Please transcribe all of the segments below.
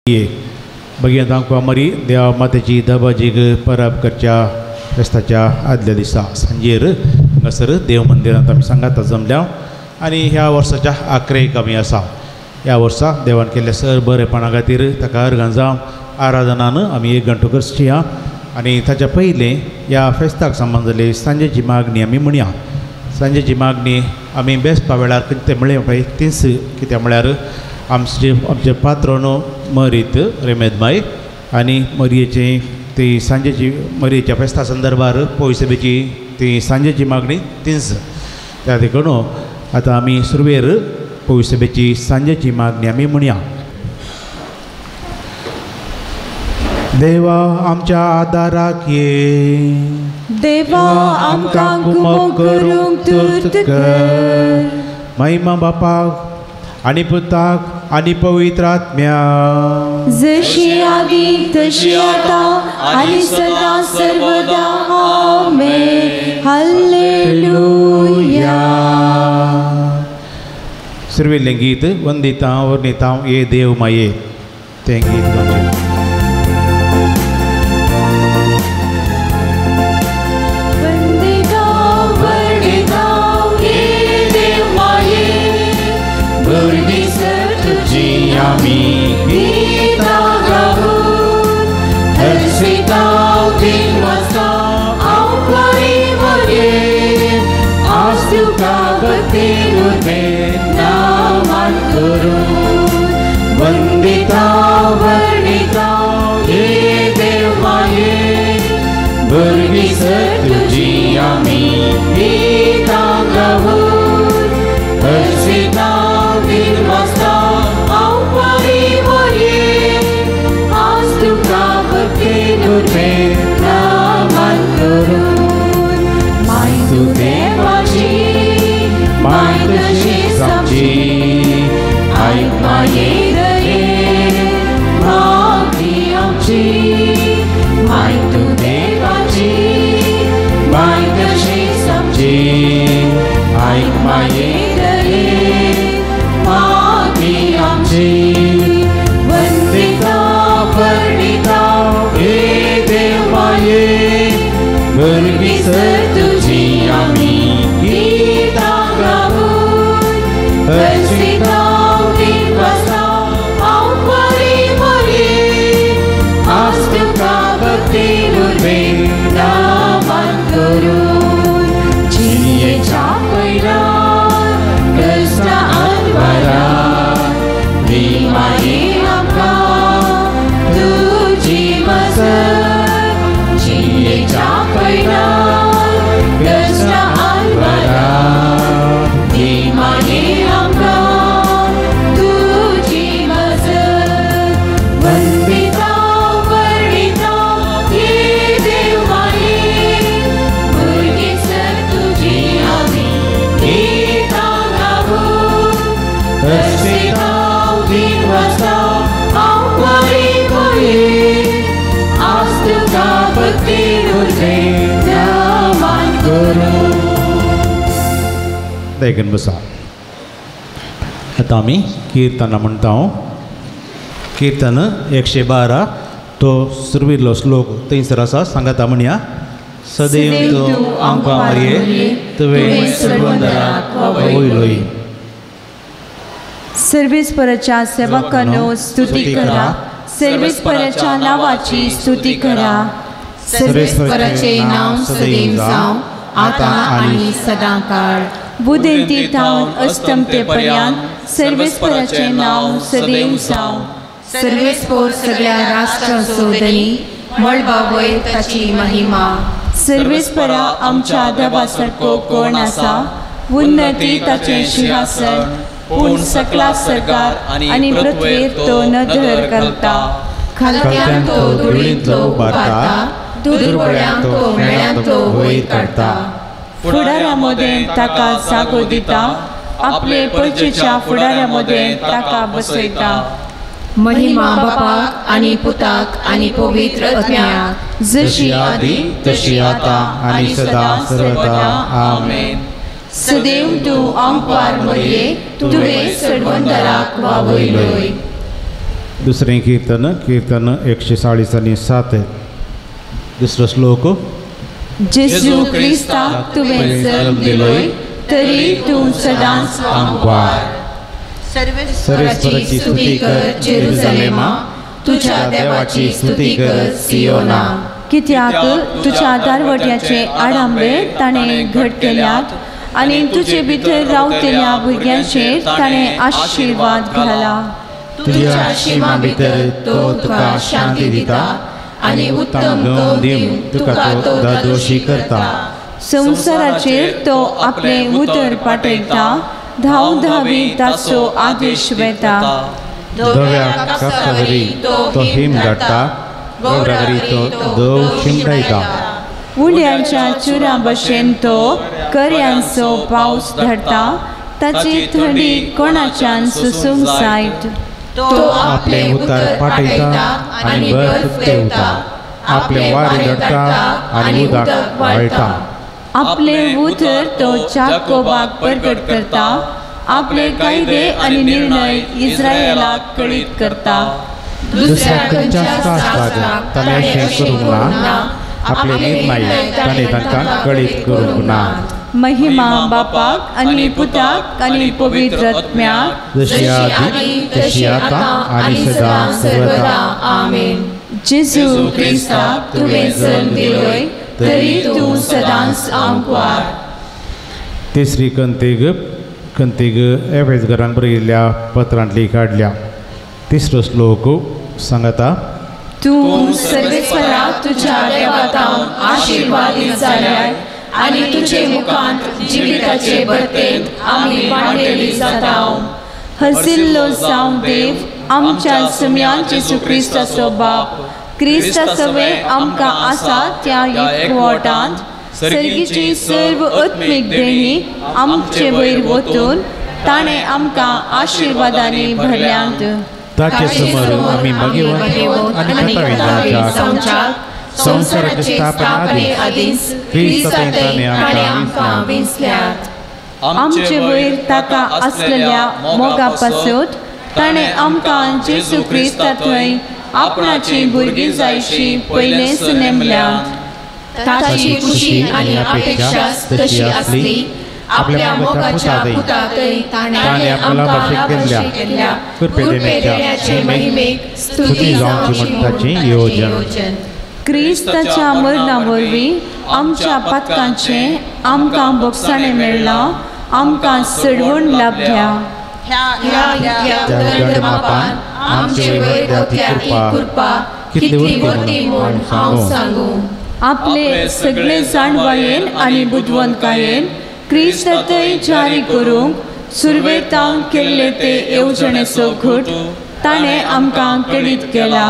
भगिनी मरी देवा मातेची दबाजीक परब करच्या फेस्ताच्या आदल्या दिसा सांजेर हांगासर देव मंदिरांत आमी सांगात जमल्या आनी ह्या वर्साच्या आखरेक आमी आसा. ह्या वर्सा देवान केल्ल्या सर बरेपणा खातीर ताका अर्गांजां आराधनान आमी एक घंटो करची आनी ताच्या पयलें ह्या फेस्ताक संबंदली सांजेची मागणी आमी म्हणया. सांजेची मागणी आमी बेसपा वेळार कितें म्हळें पळय तीच कित्याक म्हळ्यार आमचे पात्रोनो मरीत रेमेदमाई आनी मरयेची ती सांजेची मरयेच्या फेस्ता संदर्भार पयसबेची ती सांजेची मागणी तीच त्या देखून आतां आमी सुरवेर पयसबेची सांजेची मागणी आमी म्हणया. देवा आमच्या आदाराक ये, देवा आमकां गुमो करूंक तुर्त कर. महिमा बापाक आनी पुताक आनी पवित्र आत्म्या जशी आदी तशी आता आनी सदा सर्वदा आमेन. हालेलुया. सुरवेल्लें गीत वंदिता वर्णिता ये देव माये तें गीत गावचें. आमी गीता गाऊन हर्षिताव दिन वाजता आंवळी वये आज तुका भक्तीन उर्बेन नामान करून वंदिता वर्णिता हे देव माये बरणी सर तुजी आमी गीता गाऊन हर्षिताव दिन वाजता नामान करून माय तू देवाची माय तशीच आमची आयक मायेर ये मागणी आमची. माय तू देवाची माय तशीच आमची आयक मायेर ये मागणी आमची. वंदिता वर्णिता हे देव माये बरणी सर तुजी आमी गीता गाऊन हर्षिताव दिन वाजता आंवळी वये आज तुका भक्तीन उर्बेन नामान करून जियेच्या पयल्यार कश्टा आदवारार दी माये आमकां तुजी मजत. जियेच्या पयल्यार कश्टा आदवारार दी माये आमकां तुजी मजत. वंदिता वर्णिता हे देव माये भुरगीं सर तुजी आमी गीता गाऊन हर्षिताव दिन वाजता आंवळी वये आज तुका भक्तीन उर्बेन नामान करून. देखून बसा. आतां आमी किर्तनां म्हणटा. किर्तन 112 तो सुरविल्लो श्लोक थंयसर आसा सांगाता म्हणया. सदैव तूं आमकां मारये तुवें सर्वंदराक वयलोय. सर्वेस्पराच्या सेवकांनो स्तुती करा. सर्वेस्पराच्या नावाची स्तुती करा. सर्वेस्पराचे नाव सदैव जावं आता आनी सदांकाळ. बुदेंतीतावन अस्तमतेपर्यंत सर्वेस्पराचे नाव सदैव जावं. सर्वेस्पर सगळ्या राष्ट्रां सोदनी मळबा वयर ताची महिमा. सर्वेस्परा आमच्या देवासारको कोण आसा. उन्नती ताचें सिंहासन पूण सकला सरकार आनी पृथ्वीर तो नदर करता. खालत्यांक तो धुळींतलो उबारता दुर्बळ्यांक तो मेळ्यांतलो वयर काडटा. फुडाऱ्या मदें ताका जागो दिता. आपले पयचेच्या फुडाऱ्या मदें ताका बसयता. महिमा बापाक आनी पुताक आनी पवित्र आत्म्याक जशी आदी तशी आता आनी सदा सर्वदा आमेन. सदैव तूं आमकां मरये तुवें सर्वंदराक वावयलोय. दुसरें कीर्तन 140:7 दुसरो श्लोक. जेजू क्रिस्ता तुवें जल्म दिलोय तरी तूं सदांच आमकां. सर्वेस्पराची स्तुती कर जेरुसलेमा, तुझ्या देवाची स्तुती कर सियोना. कित्याक तुझ्या दारवट्याचे आडांबे ताणें घट केल्यात आनी तुजे भितर रावतेल्या भुरग्यांचेर ताणें आशिर्वाद घाला. तुझ्या शिमा भितर तो तुका शांती दिता आनी उत्तम गंव दिवन तुका तो दोशी करता. संवसाराचेर तो आपले उतर पाटयता, धांव धावी ताचो आदेश वेता. धव्या कापसावरी तो हिम धाडटा, गौरावरी तो दव शिमटायता. उड्यांच्या चुरा भशेन तो कर्यांचो पावस धाडटा, ताची थंडी कोणाच्यान सुसूंक जायत. तो आपले उतर पाटयता आनी बर्फ देंवता, आपले वारे धाडटा आनी उदक वाळटा. आपले उतर तो जाकोबाक प्रगट करता, आपले कायदे आनी निर्णय इस्रायेलाक कळीत करता. दुसऱ्या खंयच्या शास्त्राक ताणें अशें करूंक ना, आपले निर्णय ताणें तांकां कळीत करूंक ना. महिमा बापाक आनी पुताक आनी पवित्र आत्म्याक, जशी आदी तशी आता आनी सदां सर्वदा आमेन. जेजू क्रिस्ता तुवें जल्म दिलोय तरी तूं सदांच आमकां. तिसरी कंतीग एफेसकारांक बरयल्ल्या पत्रांतली काडल्या. तिसरो श्लोक सांगता. तूं सर्वेस्परा तुज्या देवातावन आशिर्वादीत जाल्याय आनी तुजे मुखांत जिविताचे बर्तेंत आमी वांटेली जाताव. हसिल्लो जावं देव आमच्या सम्यान जेजू क्रिस्ताचो बाप, क्रिस्ता सवे आमकां आसा त्या एकवटांत सर्गीची सर्व आत्मीक देणी आमचे वयर वतून ताणें आमकां आशिर्वादांनी भरल्यांत. ताचे समोर आमी मागीवन आनी संवसार संवसाराची स्थापना आदींच क्रिस्तांत ताणें आमकां विंचल्यात. आमचे वयर ताका आसलेल्या मोगा पासून ताणें आमकां जेजू क्रिस्ता थंय आपणाची भुरगीं जायशी पयलेंच नेमल्यात. ताची खुशी आनी अपेक्षा तशी आसली, आपल्या मोगाच्या पुताकय ताणें आमकां अभिषेक केल्या. कृपे देण्याचे महिमेक स्तुती जावची म्हण ताचें योजन. क्रिस्ताच्या मरणा वरवीं आमच्या पातकांचें आमकां भोगसाणें मेळ्ळां, आमकां सडवण लाभल्या. दंडमापान आमचे वयर वत्या ती कृपा कितली व्हडली म्हूण हांव सांगूं. आपले सगळे जाणवायेन आनी बुदवंतकायेन क्रिस्तांतय जारी करूंक सुरवेतान केल्ले ते येवजणेचो घट ताणें आमकां कळीत केला.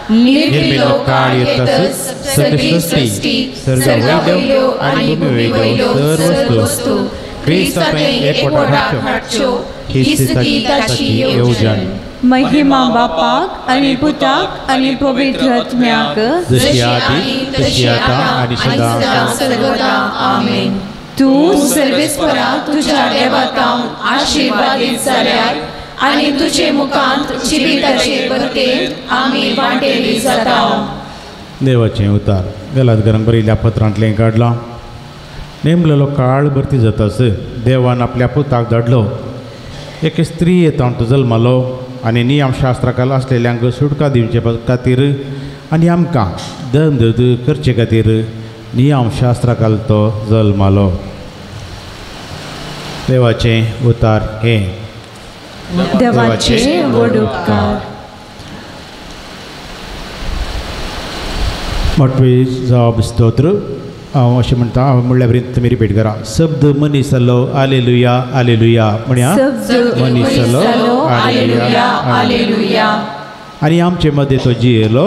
निर्मिलो काळ येतच सगळी सृष्टी, सर्गवयल्यो आनी भुमीवयल्यो सर्व वस्तू क्रिस्तांतय एकवटांत हाडच्यो ही स्थिती ताची येवजण. महिमा बापाक आनी पुताक आनी पवित्र आत्म्याक, जशी आदी तशी आता आनी सदां सर्वदा आमेन. तूं सर्वेस्परा तुज्या देवातावन आशिर्वादीत जाल्यार आनी तुजे मुखांत जिविताचे बर्तेंत आमी वांटेली जाताव. देवाचें उतार गलातकारांक बरयल्ल्या पत्रांतलें काडलां. नेमलेलो काळ भरती जाताच देवान आपल्या पुताक धाडलो. एके स्त्री येतावन तो जल्मालो आनी नियमशास्त्राकाल आसलेल्यांक सुटका दिवचे खातीर आनी आमकां दंड करचे खातीर नियमशास्त्राकाल तो जल्मालो. देवाचें उतार हें. देवाचे व्हड उपकार. मोठवे जबाब स्तोत्र. हांव अशें म्हणटा, हांव म्हणल्या बरी तुमी रिपीट करा. शब्द मनीस जालो आलेलुया आलेलुया म्हणया. मनीस जालो आलेलुया आलेलुया. आनी आमचे मदें तो जियेलो.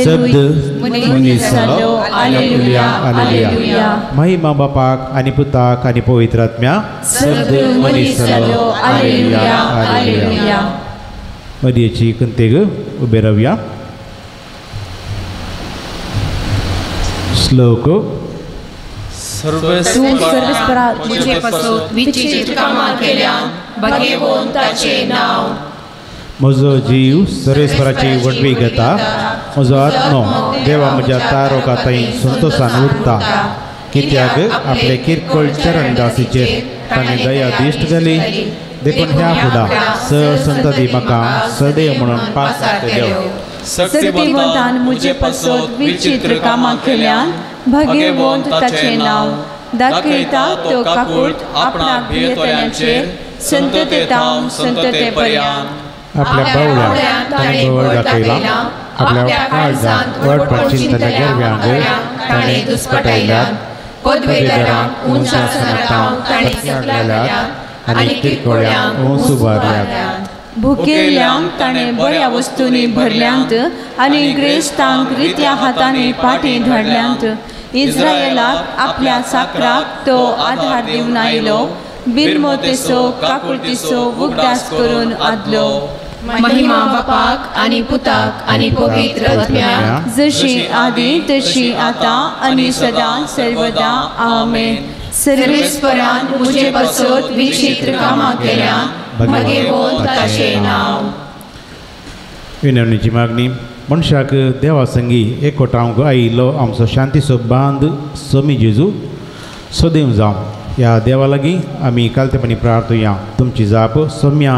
शब्द मनीस जालो आलेलुया आलेलुया. महिमा बापाक आनी पुताक आनी पवित्र आत्म्याक. शब्द मनीस जालो आलेलुया आलेलुया. मदयेची कंतेक उबे रावया. श्लोक. सर्वेस्परा तुजे पासून विचित्र कामां केल्यान भगेवोन ताचें नांव. म्हजो जीव सरेस्पराची वडवी घेता म्हजो आत्मो देवा म्हज्या तारोका थंय संतोशान उरता कित्याक आपले किरकोळ चरणदासीचेर ताणें दया दिश्ट जाली देखून ह्या फुडा संतती म्हाका सदैव म्हणून पास देव शक्तिवंतान मुझे पसोत विचित्र कामां केल्यान भगवंत ताचें नांव दाखयता तो काकूट आपणाक भियेतल्यांचेर संततेतां संततेपर्यंत आपल्या बावळ्यान ताणें बळ दाखयला आपल्या काळजांत वडपण चिंतल्या गेरव्यांक ताणें दुस्पटायल्यात पदवेदारांक उंच आसनांत ताणें सकयल्यात आनी किरकोळ्यांक उंच उबारल्यात भुकेल्यांक ताणें बऱ्या वस्तूंनी भरल्यांत आनी ग्रेस्तांक रित्या हातांनी पाटी धाडल्यांत इस्रायेलाक आपल्या साकराक तो आधार दिवन आयलो बिनमोतेचो काकुळतीचो उगडास करून आदलो महिमा बापाक आनी पुताक आनी पवित्र आत्म्याक जशी आदी तशी आता आनी सदां सर्वदा आमेन सर्वेस्परान मुझे पसोत विचित्र कामां केल्यान भगवंत ताचें नांव विनवणेची मागणी मनशाक देवा संगी एकवटावंक आयिल्लो आमचो शांतीचो बांद समी जेजू सदैव जावं ह्या देवा लागीं आमी कालतेपणी प्रार्थुया तुमची जाप सोम्या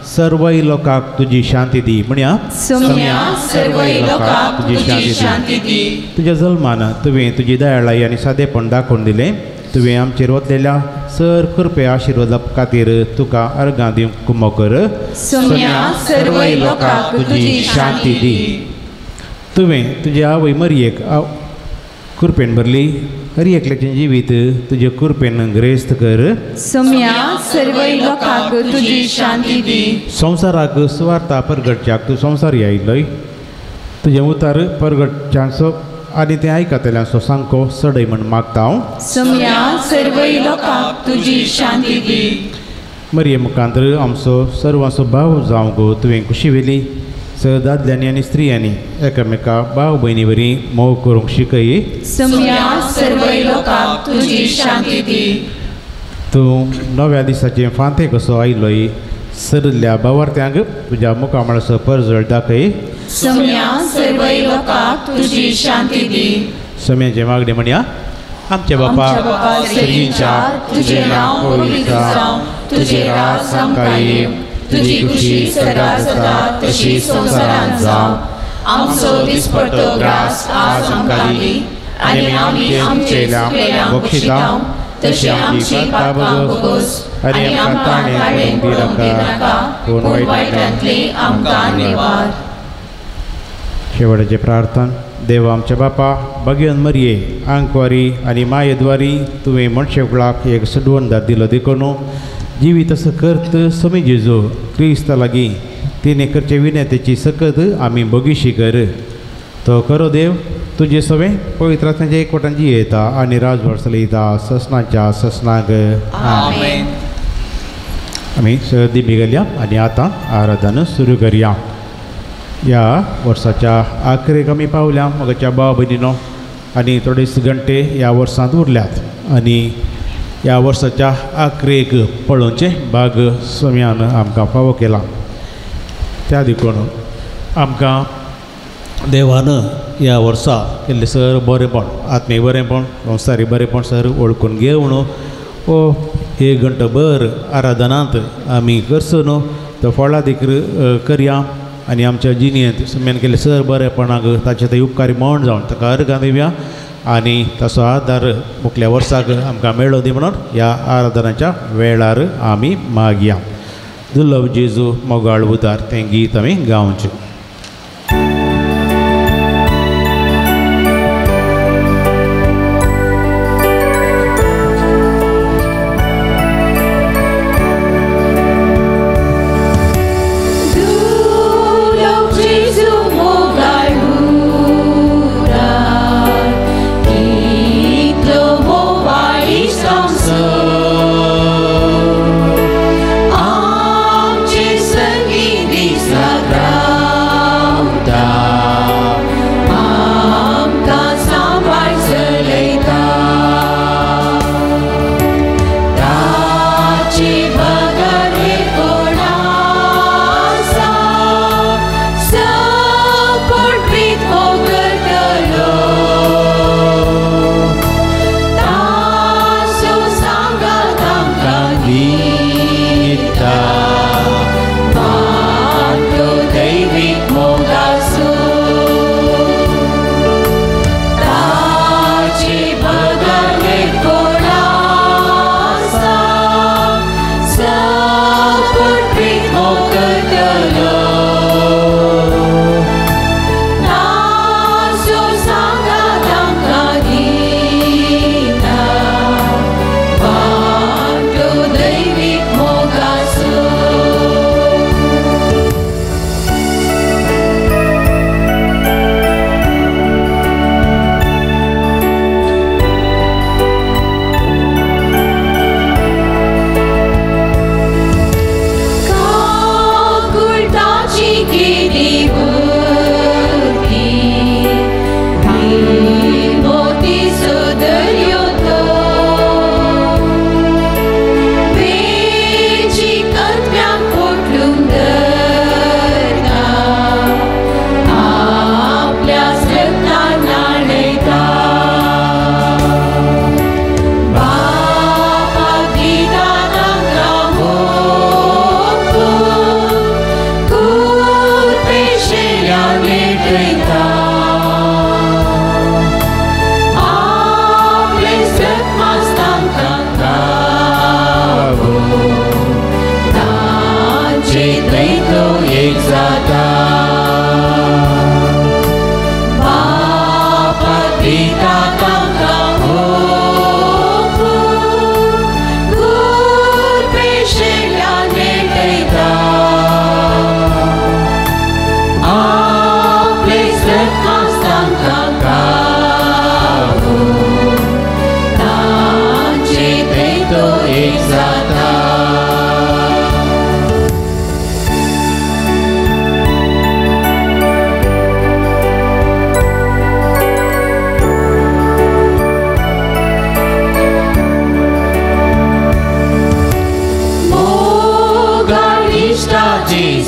सर्वय लोकांक तुजी शांती दी म्हणया सोम्या सर्वय लोकांक तुजी शांती दी तुज्या जल्मान तुवें तुजी दयाळाई आनी सादेपण दाखोवन दिलें तुवें आमचेर वतलेल्या सर कृपे आशिर्वादा खातीर तुका अर्गां दिवंक कुमो कर सोम्या सर्वय लोकांक तुजी शांती दी तुवें तुज्या आवय मरयेक कृपेन भरली हर एकल्याचें जिवीत तुजे कृपेन ग्रेस्त कर सोम्या सर्वय लोकांक तुजी शांती दी संवसाराक सुवार्ता परगटच्याक तूं संवसारी आयिल्लोय तुजें उतार परगटच्यांचो आनी तें आयकतल्यांचो सांको सडय म्हण मागता हांव सोम्या सर्वय लोकांक तुजी शांती दी मरये मुखांतर आमचो सर्वांचो भाव जावंक तुवें खुशी वेली दादल्यांनी आनी स्त्रियांनी एकामेका भाव भयणी वरी मोव करूंक शिकय सोम्या सर्वय लोकांक तुजी शांती दी तूं नव्या दिसाचें फांते कसो आयिल्लोय सरल्या भावार्थ्यांक तुज्या मुखामळाचो परजळ दाखय सोम्या सर्वय लोकांक तुजी शांती दी सोम्याचे मागणे म्हणया आमचे बापा सगळींच्या तुजें नांव पवित्र जावं तुजें राज आमकां तुजी खुशी सदा सदा तशी संवसारांत जावं आमचो दिसपडटो ग्रास आज आमकां दी आनी आमी आमचे चुकलेल्यांक बक्षितांव तशी आमची पातकां भोगोस आनी आमकां ताळें पडूंक दिनाका पूण वायटांतली आमकां निवार शेवटाचे प्रार्थना देवा आमच्या बापा भगवन मरये आंकवारी आनी मायेद्वारी तुवें मनशेकुळाक एक सडवंदार दिलो देखून जिवीत असं करत समी जेजू क्रिस्ता लागीं तिने करचे विनतेची सकत आमी बगीशी कर तो करो देव तुजे सवें पवित्रात्म्याच्या एकवटान जियेता आनी राजभर चलयता ससनाच्या ससनाक आमेन आमी सर्दी बिगल्या आनी आतां आराधना सुरू करया ह्या वर्साच्या आखरेक आमी पावल्या मगाच्या भाव भयणीनो आनी थोडेच घंटे ह्या वर्सांत उरल्यात आनी ह्या वर्साच्या आखरेक पळोवचे भाग सोम्यान आमकां फावो केला त्या देखून आमकां देवान ह्या वर्सा केल्लें सर बरेंपण आत्मीय बरेंपण संवसारी बरेंपण सर वळखून घेवन ओ एक घंटोभर आराधनांत आमी करसून तो फळा देखीर करया आनी आमच्या जिणेंत सोम्यान केल्लें सर बरेंपणाक ताचे थंय उपकारी मोण जावन ताका अर्गां दिवया आनी ताचो आदार मुखल्या वर्साक आमकां मेळ्ळो दी म्हणून ह्या आराधनाच्या वेळार आमी मागया दुर्लभ जेजू मोगाळ उदार तें गीत आमी गावचें आमचे संगीत दिसता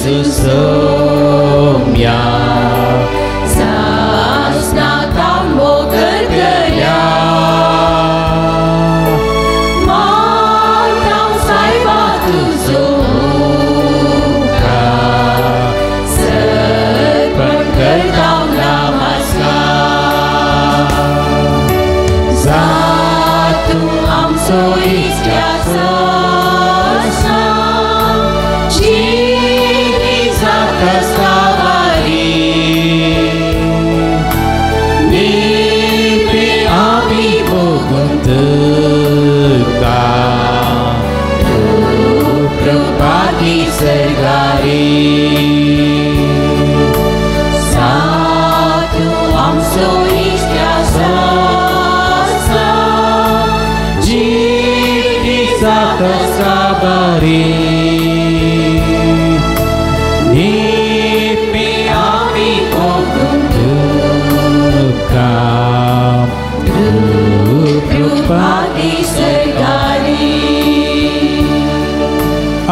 Jesu somia Zasna tam mogar gălea Mai tam sai batu zuca Să-t păcătau namaskar Zatu am sois viața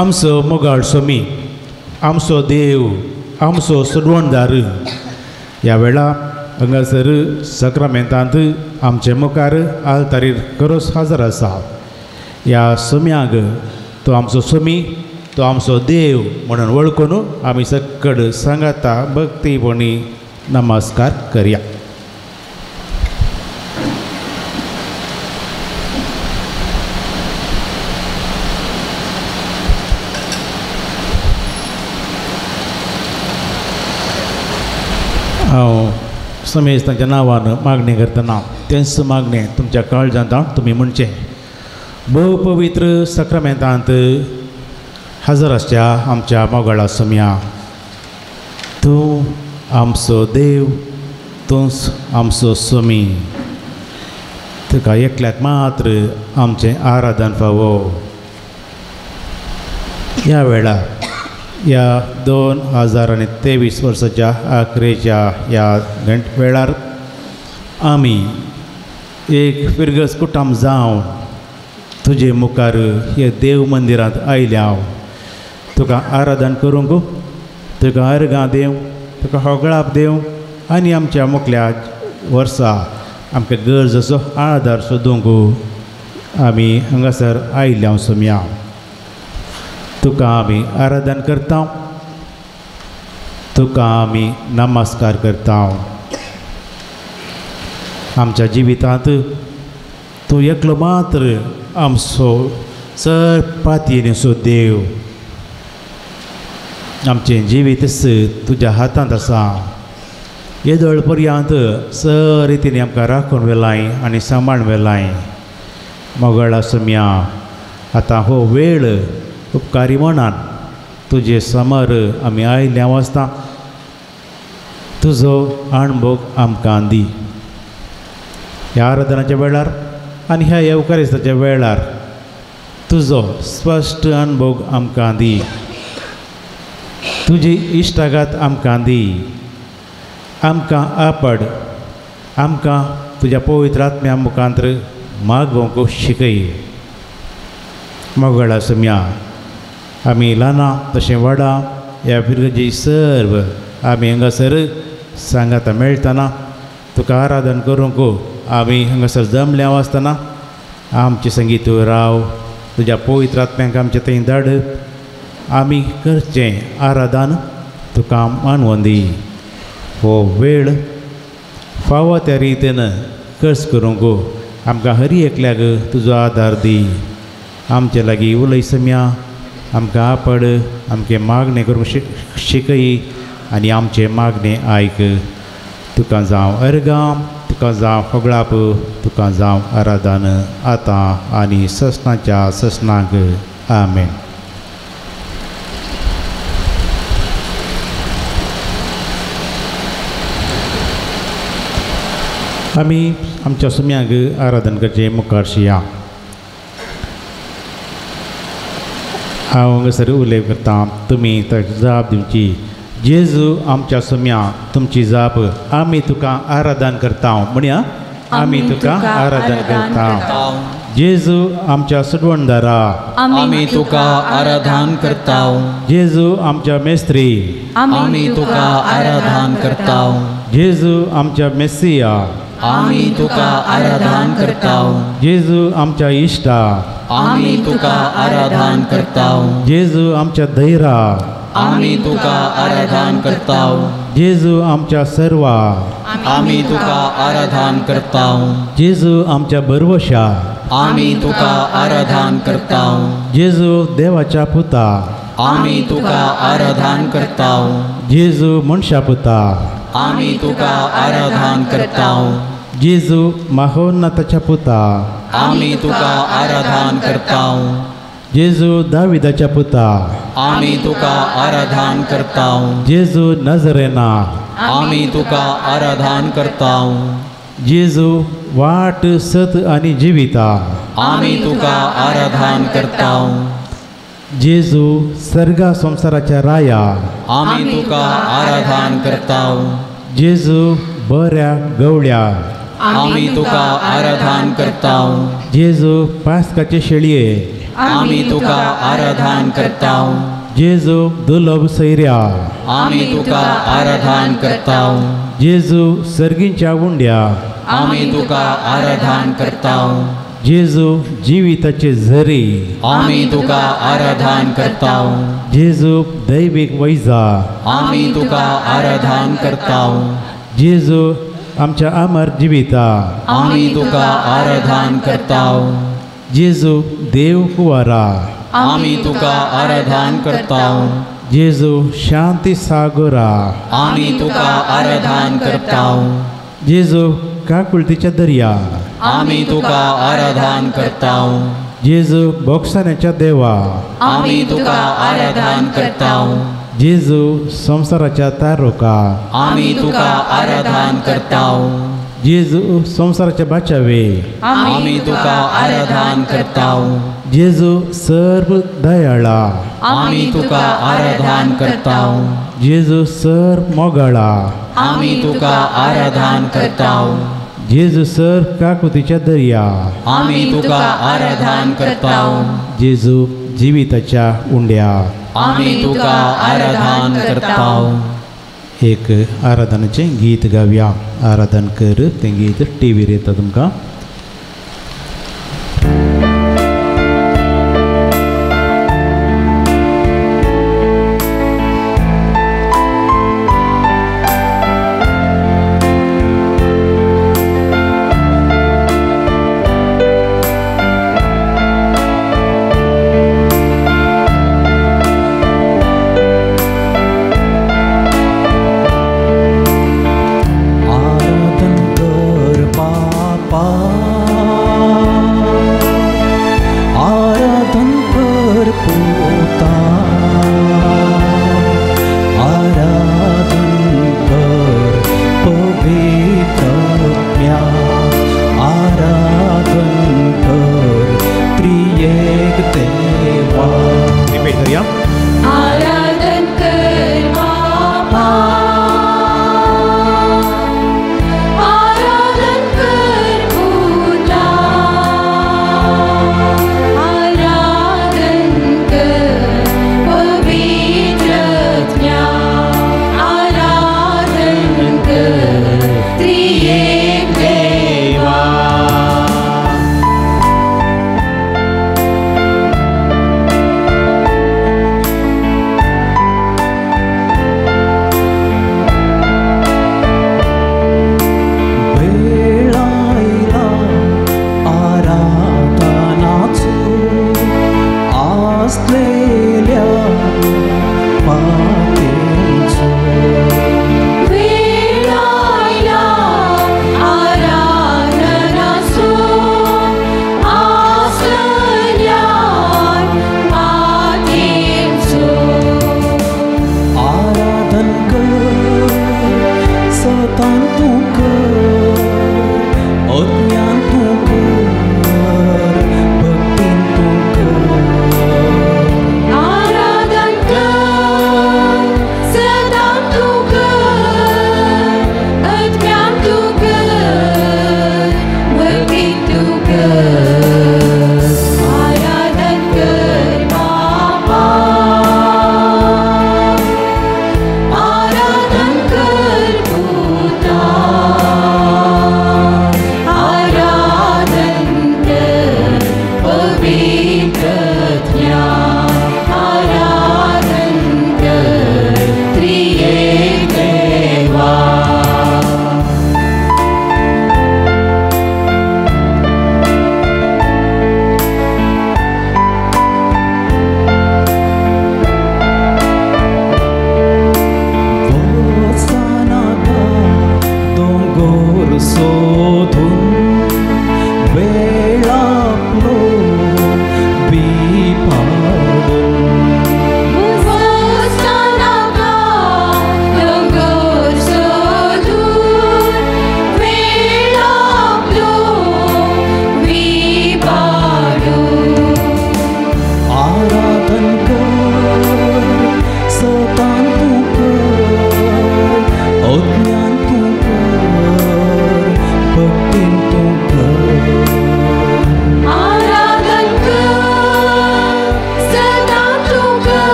आमचो मोगाळ स्वामी आमचो देव आमचो सडवणदार ह्या वेळा हांगासर सक्रामेंतांत आमचे मुखार आल्तारीर करोस हजर आसा ह्या स्वाम्याक तो आमचो स्वामी तो आमचो देव म्हणून वळखून आमी सक्कड सांगाता भक्तीपणी नमस्कार करया. हांव समेस्तांच्या नांवान मागणी करतना तेंच मागणें तुमच्या काळजांत तुमी म्हणचें. भोव पवित्र सक्रामेंतांत हजर आसच्या आमच्या मोगाळा स्वाम्या तूं आमचो देव तूंच आमचो स्वामी तुका एकल्याक मात्र आमचें आराधन फावो. ह्या वेळार ह्या 2023 वर्साच्या आखरेच्या ह्या वेळार आमी एक फिरगस कुटुंब जावन तुजे मुखार हे देव मंदिरांत आयल्या तुका आराधन करूंक तुका अर्गां देव तुका होगळाप देव आनी आमच्या मुखल्या वर्सा आमकां गरजेचो आदार सोदूंक आमी हांगासर आयल्या स्वाम्या. तुका आमी आराधन करता तुका आमी नमस्कार करता. आमच्या जिवितांत तूं एकलो मात्र आमचो चड पातयेचो देव. आमचें जिवीतच तुज्या हातांत आसा. येदोळ पर्यंत सर रितीन आमकां राखून व्हेलाय आनी सांबाळून व्हेलाय. मोगाळा स्वाम्या आतां हो वेळ उपकारी मनान तुजे समोर आमी आयल्या वाजता तुजो अणभव आमकां दी. ह्या आराधनाच्या वेळार आनी ह्या येवकारिस्ताच्या वेळार तुजो स्पश्ट अणभव आमकां दी. तुजी इश्टागात आमकां दी. आमकां आपड आमकां तुज्या पवित्र आत्म्या मुखांतर मागोवंक शिकय. मोगाळा स्वाम्या आमी ल्हानां तशें व्हडा ह्या पिरगेची सर्व आमी हांगासर सांगाता मेळटना तुका आराधन करूंक आमी हांगासर जमल्या आसतना आमचे संगीत तूं राव तुज्या पवित्र आत्म्याक आमचे थंय धाड. आमी करचें आराधन तुका मानवून दी. हो वेळ फावो त्या रितीन खर्च करूंक आमकां हर एकल्याक तुजो आदार दी. आमचे लागीं उलय स्वाम्या आमकां आपड आमचे मागणें करूंक शिकय आनी आमचे मागणें आयक. तुका जावं अर्गां तुका जावं होगळाप तुका जावं आराधन आतां आनी ससनाच्या ससनाक आमेन. आमी आमच्या स्वाम्याक आराधन करचें मुखारशी या. हांव हांगासर उल्लेख करता तुमी ताका जाप दिवची. जेजू आमच्या स्वाम्या तुमची जाप आमी तुका आराधन करता म्हणया. आमी तुका आराधन करता. जेजू आमच्या सुडवणदारा, आमी तुका आराधन करता. जेजू आमच्या मेस्त्री, आमी तुका आराधन करता. जेजू आमच्या मेस्सिया, आमी तुका आराधन करता. जेजू आमच्या इष्टा, आमी तुका आराधन करता. जेजू आमच्या धैर्या, आमी तुका आराधन करता. जेजू आमच्या सर्वा, आमी तुका आराधन करता. जेजू आमच्या बरवशा, आमी तुका आराधन करता. जेजू देवाच्या पुता, आमी तुका आराधन करता. जेजू मनशा पुता, आमी तुका आराधन करता. जेजू महोन्नताच्या पुता, आमी तुका आराधन करता. जेजू दाविदाच्या पुता, आमी तुका आराधन करता. जेजू नजरेना, आमी तुका आराधन करता. जेजू वाट सत आणि जिविता, आमी तुका आराधन करता. जेजू सर्गा संसाराच्या राया, आमी तुका आराधन करता. जेजू बऱ्या गवळ्या, आमी तुका आराधन करता. जेजू पास्काचे शेळये, आमी तुका आराधन करता. जेजू दुर्लभ सैर्या, आमी तुका आराधन करता. जेजू सर्गींच्या उंड्या, आमी तुका आराधन करता. जेजू जिविताचे झरी, आमी तुका आराधन करता. जेजू दैविक वैजा, आमी तुका आराधन करता. जेजू आमच्या अमर जिविता, आमी तुका आराधन करता. जेजू देव कुवारा, आमी तुका आराधन करता. जेजू शांती सागोरा, आमी तुका आराधन करता. जेजू काकुळतीच्या दर्या, आमी तुका आराधन करता. जेजू बोक्साण्याच्या देवा, आमी तुका आराधन करता. जेजू संसाराच्या तारोका, आमी तुका आराधन करता. जेजू संसाराच्या बाचावे, आमी तुका आराधन करता. जेजू सर्व दयाळा, आमी तुका आराधन करता. जेजू सर मोगाळा, आमी तुका आराधन करता. जेजू सर काकुतीच्या दर्या, आमी तुका आराधन करता. जेजू जिविताच्या उंड्या, आमी तुका आराधन करता. एक आराधनाचें गीत गावया. आराधन कर तें गीत टीव्हीर येता तुमकां. आराधन कर बापा.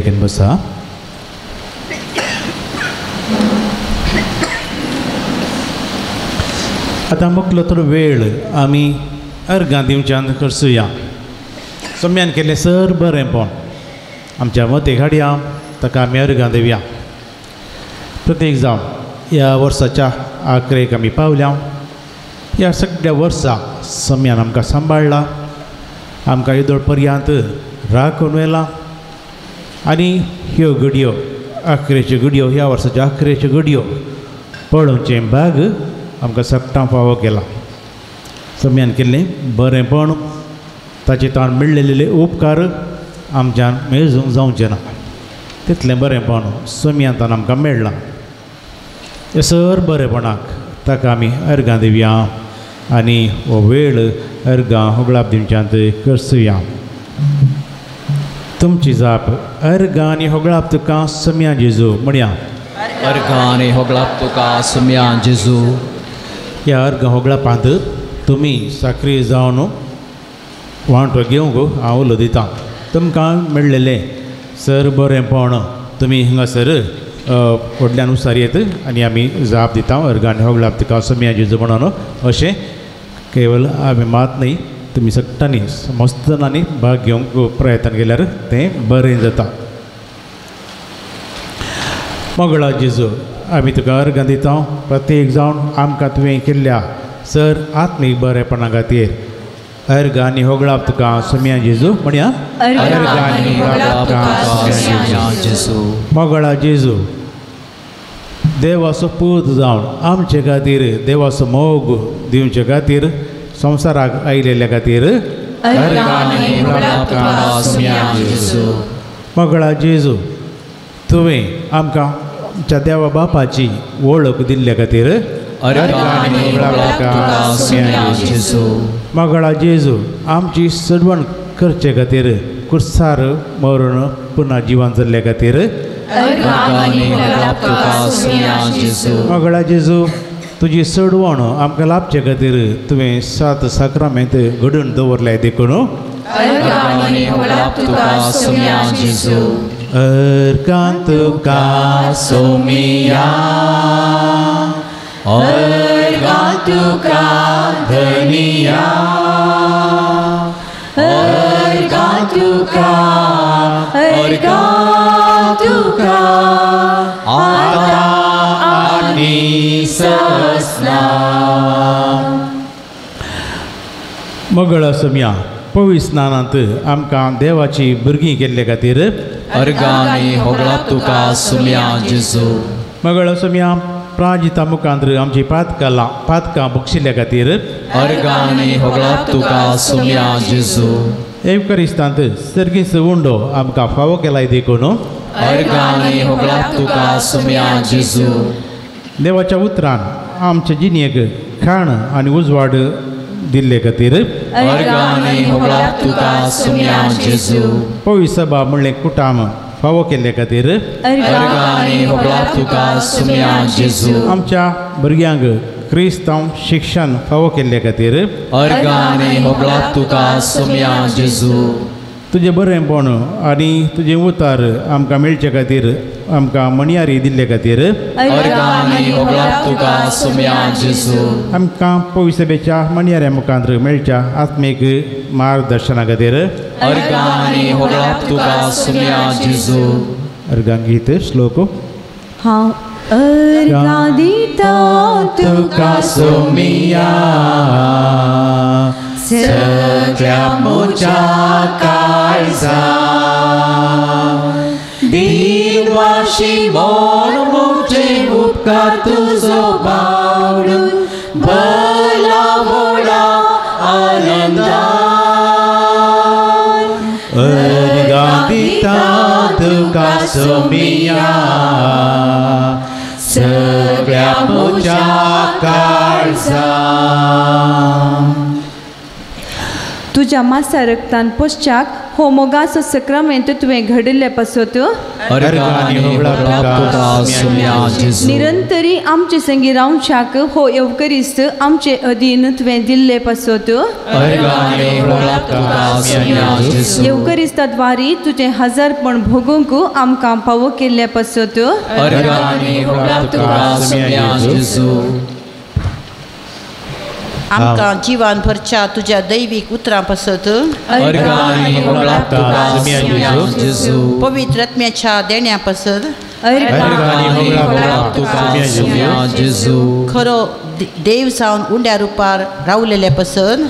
घेवन बसा. आतां मुकलो थोडो वेळ आमी अर्गां दिवच्यान करसुया. सम्यान केल्लें सर बरेंपण आमच्या मतेक हाडया, ताका आमी अर्गां दिवया. प्रत्येक जावन ह्या वर्साच्या आखरेक आमी पावल्या. ह्या सगळ्या वर्सा सम्यान आमकां सांबाळला, आमकां येदोळ पर्यांत राखून व्हेला. आनी ह्यो घडयो आखरेच्यो घडयो, ह्या वर्साच्यो आखरेच्यो घडयो पळोवचें भाग आमकां सगळ्यां फावो केला. सम्यान केल्लें बरेंपण, ताचे ताण मेळिल्ले उपकार आमच्यान मेळूंक जावचे ना. तितलें बरेंपण सम्यांतान आमकां मेळ्ळां. हे सर बरेपणाक ताका आमी अर्गां दिवया आनी हो वेळ अर्गां होगळाप दिवच्यांत करसुया. तुमची जाप अर्गां आनी होगळाप तुका सम्या जेजू म्हणया. अर्गां आनी होगळाप तुका सम्या जेजू. ह्या अर्गां होगळापांत तुमी सक्रीय जावन वांटो घेवंक हांव उलो दितां. तुमकां मेळिल्लें सर बरेंपण तुमी हिंगासर फुडल्यान उसारयेत आनी आमी जाप दिता. अर्गां आनी होगळाप तुका सम्या जेजू म्हणून अशें केवल आमी मात न्ही, तुमी सगळ्यांनी समस्त जाणांनी भाग घेवंक प्रयत्न केल्यार तें बरें जाता. मोगळा जेजू आमी तुका अर्गां दिता. प्रत्येक जावन आमकां तुवें केल्ल्या सर आत्मीक बरेपणा खातीर अर्गां आनी होगळाप तुका सम्या जेजू म्हणया. अर्गां आनी होगळाप तुका सम्या जेजू. मोगळा जेजू देवाचो पूत जावन आमचे खातीर देवाचो मोग दिवचे खातीर संवसाराक आयिल्ल्या खातीर अर्गां आनी होगळाप तुका सम्या जेजू. मोगळा जेजू तुवें आमकां आमच्या देवा बापाची वळख दिल्ल्या खातीर अर्गां आनी होगळाप तुका सम्या जेजू. मोगळा जेजू आमची सडवण करचे खातीर कुर्सार मरून पुन्हा जिवन जाल्ल्या खातीर अर्गां आनी होगळाप तुका सम्या जेजू. मोगळा जेजू तुजी सडवण आमकां लाभचे खातीर तुवें 7 साक्रामेंत घडोवन दवरल्याय देखून अर्गां आनी होगळाप तुका सम्या जेजू. अर्गां तुका सोमिया. अर्गां तुका धनिया. अर्गां तुका. अर्गां तुका आतां आनी ससना. मोगळा सम्या पवित्र स्नानांत आमकां देवाची भुरगीं केल्ले खातीर अर्गां आनी होगळाप तुका सम्या जेजू. मोगळा सम्या प्राजिता मुखांतर आमची पातकां बक्षिल्ल्या खातीर अर्गां आनी होगळाप तुका सम्या जेजू. एवकरिस्तांत सर्गीस उंडो आमकां फावो केलाय देखून अर्गां आनी होगळाप तुका सम्या जेजू. देवाच्या उतरान आमच्या जिणेक खाण आनी उजवाड दिल्ले खातीर अर्गां आनी होगळाप तुका सम्या जेजू. पवित्र सभा म्हणलें कुटाम फावो केल्ले खातीर अर्गां आनी होगळाप तुका सम्या जेजू. आमच्या भुरग्यांक क्रिस्तांव शिक्षण फावो केल्ले खातीर अर्गां आनी होगळाप तुका सम्या जेजू. तुजें बरेंपण आनी तुजें उतार आमकां मेळचे खातीर आमकां मणयारी दिल्ले खातीर अर्गां आनी होगळाप तुका सम्या जेजू. आमकां पवित्र सभेच्या मणयाऱ्या मुखांतर मेळच्या आत्मीक मार्गदर्शना खातीर अर्गां आनी होगळाप तुका सम्या जेजू. अर्गां गीत श्लोक. हांव अर्गां दिता तुका सोमिया. सगळ्या मोच्या काळजा दिनवाशी मोन मोठे उपकार तुजो बावडून भला व्हडा आनंदान. अर्गां दिता तुका सोमिया. सगळ्या मोच्या काळजा. तुज्या मासा रक्तान पश्चात हो मोगाचो सक्रामेंत तुवें घडिल्ले पासत निरंतरी आमचे संगी रावच्याक हो येवकरिस्त आमचे अधीन तुवें दिल्ले पासत येवकरिस्ताद्वारी तुजें हजारपण भोगूंक आमकां फावो केल्ले पासत आमकां जिवान भरच्या तुज्या दैवीक उतरां पासत पवित्र आत्म्याच्या देण्या पासत खरो देव जावन उंड्या रुपार रावलेले पासत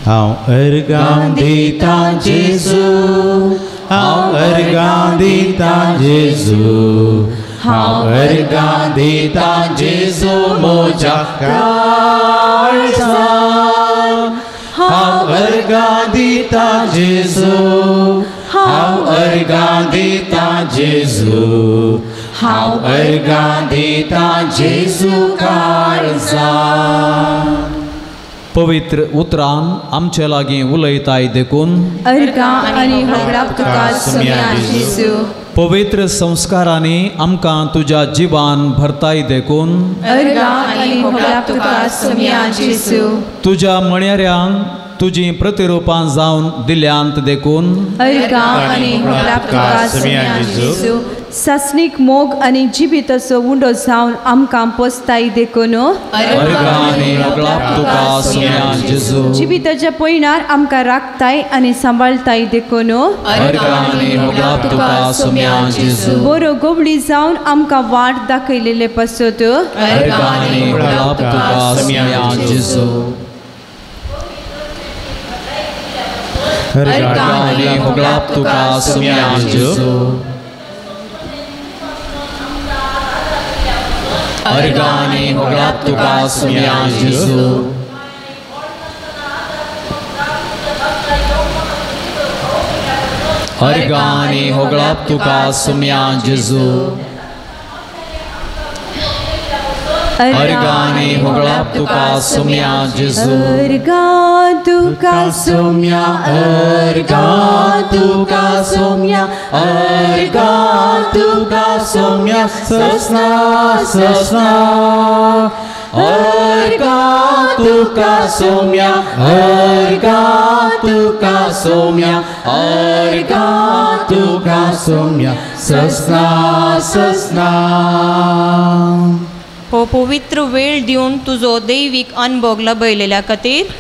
हांव अर्गां दिता जेजू हांव अर्गां दिता जेजू हांव अर्गां दिता जेजू म्हज्या काळजाक हांव अर्गां दिता जेजू हांव अर्गां दिता जेजू हांव अर्गां दिता जेजू काळजाक पवित्र उतरान आमचे लागीं उलयताय देखून पवित्र संस्कारांनी आमकां तुज्या जिवान भरताय देखून तुज्या मण्याऱ्यांक तुजी प्रतिरुपां जावन दिल्यांत देखून सासणीक मोग आनी जिबिताचो उंडो जावन आमकां पोसताय देखून जिबिताच्या पयणार आमकां राखताय आनी सांबाळताय देखून बरो गोबडी जावन आमकां वाट दाखयलेले पासत अर्गानी होगलाप तुका सुम्या जेजू अर्गानी होगलाप तुका सुम्या जेजू अर्गानी होगलाप तुका सुम्या जेजू अर्गा तुका सुम्या अर्गा तुका सुम्या अर्गा तुका सुम्या ससना ससना अर्गा तुका सुम्या अर्गा तुका सुम्या अर्गा तुका सुम्या ससना ससना हो पवित्र वेळ दिवन तुजो दैवीक अनुभव लभयलेल्या खातीर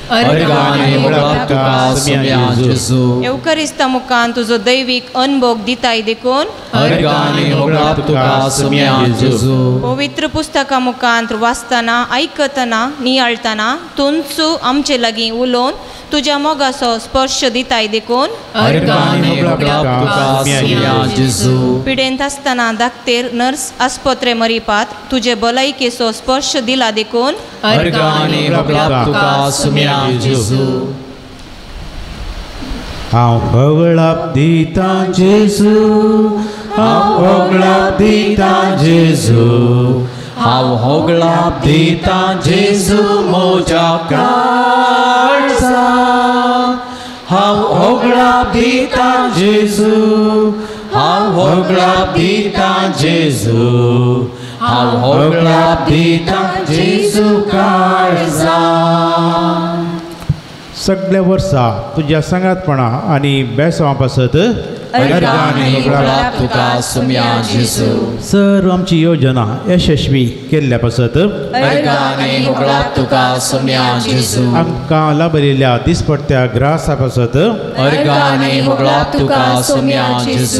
येवकरिस्ता मुखान तुजो दैवीक अनुभव दिताय देखून पवित्र पुस्तका मुखांत वाचतना आयकतना नियाळतना तुमचो आमचे लागीं उलोवन तुज्या मोगाचो स्पर्श दिताय देखून पिडेंत आसतना धाकटेर नर्स आस्पत्रे मरिपात तुजे भलायकेचो स्पर्श दिला देखून हांव होगलाप दिता जेजू हांव होगलाप दिता जेजू हांव होगलाप दिता जेजू म्हज्या काळजाक हांव होगलाप दिता जेजू हांव होगलाप दिता जेजू हांव होगलाप दिता जेजू काळजाक सगळ्या वर्सां तुज्या सांगातपणा आनी बेसवा पासत सर आमची योजना यशस्वी केल्ल्या पासत आमकां लाभलेल्या दिसपट्ट्या ग्रासा पासत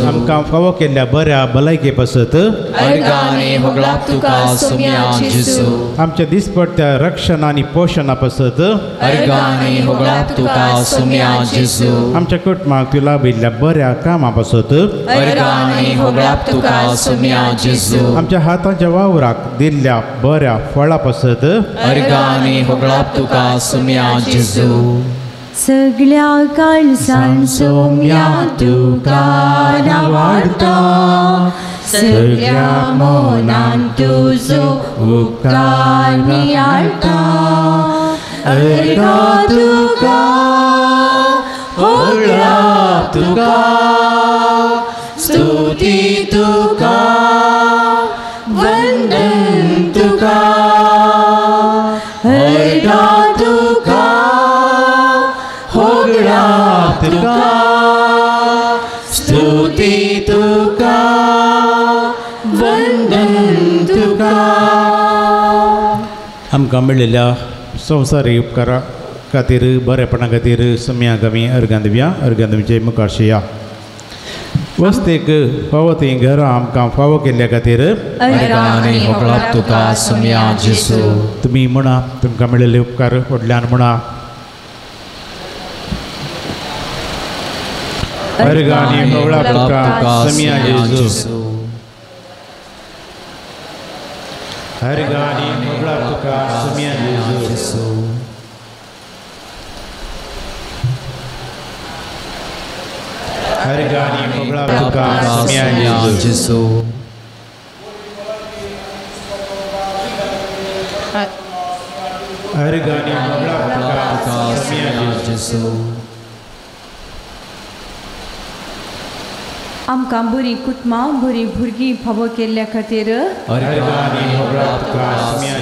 आमकां फावो केल्ल्या बऱ्या भलायके पासत आमच्या दिसपट्ट्या रक्षण आनी पोशणा पासत आमच्या कुटुंबाक तूं लाभिल्ल्या बऱ्या कामां पासत आमच्या हातांच्या वावराक दिल्ल्या बऱ्या फळां पासत सगळ्या काळजान सोम्या तुका वाडटा सगळ्या मोनान तुजो उपकार नियाळटा अर्गा तुका होळ्या तुका स्तुती तुका वंदन तुका अर्गा तुका होळ्या तुका स्तुती तुका वंदन तुका. आमकां मेळिल्ल्या संवसारी उपकारा खातीर बरेपणा खातीर सम्याक आमी अर्गां दिवया. अर्गां दिवचे मुखारशी या. वस्तेक फावो ती घरां आमकां फावो केल्ल्या खातीर अर्गांनी होगळप तुका सम्या जेसू. तुमी म्हणा तुमकां मेळिल्ले उपकार व्हडल्यान म्हणा. अर्गांनी होगळप तुका सम्या जेसू. अर्गांनी होगळप तुका सम्या जेसू. अर्गांनी होगळप तुका सम्या जेसू. अर्गांनी होगळप तुका सम्या जेसू. आमकां बरी कुटुंबां बरी भुरगीं फावो केल्ल्या खातीर अर्गांनी होगळप तुका सम्या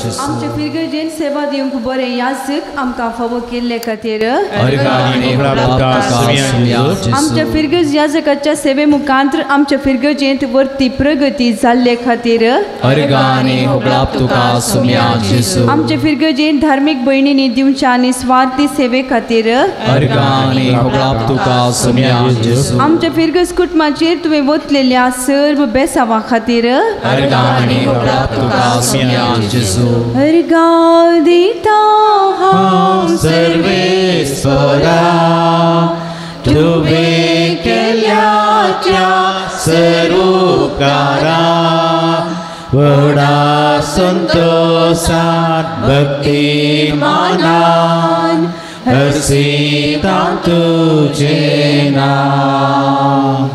जेसू. आमच्या फिरगर्जेन सेवा दिवंक बरे याजक आमकां फावो केल्ल्या खातीर अर्गांनी होगळप तुका सम्या जेसू. आमच्या फिरगर्ज याजकाच्या सेवे मुखांतर आमच्या फिरगर्जेंत वर्ती प्रगती जाल्ले खातीर अर्गांनी होगळप तुका सम्या जेसू. आमच्या फिरगर्जेन धार्मीक भयणींनी दिवच्या निस्वार्थी सेवे खातीर अर्गांनी होगळप तुका सम्या जेसू. आमच्या फिरगर्ज कुटुंबाचेर तुवें वतलेल्या सर्व बेसावा खातीर अर्गांनी होगळप तुका सम्या जेसू. अर्गां दिता हांव सर्वेश्वरा तुवें केल्या त्या सरूपकारा व्हडा संतोषान भक्ती मानान हर्षिता तुजें नांव.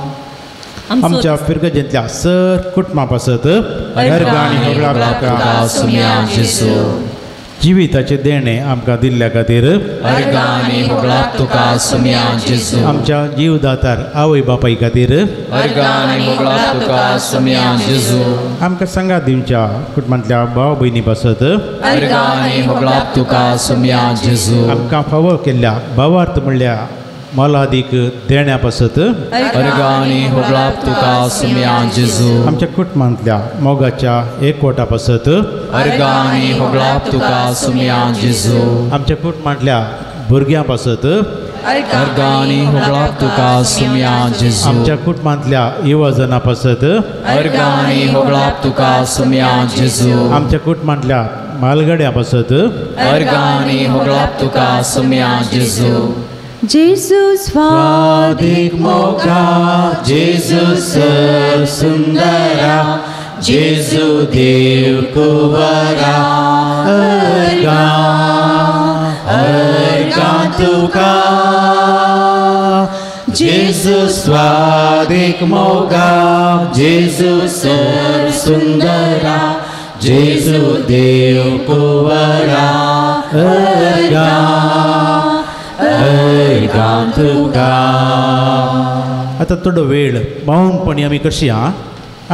आमच्या फिरगजेंतल्या सर कुटुंबा पासत अर्गांनी होगळप तुका सम्या जेसू. जिविताचे देणे आमकां दिल्ल्या खातीर अर्गांनी होगळप तुका सम्या जेसू. आमच्या जीवदातार आवय बापाय खातीर अर्गांनी होगळप तुका सम्या जेसू. आमकां सांगात दिवच्या कुटुंबांतल्या भाव भयणी पासत अर्गांनी होगळप तुका सम्या जेसू. आमकां फावो केल्ल्या भावार्थ म्हणल्या मोलादीक देण्या पासत अर्गांनी होगळप तुका सम्या जेसू. आमच्या कुटुंबांतल्या मोगाच्या एकवटा पासत अर्गांनी होगळप तुका सम्या जेसू. आमच्या कुटुंबांतल्या भुरग्यां पासत अर्गांनी होगळप तुका सम्या जेसू. आमच्या कुटुंबांतल्या युवजनां पासत अर्गांनी होगळप तुका सम्या जेसू. आमच्या कुटुंबांतल्या मालगड्यां पासत अर्गांनी होगळप तुका सम्या जेसू. जेसू स्वादिक मोगा जेजू सर सुंदरा जेजू देव कुंवरा अर्गां तुका जेजू स्वादिक मोगा जेजू सर सुंदरा जेजू देव कुंवरा अर्गां तुका. आतां थोडो वेळ मौनपणी आमी कशी आहा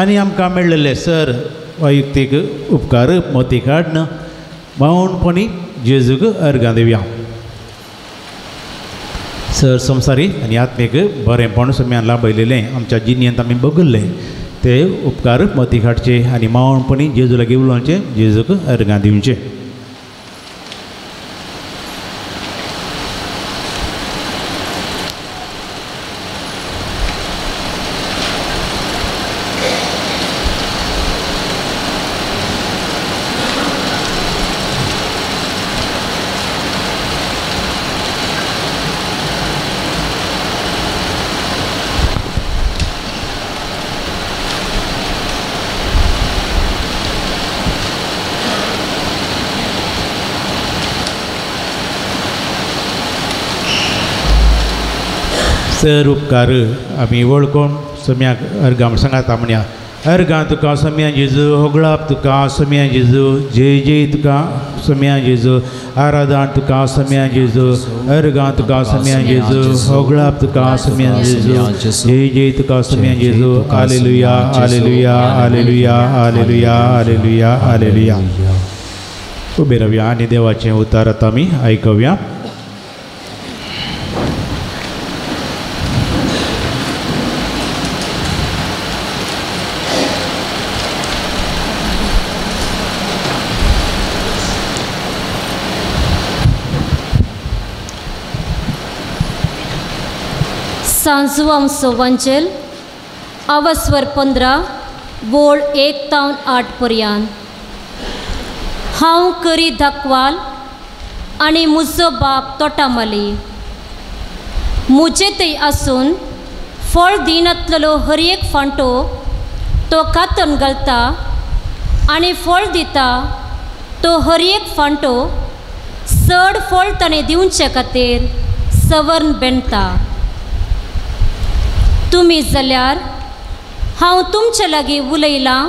आनी आमकां मेळिल्ले सर वैयक्तीक उपकार मोती काडन मौनपणी जेजूक अर्गां दिवया. सर संवसारी आनी आत्मीक बरेंपण सम्यान लाभयलेलें आमच्या जिणेंत आमी बगल्लें ते उपकार मोती काडचे आनी मौनपणी जेजू लागीं उलोवचें जेजूक अर्गां दिवचें. सर उपकार आमी वळखून सम्याक अर्गां सांगाता म्हणया अर्गां तुका सोम्या जेजू होगळाप तुका सोम्या जेजू जय जय तुका सोम्या जेजू आराधना तुका सोम्या जेजू अर्गां तुका सोम्या जेजू होगळाप तुका सोम्या जेजू जय जय तुका सोम्या जेजू hallelujah hallelujah hallelujah hallelujah hallelujah hallelujah. उबे रावया आनी देवाचें उतार आतां आमी आयकूया. सांजवांचो वांचल अवस्वर 15 बोळ 1 ते 8 पर्यंत. हांव करी दाखवाल आनी म्हजो बाप तोटामाली. म्हजे थंय आसून फळ दिनातलो हर एक फांटो तो कातन घालता आनी फळ दिता तो हर एक फांटो चड फळ ताणें दिवचे खातीर सवर्ण बेंडता. तुमी जाल्यार हांव तुमचे लागीं उलयलां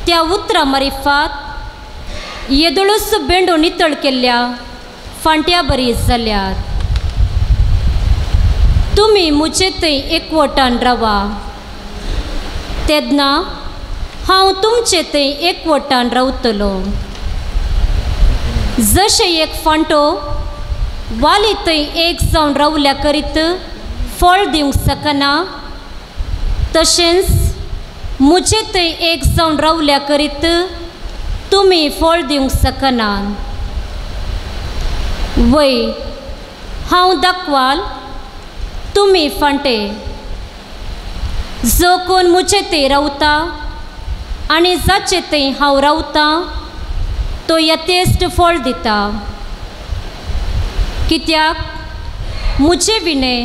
त्या उतरां मारिफात येदळूच बेंडो नितळ केल्ल्या फांट्या बरी जाल्यार. तुमी म्हजे थंय एकवटान रावा तेन्ना हांव तुमचे थंय एकवटान रावतलो. जशें एक फांटो वाली थंय एक जावन रावल्या करीत फळ दिवंक शकना तशेंच म्हजे थंय एक जावन रावल्या करीत तुमी फळ दिवंक शकना. वय हांव दाखवाल तुमी फांटे. जो कोण म्हजे थंय रावता आनी जाचे थंय हांव रावतां तो यथेश्ट फळ दिता. कित्याक म्हजे विणे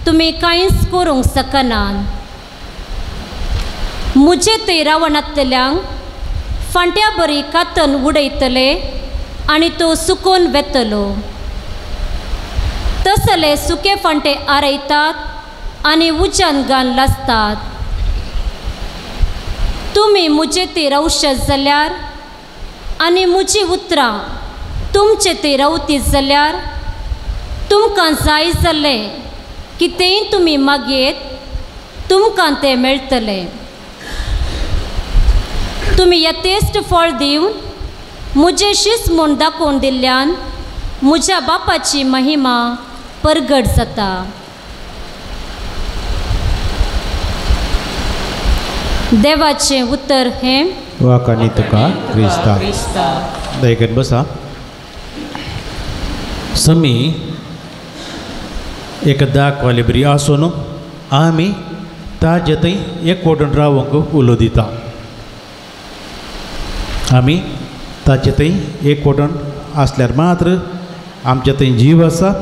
तुमी कांयच करूंक शकना. म्हजे थंय रावनातल्यांक फांट्या बरी कातन उडयतले आनी तो सुकोवन वेतलो. तसले सुके फांटे आरयतात आनी उज्यान घान लासतात. तुमी म्हजे थंय रावशे जाल्यार आनी म्हजी उतरां तुमचे थंय रावती जाल्यार तुमकां जाय जाल्लें कितेंय तुमी मागयेत तुमकां तें मेळटलें. तुमी यथेश्ट फळ दिवन म्हजें शीस म्हूण दाखोवन दिल्ल्यान म्हज्या बापाची महिमा परगट जाता. देवाचें उतर हें वाकानी तुका क्रिस्ता. दयेकन बसा. समी एक दाखवाली बरी आसून आमी ताजे थंय एकवटून रावंक उलो दिता. आमी ताचे थंय एकवटून आसल्यार मात्र आमचे थंय जीव आसा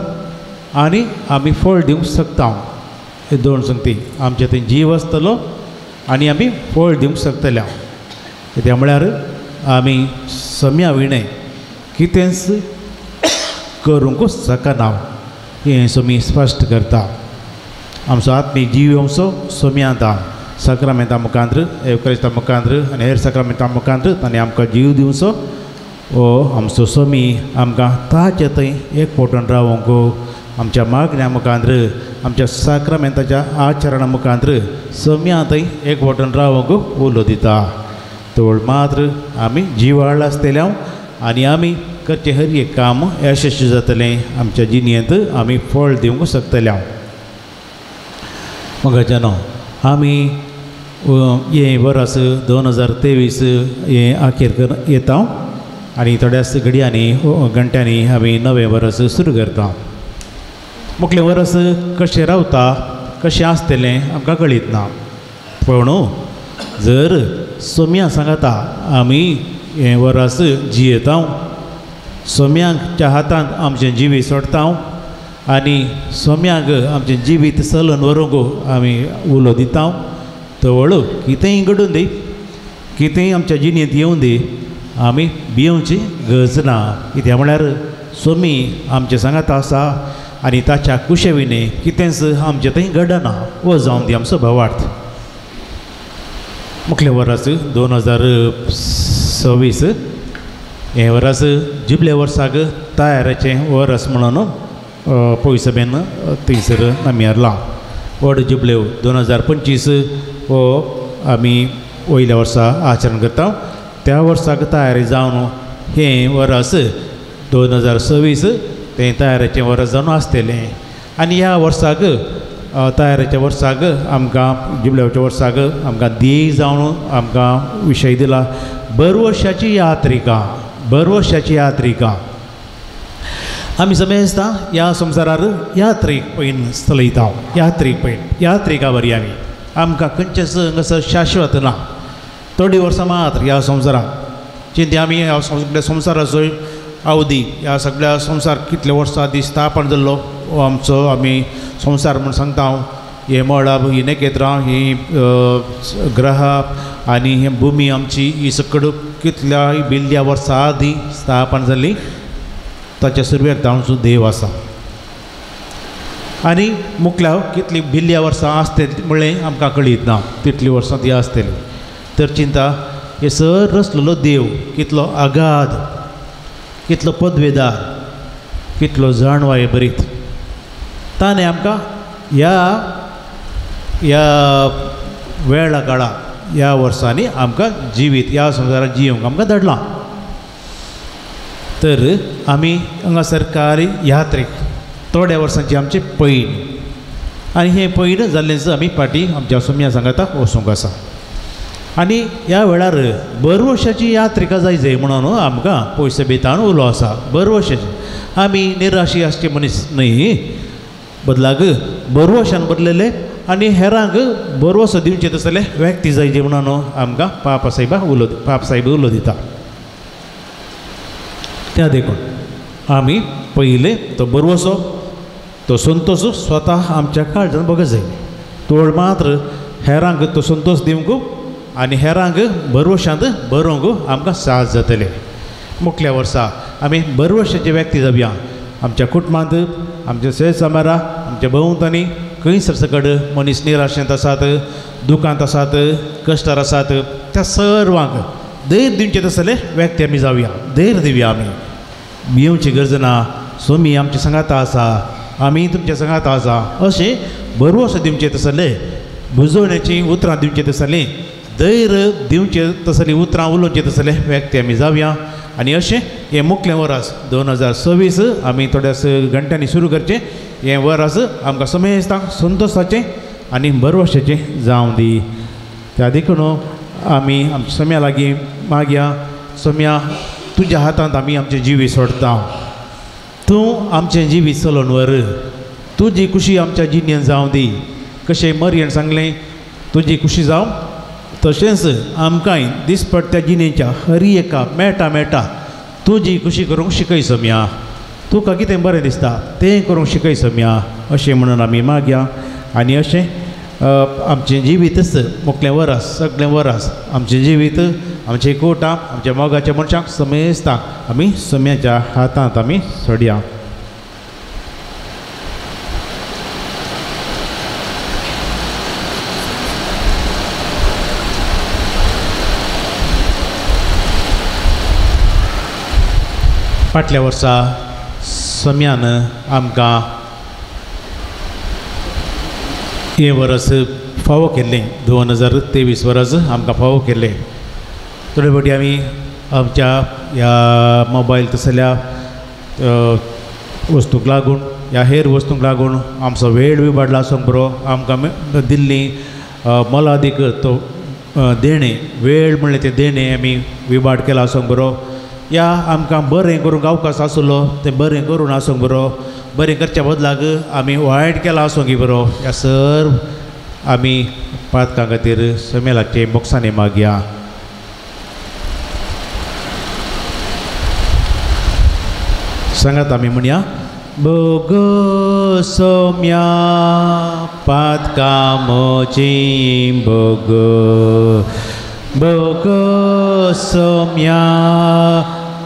आनी आमी फळ दिवंक शकता. हे दोन संगती आमचे थंय जीव आसतलो आनी आमी फळ दिवंक शकतले. कित्याक म्हळ्यार आमी सम्या विणें कितेंच करूंक शकना हें समी स्पश्ट करता. आमचो आत्मीक जीव आमचो सम्यांत सक्रामेंता मुखांत्र एवकरिस्ता मुखांत्र आनी हेर सक्रामेंता मुखांत्र ताणें आमकां जीव दिवचो हो आमचो समी आमकां ताचे थंय एकवटून रावंक आमच्या मागण्या मुखांत्र आमच्या सक्रामेंताच्या आचरणा मुखांत्र सम्या थंय एकवटून रावंक उलो दिता. तवळ मात्र आमी जिवाळ आसतल्या आनी आमी करचें हर एक काम यशस्वी जातलें. आमच्या जिणेंत आमी फळ दिवंक शकतल्या. मगाच्यान आमी हें वर्स 2023 हें अखेर येता आनी थोड्याच घंट्यांनी आमी नवें वर्स सुरू करता. मुखलें वर्स कशें रावता कशें आसतलें आमकां कळीत ना. पूण जर सोम्या सांगता आमी हें वर्स जियेता सोम्याच्या हातांत आमचें जिवीत सोडता आनी सोम्याक आमचें जिवीत चलोवन व्हरूंक आमी उलो दिता. तवळ कितेंय घडून दी कितेंय आमच्या जिणेंत येवं दी आमी भिवची गरज ना. कित्याक म्हळ्यार सोमी आमचे सांगात आसा आनी ताच्या कुशे विणे कितेंच आमचे थंय घडना. हो जावन दी आमचो भावार्थ. मुख्य वर्स 2026 हे वर्स जुबले वर्साक तयारेचें वर्स म्हणून पयसभेन थंयसर आमी हारला व्हड जुबल्यो 2025 हो आमी वयल्या वर्सा आचरण करता त्या वर्साक तयारी जावन हें वर्स 2026 तें तयारेचें वर्स जावन आसतलें आनी ह्या वर्साक तयारेच्या वर्साक आमकां जुबल्याच्या वर्साक आमकां ध्येय जावन आमकां विशय दिला बरवर्षाची यात्रिका आमी समेस्ता ह्या संवसारार यात्रेक पयन चलयता यात्रिका बरी आमी आमकां खंयचेच हांगासर शाश्वत ना थोडी वर्सां मात्र ह्या संवसाराक चिंते आमी ह्या सगळ्या संवसाराचो अवधी ह्या सगळ्या संवसार कितले वर्सां दिसता पण जाल्लो आमचो आमी संवसार म्हूण सांगता हे मळब ही नखेत्रां ही ग्रह आनी ही भुमी आमची ही सकड कितल्या बिल्ल्या वर्सां आदीं स्थापन जाल्ली ताच्या सुरवेक जावन देव आसा आनी मुखल्या कितली बिल्ल्या वर्सां आसतली म्हणलें आमकां कळीत ना तितली वर्सां ती आसतली तर चिंता हे सर रचलेलो देव कितलो अगाध कितलो पदवेदार कितलो जाणवाय बरीत ताणें आमकां ह्या वेळा काळाक ह्या वर्सांनी आमकां जिवीत ह्या संवसारांत जियोंक आमकां धाडलां तर आमी हांगासर यात्रेक थोड्या वर्सांची आमची पैन आनी हें पैन जाल्लेंच आमी फाटीं आमच्या सोम्या सांगाताक वचूंक आसा आनी ह्या वेळार बरवर्षाची यात्रिका जाय म्हणून आमकां पयशे बेतान उलो आसा बरवर्षाची आमी निराशी आसचे मनीस न्हय बदलाक बरवर्षान बदलेले आनी हेरांक बरवर्स दिवचे तसले व्यक्ती जाय म्हणून आमकां पाप साहेब उलो दिता त्या देखून आमी पयले तो बरवसो तो संतोष स्वता आमच्या काळजांत बघत जाय तोड मात्र हेरांक तो संतोष दिवंक आनी हेरांक बरवर्षांत बरोवंक आमकां साथ जातले मुखल्या वर्सा आमी बरवर्षाचे व्यक्ती जावया आमच्या कुटुंबांत आमच्या शेजारा आमच्या भोंवतणी खंय सरसकट मनीस निराशेंत आसात दुखांत आसात कश्टार आसात त्या सर्वांक धैर्य दिवचे तसले व्यक्ती आमी जावया धैर्य दिवया आमी भिवची गरज ना सोमी आमच्या संगाता आसा आमी तुमच्या संगाता आसा अशें बरवस दिवचे तसले बुजोवण्याची उतरां दिवचे तसले धैर्य दिवचे तसली उतरां उलोवचे तसले व्यक्ती आमी जावया आनी अशें हें मुखलें वरस 2026 आमी थोड्याच घंट्यांनी सुरू करचें हें वरस आमकां समेस्तांक संतोशाचें आनी बरवशाचें जावं दी त्या देखून आमी आमच्या सोम्या लागीं मागया सोम्या तुज्या हातांत आमी आमचें जिवीत सोडटा तूं आमचें जिवीत चलोवन व्हर तुजी खुशी आमच्या जिणेंत जावं दी कशें मरयेन सांगलें तुजी खुशी जावं तशेंच आमकांय दिसपट्ट्या जिणेच्या हर एका मेळटा तुजी खुशी करूंक शिकय सोम्या तुका कितें बरें दिसता तें करूंक शिकय सोम्या अशें म्हणून आमी मागया आनी अशें आमचें जिवीतच मुखलें वरस सगळें वरस आमचें जिवीत आमचे कोटां आमच्या मोगाच्या मनशांक समेस्तांक आमी सोम्याच्या हातांत आमी सोडया फाटल्या वर्सा सोम्यान आमकां हे वर्स फावो केल्लें 2023 वर्स आमकां फावो केल्लें थोडे फावटी आमी आमच्या ह्या मोबायल तसल्या वस्तूक लागून ह्या हेर वस्तूंक लागून आमचो वेळ विबाडला आसूंक बरो आमकां दिल्ली मोलादीक तो देणे वेळ म्हणलें तें देणे आमी विबाड केला आसूंक बरो या आमकां बरें करूंक अवकाश आसलो तें बरें करून आसूंक बरो बरें करच्या बदलाक आमी वायट केला आसूंक बरो ह्या सर्व आमी पातकां खातीर सोमेलाचे मोक्षांनी मागया सांगात आमी म्हणया बोगो सोम्या पातकां मोची बोगो बोगो सोम्या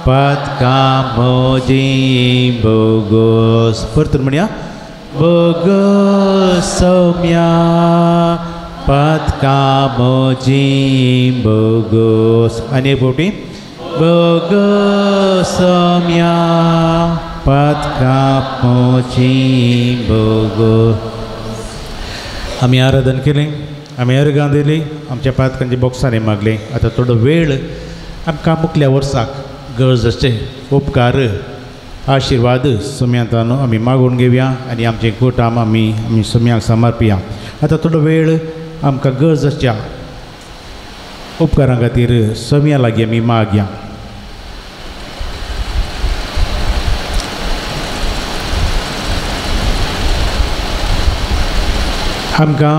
पातकां मोजी बोगोस परतून म्हणया बोगो Saumya Patka moji bogos. Ani poti bogosomya. Patka moji bogos. आम्ही आराधन केलें आम्ही अर्गां दिली आमच्या पातकांच्या बॉक्सांनी मागले आतां थोडो वेळ आमकां मुखल्या वर्साक गरजेचे उपकार आशिर्वाद सुम्यांतानो आमी मागून घेवया आनी आमचें कुटाम आमी सुम्यांक समर्पया आतां थोडो वेळ आमकां गरजेच्या उपकारां खातीर सुम्यां लागीं आमी मागया आमकां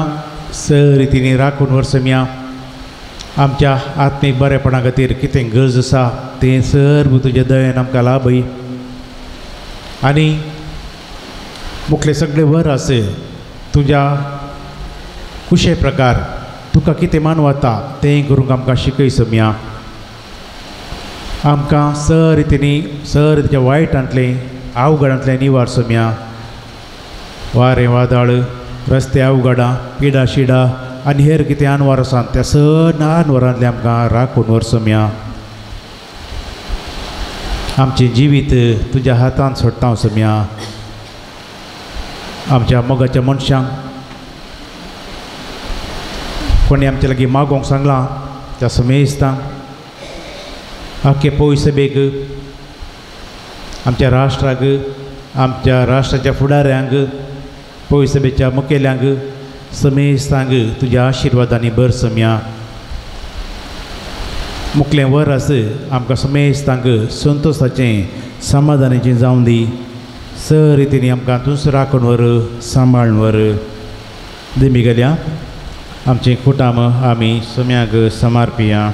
सरितीनी राखून वर्सम्या आमच्या आत्मीक बरेपणा खातीर कितें गरज आसा तें सर्व तुज्या दयेन आमकां लाभय आनी मुखले सगळे वर आस तुज्या कुशे प्रकार तुका कितें मानवता तें करूंक आमकां शिकय सम्या आमकां सरितीच्या वायटांतलें अवघडांतलें निवार सम्या वारें वादळ रस्ते अवघडां पिडा शिडा आनी हेर कितें अनवर आसा त्या सगळ्या अनवरांतलें आमकां राखून व्हरसम्या आमचें जिवीत तुज्या हातांत सोडटा सम्या आमच्या मोगाच्या मनशांक कोणी आमचे लागीं मागोवंक सांगलां त्या समेस्तांक आख्खे पळय सभेक आमच्या राष्ट्राक आमच्या राष्ट्राच्या फुडाऱ्यांक पळय सभेच्या मुखेल्यांक समेस्तांक तुज्या आशिर्वादांनी भर सम्या मुखलें वर आस आमकां समेस्तांक संतोशाचें समाधानाचें जावं दी सरितीनी आमकां तूंच राखून व्हर सांबाळून व्हर देमी गेल्या आमचें कुटाम आमी सम्याक समर्पया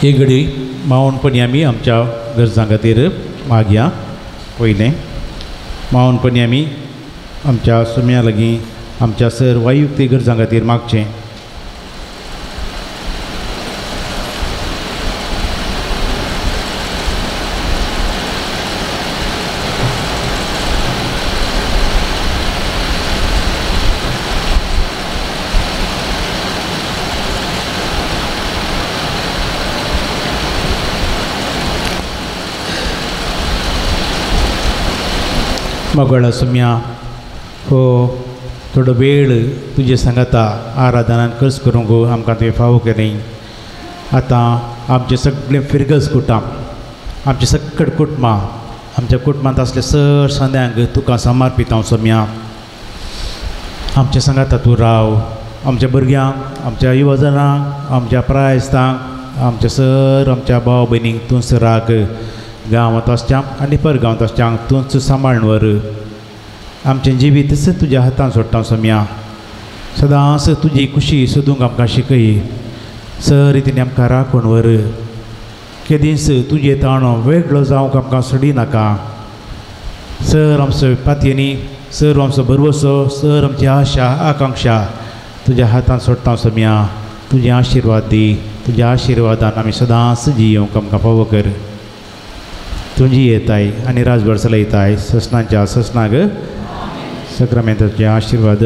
एक घडी मावणपणी आमी आमच्या गरजां खातीर मागया पयलें मावणपणी आमी आमच्या सुम्या लागीं आमच्या सर्व वैयक्तीक गरजां खातीर मागचें मगळा सुम्या हो थोडो वेळ तुजे सांगाता आराधनान खर्च करूंक आमकां तुवें फावो केलें आतां आमचें सगळें फिरगस कुटाम आमचें सगळे कुटुंबां आमच्या कुटुंबांत आसले सर संद्यांक तुका समर्पीत हांव सम्या आमच्या सांगाता तूं राव आमच्या भुरग्यांक आमच्या युवजनांक आमच्या प्रायस्तांक आमच्या सर आमच्या भाव भयणींक तूंच राख गांवांत आसच्यांक आनी परगांवांत आसच्यांक तूंच सांबाळून व्हर आमचें जिवीत तुज्या हातांत सोडटा सम्या सदांच तुजी खुशी सोदूंक आमकां शिकय सरितीन आमकां राखून व्हर केदीस तुजे ताणो वेगळो जावंक आमकां सोडी नाका सर आमचो पातयेनी सर आमचो भरवोसो सर आमची आशा आकांक्षा तुज्या हातांत सोडटा सम्या तुजे आशिर्वाद दी तुज्या आशिर्वादान आमी सदांच जियोंक आमकां फावो कर तुजी येताय आनी राजभर चलयताय ससनांच्या ससनाक सक्रामेंताचे आशिर्वाद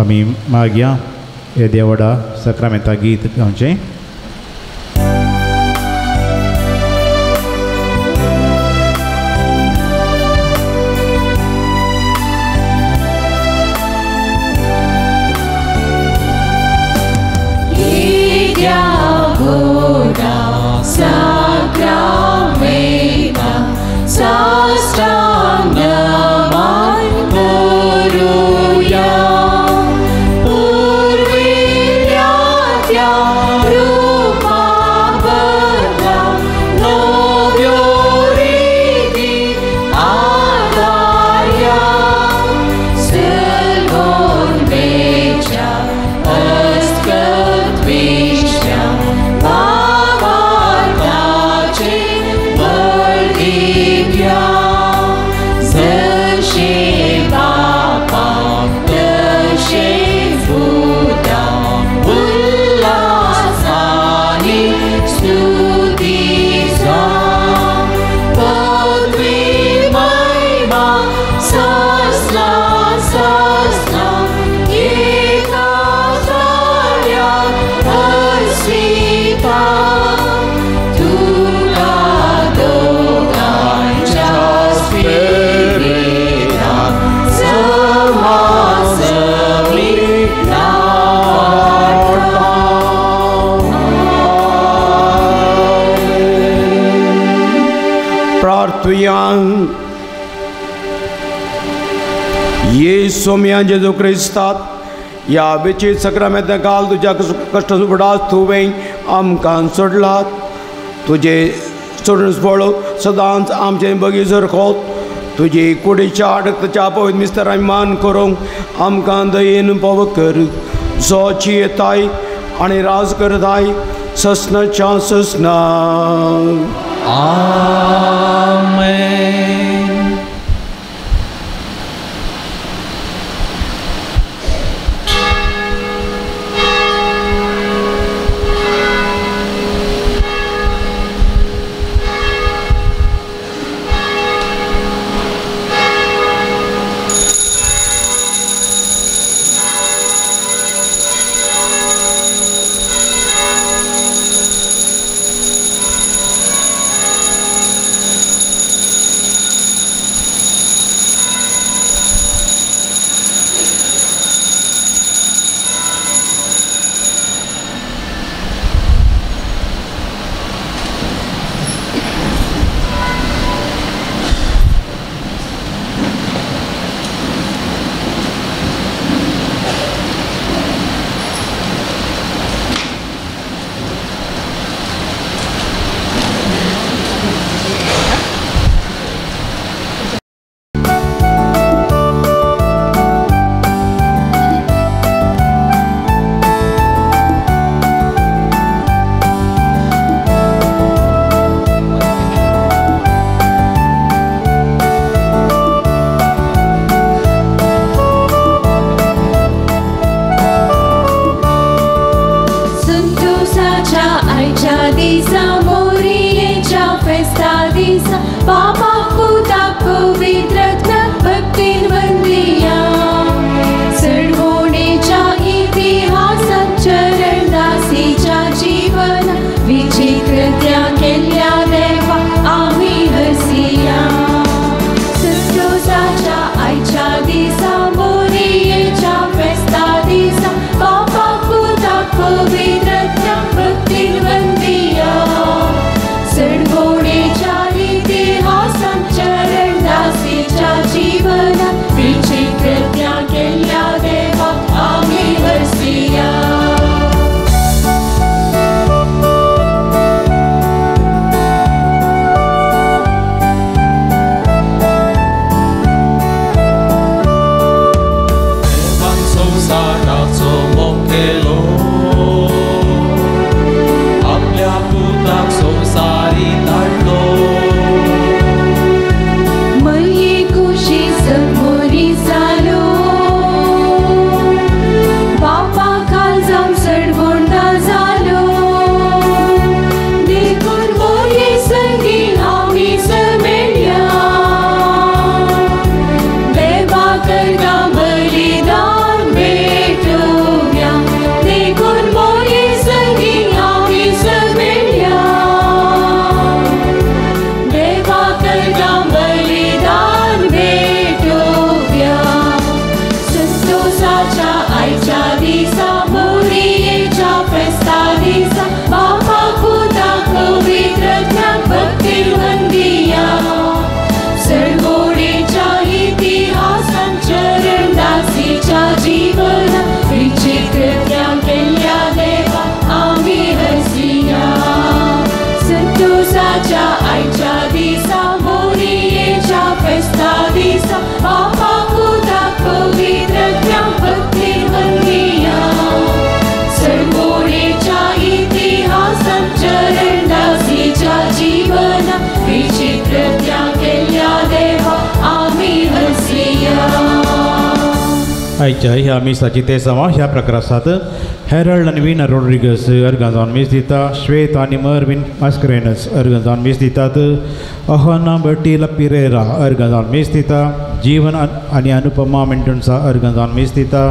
आमी मागया हे देवडा सक्रामेंता गीत गावचें Yeah. घालुया. येशू म्या जेजू क्रिस्तात या विचित सक्रामेंत काल तुझ्या कष्ट सुपडास तुवें आमकां सोडलात. तुजे सोडून फळ सदांच आमचे बगीचर खोत. तुजी कुडीच्या रक्ताच्या पवित्र मिस्तर मान करूंक आमकां दयेन पव कर. जोची येताय आनी राज करताय ससनाच्या ससना. आमेन. आयच्या ह्या मिसाची ते समा ह्या प्रकारासात हेरल्ड आनी विना रोड्रिगस अर्गांजान मीस दिता. श्वेत आनी मर्विन मास्करेनस अर्गांजान मीस दितात. अहना बटीला पिरेरा अर्गांजान मीस दिता. जीवन आनी अनुपमा मेंटोन्सा अर्गांजान मीस दिता.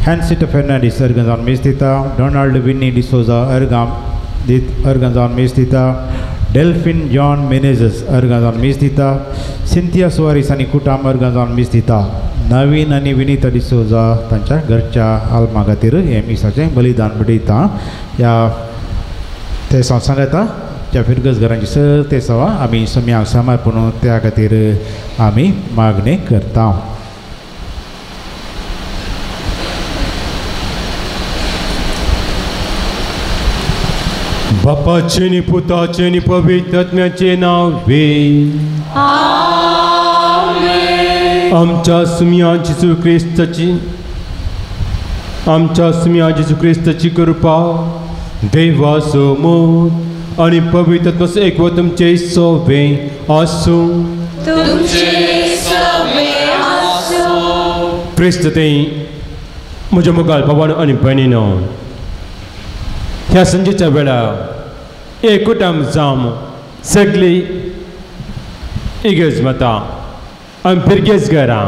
हॅन्सिट फेर्नांडीस अर्गांजान मीस दिता. डोनाल्ड विनी डिसोजा अर्गांजान मीस दिता. डेल्फिन जॉन मेनेझस अर्गांजान मीस दिता. सिंथिया सुवारीस आनी कुटाम अर्गांजान मीस दिता. नवीन आनी विनीता डिसोजा तांच्या घरच्या आल्मा खातीर हे मिसाचें बलिदान बडयता. ह्या ते सांगता ज्या फिरगजगरांची सर्ते सवा आमी सम्यांक समर्पण त्या खातीर आमी मागणी करता. बापाचे आणि पुताचे आणि पवित्र आत्म्याचे नावे. आमच्या सुमियान जेजू ख्रिस्ताची कृपा देवासमोर आणि पवित्र आत्म्याचे एकवट तुमचे सोबे आसूं. क्रिस्त ते म्हज्या मुखार भावानो आनी भयणीनो, ह्या संजेच्या वेळार एकूटाम जावन सगळी इगर्ज मतां आनी पिरगेजगरां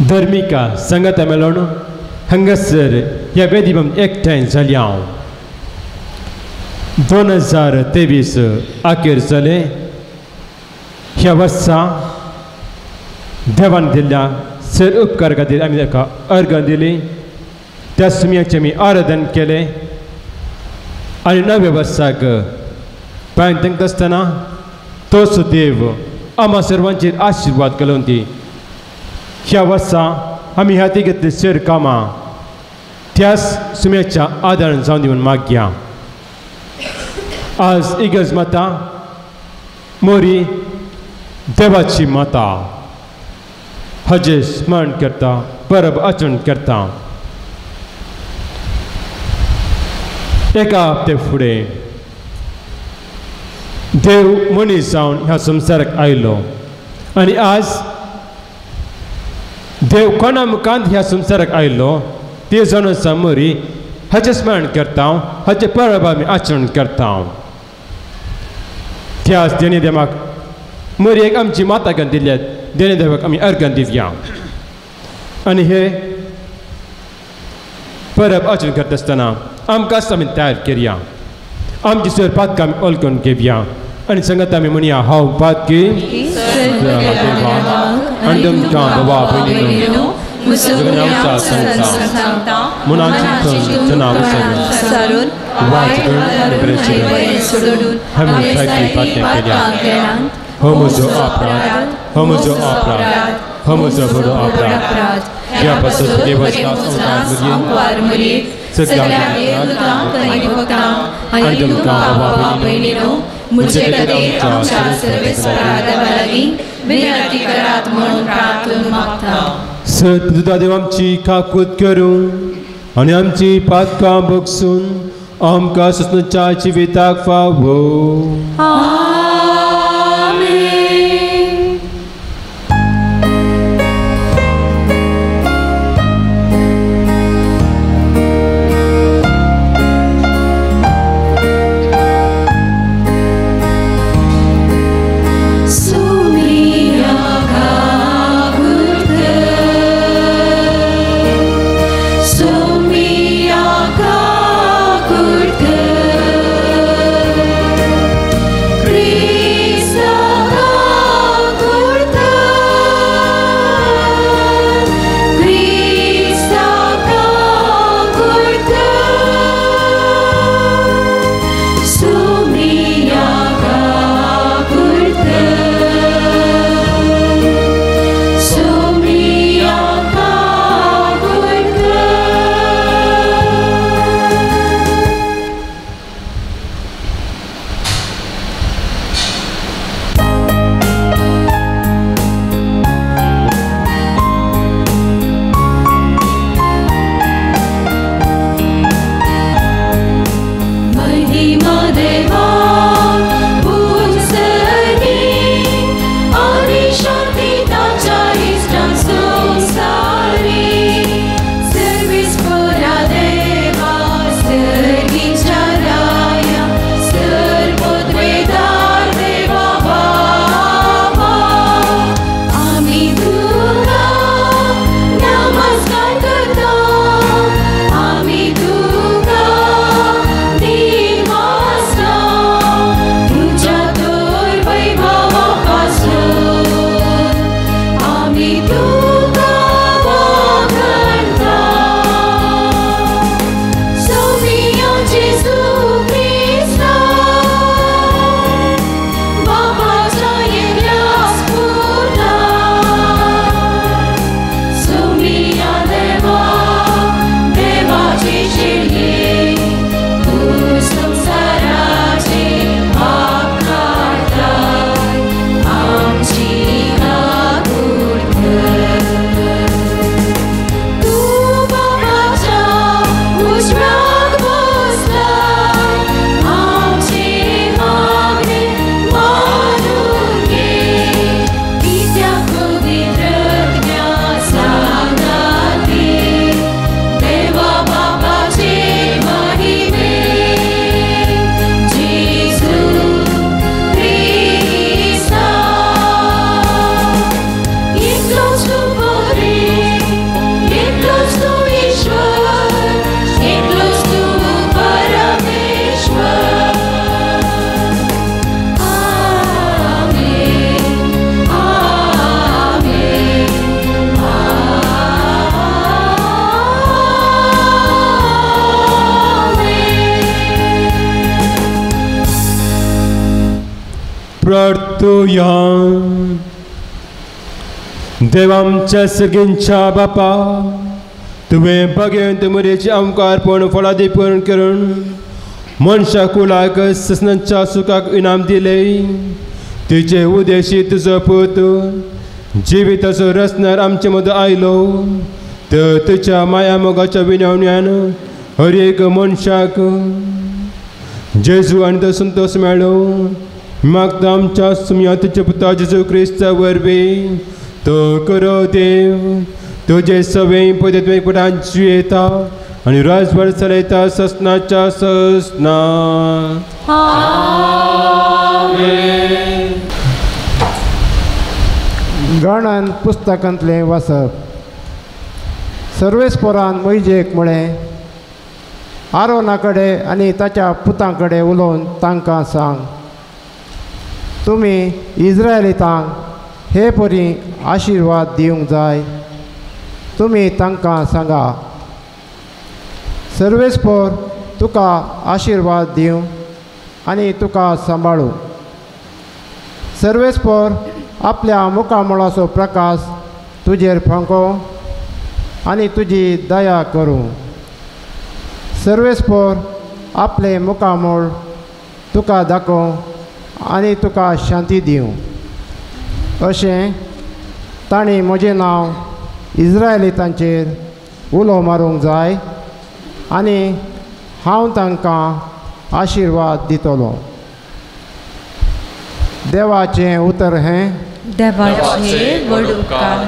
धर्मिका संगता मेळून हांगासर ह्या वेदिबाम एकठांय जाल्या. 2023 अखेर जाले. ह्या वर्सा देवान दिल्ल्या सर उपकार खातीर आमी ताका अर्घ दिली. त्या सुमयाचे आमी आराधन केले आनी नव्या वर्साक पांय तेंका आसतना तोच देव आम्हा सर्वांचेर आशिर्वाद घालून दी. ह्या वर्सा आमी हाती घेतली सर कामां त्याच सुमयाच्या आदारान जावन दिवन मागया. आज इगर्ज माता मोरी देवाची माता हाजें स्मरण करता, परब आचरण करता. एका हप्ते फुडें देव मनीस जावन ह्या संवसाराक आयलो आनी आज देव कोणा मुखांत ह्या संवसाराक आयलो ते जावन आसा मोरी हाचें स्मरण करता, हाचें परब आमी आचरण करता. त्याच देणी देवाक मोरयेक आमची माता घालून दिल्यात, देणी देवाक आमी अर्घ दिवया. आनी हे परब आचरण करता आसतना आमकां आमी तयार करया. आमची सर पातकां आमी ओळखून घेवया आनी सांगात आमी म्हणया हांव पातकी आनी तुमकां बाबा भयणीनो जगनांवचा सांगता मुनांची नांव विसरून सोडून आमी सारकी पातकें केल्या. हो म्हजो अपराध, हो म्हजो अपराध, हो म्हजो बरो अपराध. ह्या पासून देवाच्या संसार मरी सगळ्या आनी तुमकां बाबा भयणीनो मुझे खातीर आमच्या सर्वेस्पराधा लागीं विनंती करात म्हणून प्रार्थून मागता. सतपुता देव आमची काकूत करून आनी आमची पातकां बगसून आमकां सुसणुच्या जिविताक फावो. Soumia प्रार्थुया. देव आमच्या सगळ्यांच्या बापा, तुवें भगवंत मरेची आमकां अर्पण फळादिपण करून मनशा कुलाक ससनाच्या सुखाक इनाम दिले. तिचे उद्देशी तुजो पूत जिविताचो रचणार आमचे मदीं आयलो, तर तुज्या माया मोगाच्या विनवण्यान हर एक मनशाक जेजू आनी तो संतोष मेळो. मागता आमच्या सुमया तुज्या पुता जेजू क्रिस्ता वरवीं तो करो देव. तुजे सवय पदांत जियेता आनी राजभर चलयता ससनाच्या ससना. गणान पुस्तकांतलें वाचप. सर्वेस्पोरान मोइजेक म्हळें, आरोना कडेन आनी ताच्या पुतां कडेन उलोवन तांकां सांग, तुमी इस्रायलितांक हे परी आशिर्वाद दिवंक जाय. तुमी तांकां सांगा, सर्वेस्पोर तुका आशिर्वाद दिवं आनी तुका सांबाळूं. सर्वेस्पोर आपल्या मुखामळाचो प्रकाश तुजेर फंको आनी तुजी दया करूं. सर्वेस्पोर आपले मुखामळ तुका दाखोवं आनी तुका शांती दिवं. अशें ताणें म्हजें नांव इस्रायलितांचेर उलो मारूंक जाय आनी हांव तांकां आशिर्वाद दितलो. देवाचें उतर हें. देवाचे व्हड उपकार.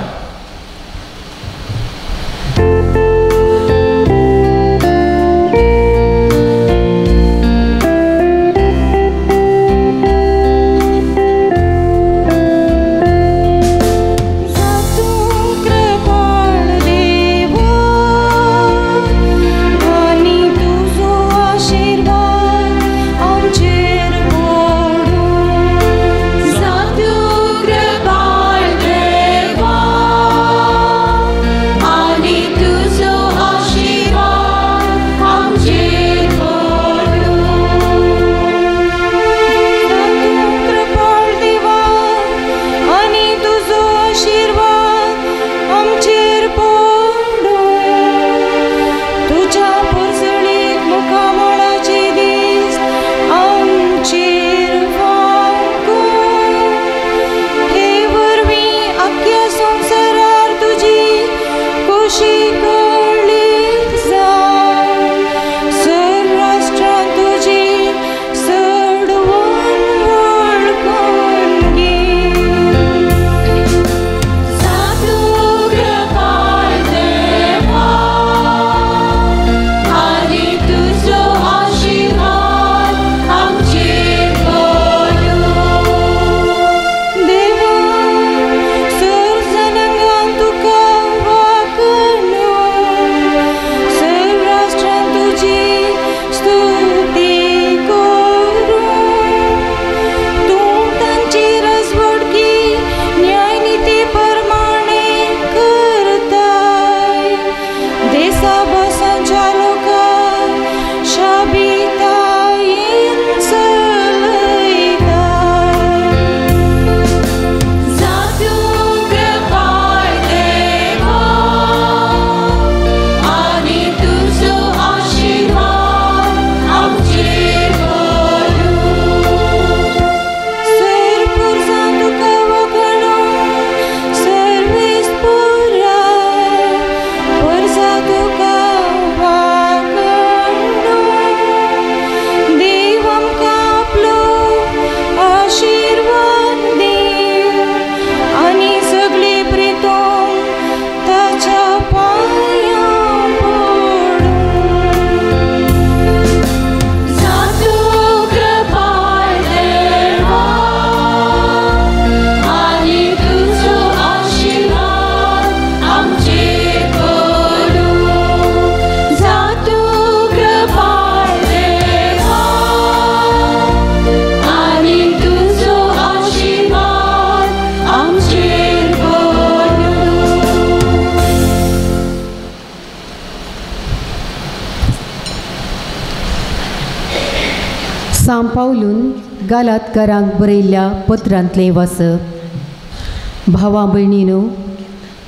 सांपावलून गालातकारांक बरयल्ल्या पत्रांतलें वाचप. भावां भयणीनो,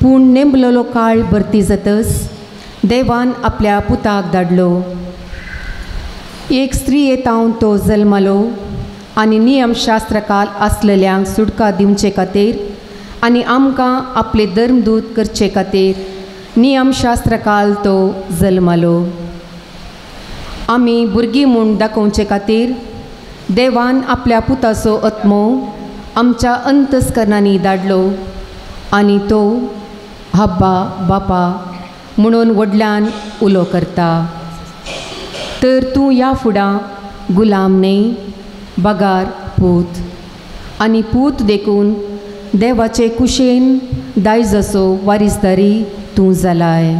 पूण नेमलेलो काळ भरती जातच देवान आपल्या पुताक धाडलो. एक स्त्रियेतावन तो जल्मलो आनी नियमशास्त्रकाल आसलेल्यांक सुटका दिवचे खातीर आनी आमकां आपले धर्मदूत करचे खातीर नियमशास्त्रकाल तो जल्मलो. आमी भुरगीं म्हूण दाखोवचे खातीर देवान आपल्या पुताचो आत्मो आमच्या अंतस्करणांनी धाडलो आनी तो हब्बा बापा म्हणून व्हडल्यान उलो करता. तर तूं ह्या फुडां गुलाम न्ही, बगार पूत, आनी पूत देखून देवाचे कुशेन दायजाचो वारिसदारी तूं जालाय.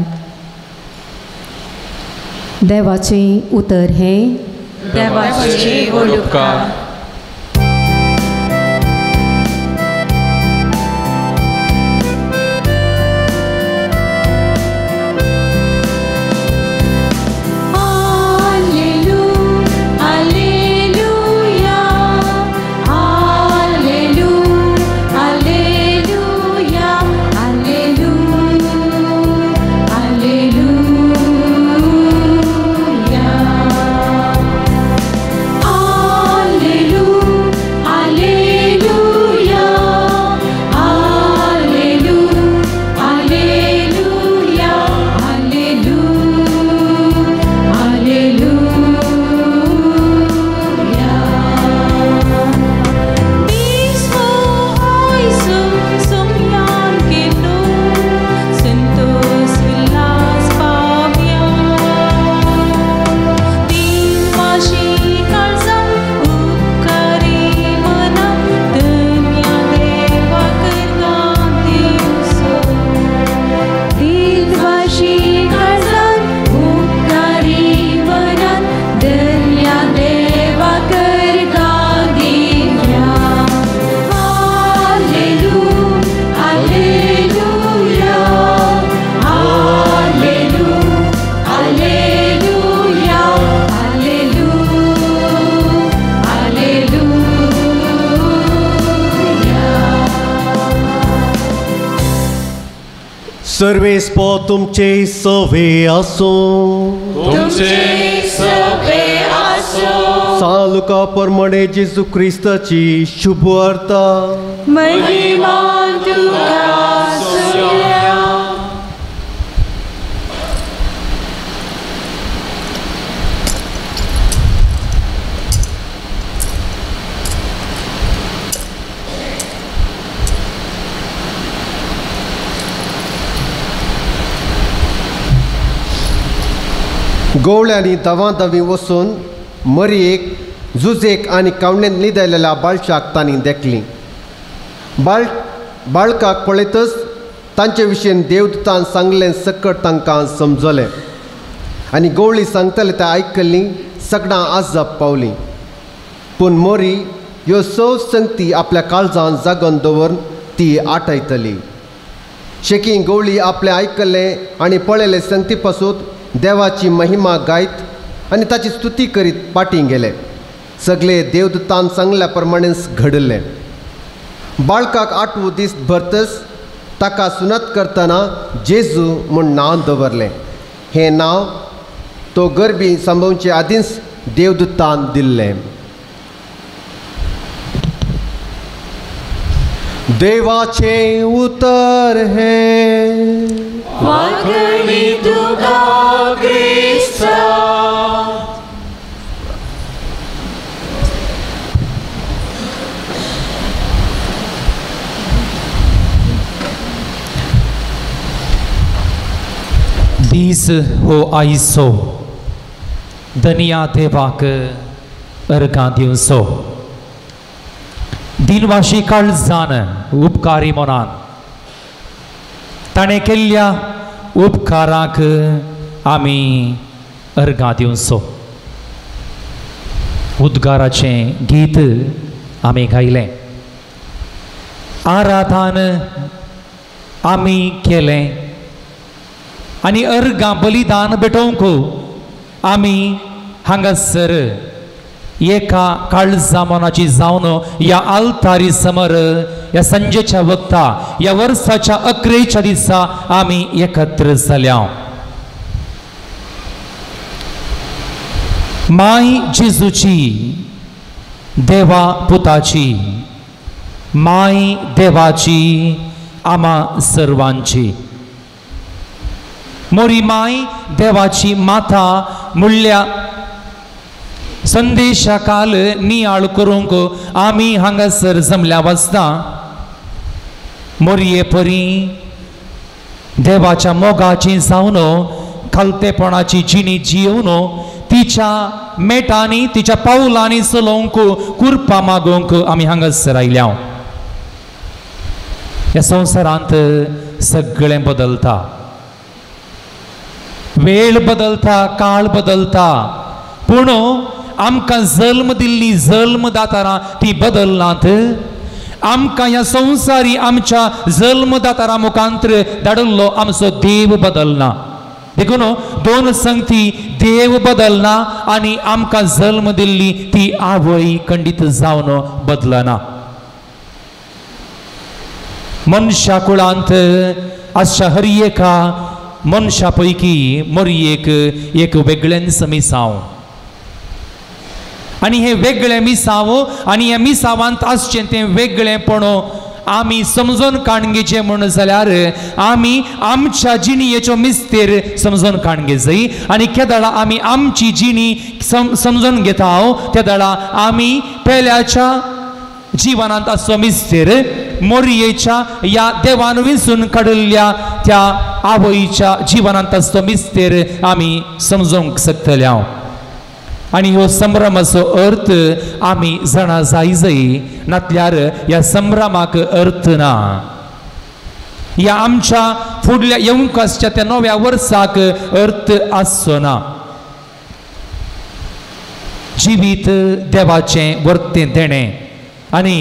देवाचें उतर हें देवाचे उपकार. सर्वेस्पो तुमचे सवे आसो. तुमचे सवे आसो. सालुका परमणे जेजू क्रिस्ताची शुभ वार्ता. महिमा तुका सोया. गवळ्यांनी दवांदवी वचून मरयेक झुजेक आनी कावणेन न्हिदलेल्या बाळशाक तांणी देखली. बाळकाक पळयतच तांचे विशयीन देवदूतान सांगलें सकट तांकां समजलें आनी गवळी सांगतले तें आयकल्लीं सगळां आजब पावलीं. पूण मोरी ह्यो सव संगती आपल्या काळजान जागोवन दवरून ती आठयतली. शेकी गवळी आपलें आयकल्लें आनी पळयलें संगती पासून देवाची महिमा गायत आनी ताची स्तुती करीत पाटी गेले. सगळे देवदूतान सांगल्या प्रमाणेच घडलें. बाळकाक 8 दीस भरतच ताका सुनात करतना जेजू म्हूण नांव दवरलें. हें नांव तो गर्भी संभवचे आदींच देवदूतान दिल्लें. देवाचें उतर हें वागणी तुका क्रिस्ता. दीस हो आयसो दनिया देवाक अर्गां दिवचो. दिनवाशी काळजान उपकारी मनान ताणें केल्ल्या उपकाराक आमी अर्गां दिवचो. उद्गाराचें गीत आमी गायलें. आराधन आमी केलें आनी अर्गां बलिदान भेटोवंक आमी हांगासर एका काळजामनाची जावन या आल्तारी समोर या संजेच्या वक्ता या वर्साच्या 11च्या दिसा आम्ही एकत्र जाल्या. माय जेजूची, देवा पुताची, माय देवाची, आम्हा सर्वांची. मोरी माय देवाची माता म्हणल्या संदेशा काल नियाळ करूंक आम्ही हांगासर जमल्या वाजता मोरये परी देवाच्या मोगाची जावन खालतेपणाची जिणी जियोवन तिच्या मेटांनी तिच्या पावलांनी चलोवंक कुरपा मागोवंक आम्ही हांगासर आयल्या. या संवसारांत सगळें बदलता, वेळ बदलता, काळ बदलता, पूण आमकां जल्म दिल्ली जल्मदातारां ती बदलनात. आमकां ह्या संवसारी आमच्या जल्मदातारां मुखांतर धाडिल्लो आमचो देव बदलना. देखून दोन संगती, देव बदलना आनी आमकां जल्म दिल्ली ती आवय खंडीत जावन बदलना. मनशा कुळांत अशा हर एका मनशा पैकी मोरयेक एक वेगळेंच मिसांव आनी हे वेगळे मिसांव आनी ह्या मिसांवांत आसचें तें वेगळेपण आमी समजून काणगेचें म्हण जाल्यार आमी आमच्या जिणयेच्यो मिस्तेर समजून काणगे जाय. आनी केदाळा आमी आमची जिणी समजून घेता त्या दाळा आमी पेल्याच्या जीवनांत असो मिस्तेर मोरयेच्या या देवान विंचून काडिल्ल्या त्या आवयच्या जीवनांत असो मिस्तेर आमी समजूंक शकतल्या. आनी ह्यो संभ्रमाचो अर्थ आमी जाणा जाय नातल्यार ह्या संभ्रमाक अर्थ ना. ह्या आमच्या फुडल्या येवंक आसच्या त्या नव्या वर्साक अर्थ आसचो ना. जिवीत देवाचें वर्तें देणें आनी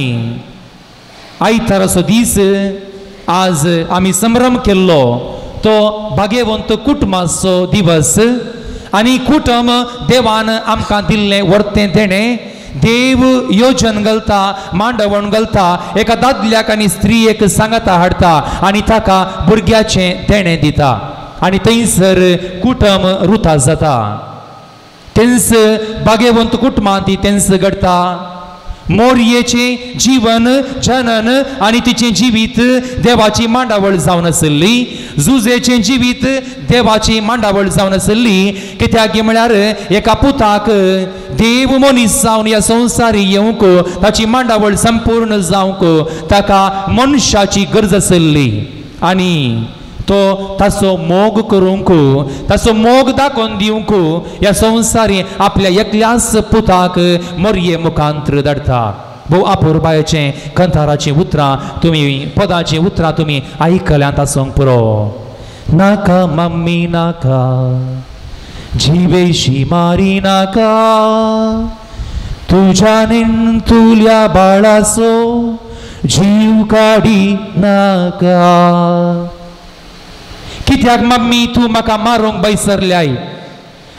आयताराचो दीस आज आमी संभ्रम केल्लो तो भाग्यवंत कुटुंबाचो दिवस. आनी कुटुंब देवान आमकां दिल्लें वर्तें देणें. देव योजन घालता, मांडवण घालता, एका दादल्याक आनी स्त्रियेक सांगाता हाडता आनी ताका भुरग्याचें देणें दिता आनी थंयसर कुटुंब रुता जाता. तेंच भाग्यवंत कुटुंबांत तेंच घडता. मोरयेचें जीवन जनन आनी तिचें जिवीत देवाची मांडावळ जावन आसली. जुजेचें जिवीत देवाची मांडावळ जावन आसली. कित्याक म्हळ्यार एका पुताक देव मनीस जावन ह्या संवसारी येवंक ताची मांडावळ संपूर्ण जावंक ताका मनशाची गरज आसली आनी तो ताचो मोग करूंक, ताचो मोग दाखोवन दिवंक ह्या संवसारी आपल्या एकल्याच पुताक मोरये मुखांतर धाडता. भोव अपुर्बायेचें कंथाराचीं उतरां तुमी पदाचीं उतरां तुमी आयकल्यांत आसूंक पुरो. नाका मम्मी नाका, जिवेशी मारी नाका, तुज्यान तुल्या बाळाचो जीव काडी नाका. कित्याक मम्मी तू म्हाका मारूंक बैसरल्याय?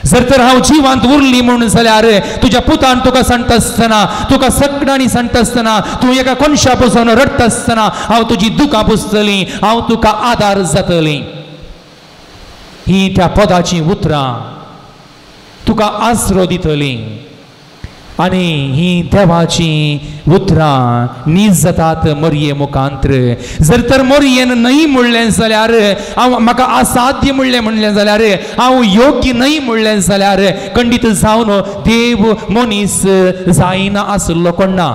जर तर हांव जिवांत उरली म्हणून जाल्यार तुज्या पुतान तुका सांगता आसतना, तुका सगळ्यांनी सांगता आसतना, तूं एका कोनशा बसून रडटा आसतना हांव तुजी दुकां पुसतलीं, हांव तुका आदार जातलीं. ही त्या पदाची उतरां तुका आसरो दितलीं आनी ही देवाची उतरां नीज जातात मोरये मुखांतर. जर तर मोरयेन न्हय म्हणलें जाल्यार, हांव म्हाका असाध्य म्हणलें जाल्यार, हांव योग्य न्हय म्हणलें जाल्यार खंडीत जावन देव मनीस जायना आसलो कोण ना.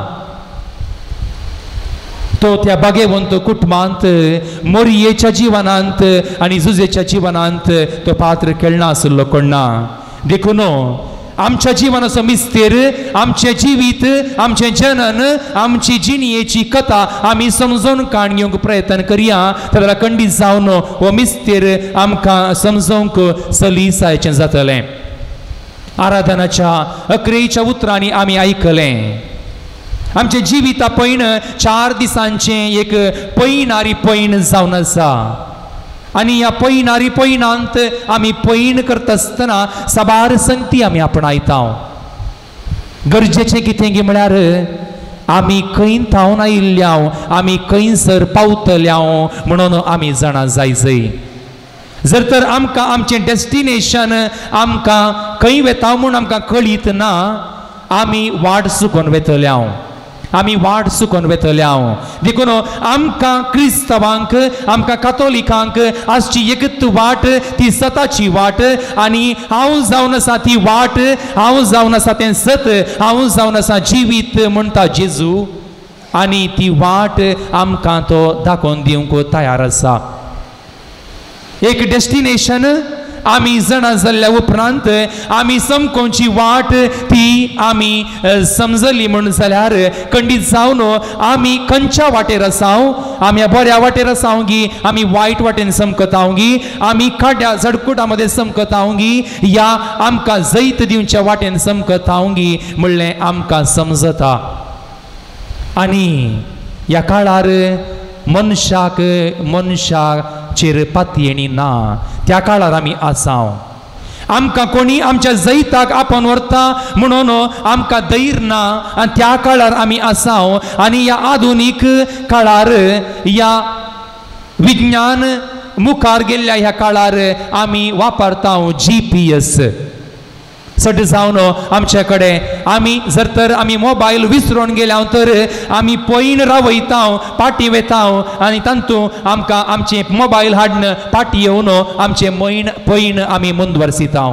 तो त्या भाग्यवंत कुटुंबांत मोरयेच्या जिवनांत आनी जुजेच्या जिवनांत तो पात्र खेळना आसलो कोण ना. देखून आमच्या जिवनाचो मिस्तेर, आमचें जिवीत, आमचें जनन, आमची जिणयेची कथा आमी समजून काणयोंक प्रयत्न करया. जाल्यार खंडीत जावन हो मिस्तेर आमकां समजोवंक सलीसायचें जातलें. आराधनाच्या 11च्या उतरांनी आमी आयकलें आमचें जिविता पैण 4 दिसांचें एक पैणारी पैण जावन आसा. आनी ह्या पैणारी पैणांत आमी पैण करता आसतना साबार संगती आमी आपणायता. गरजेचें कितें गे म्हळ्यार आमी खंय थावन आयिल्ल्या आमी खंयसर पावतल्या म्हणून आमी जाणा जायचंय. जर तर आमकां आमचें डेस्टिनेशन आमकां खंय वेता म्हूण आमकां कळीत ना आमी वाट चुकोवन वेतल्या आमी वाट चुकोवन वेतल्या. देखून आमकां क्रिस्तवांक आमकां कातोलिकांक आजची एकच वाट ती सताची वाट आनी हांव जावन आसा ती वाट हांव जावन आसा तें सत हांव जावन आसा जिवीत म्हणटा जेजू आनी ती वाट आमकां तो दाखोवन दिवंक तयार आसा. एक डेस्टिनेशन आमी जाणा जाल्ल्या उपरांत आमी समकोवची वाट ती आमी समजली म्हण जाल्यार खंडीत जावन आमी खंयच्या वाटेर आसाव आमी बऱ्या वाटेर आसाव गी आमी वायट वाटेन समकताव गी आमी खाड्या झडकुटा मध्ये समकताव गी या आमकां जैत दिवच्या वाटेन समकताव गी म्हणलें आमकां समजता. आनी ह्या काळार मनशाचेर पातयेणी ना त्या काळार आमी आसाव. आमकां कोणी आमच्या जैताक आपण व्हरता म्हणून आमकां धैर्य ना आनी त्या काळार आमी आसाव. आनी ह्या आधुनीक काळार ह्या विज्ञान मुखार गेल्ल्या ह्या काळार आमी वापरता GPS. सट जावन आमचे कडेन आमी जर तर आमी मोबायल विसरून गेल्या तर आमी पयण रावयता पाटी वेता आनी तांतू आमकां आमचे मोबायल हाडन पाटी येवन आमचे पयण आमी मुंदवरसिता.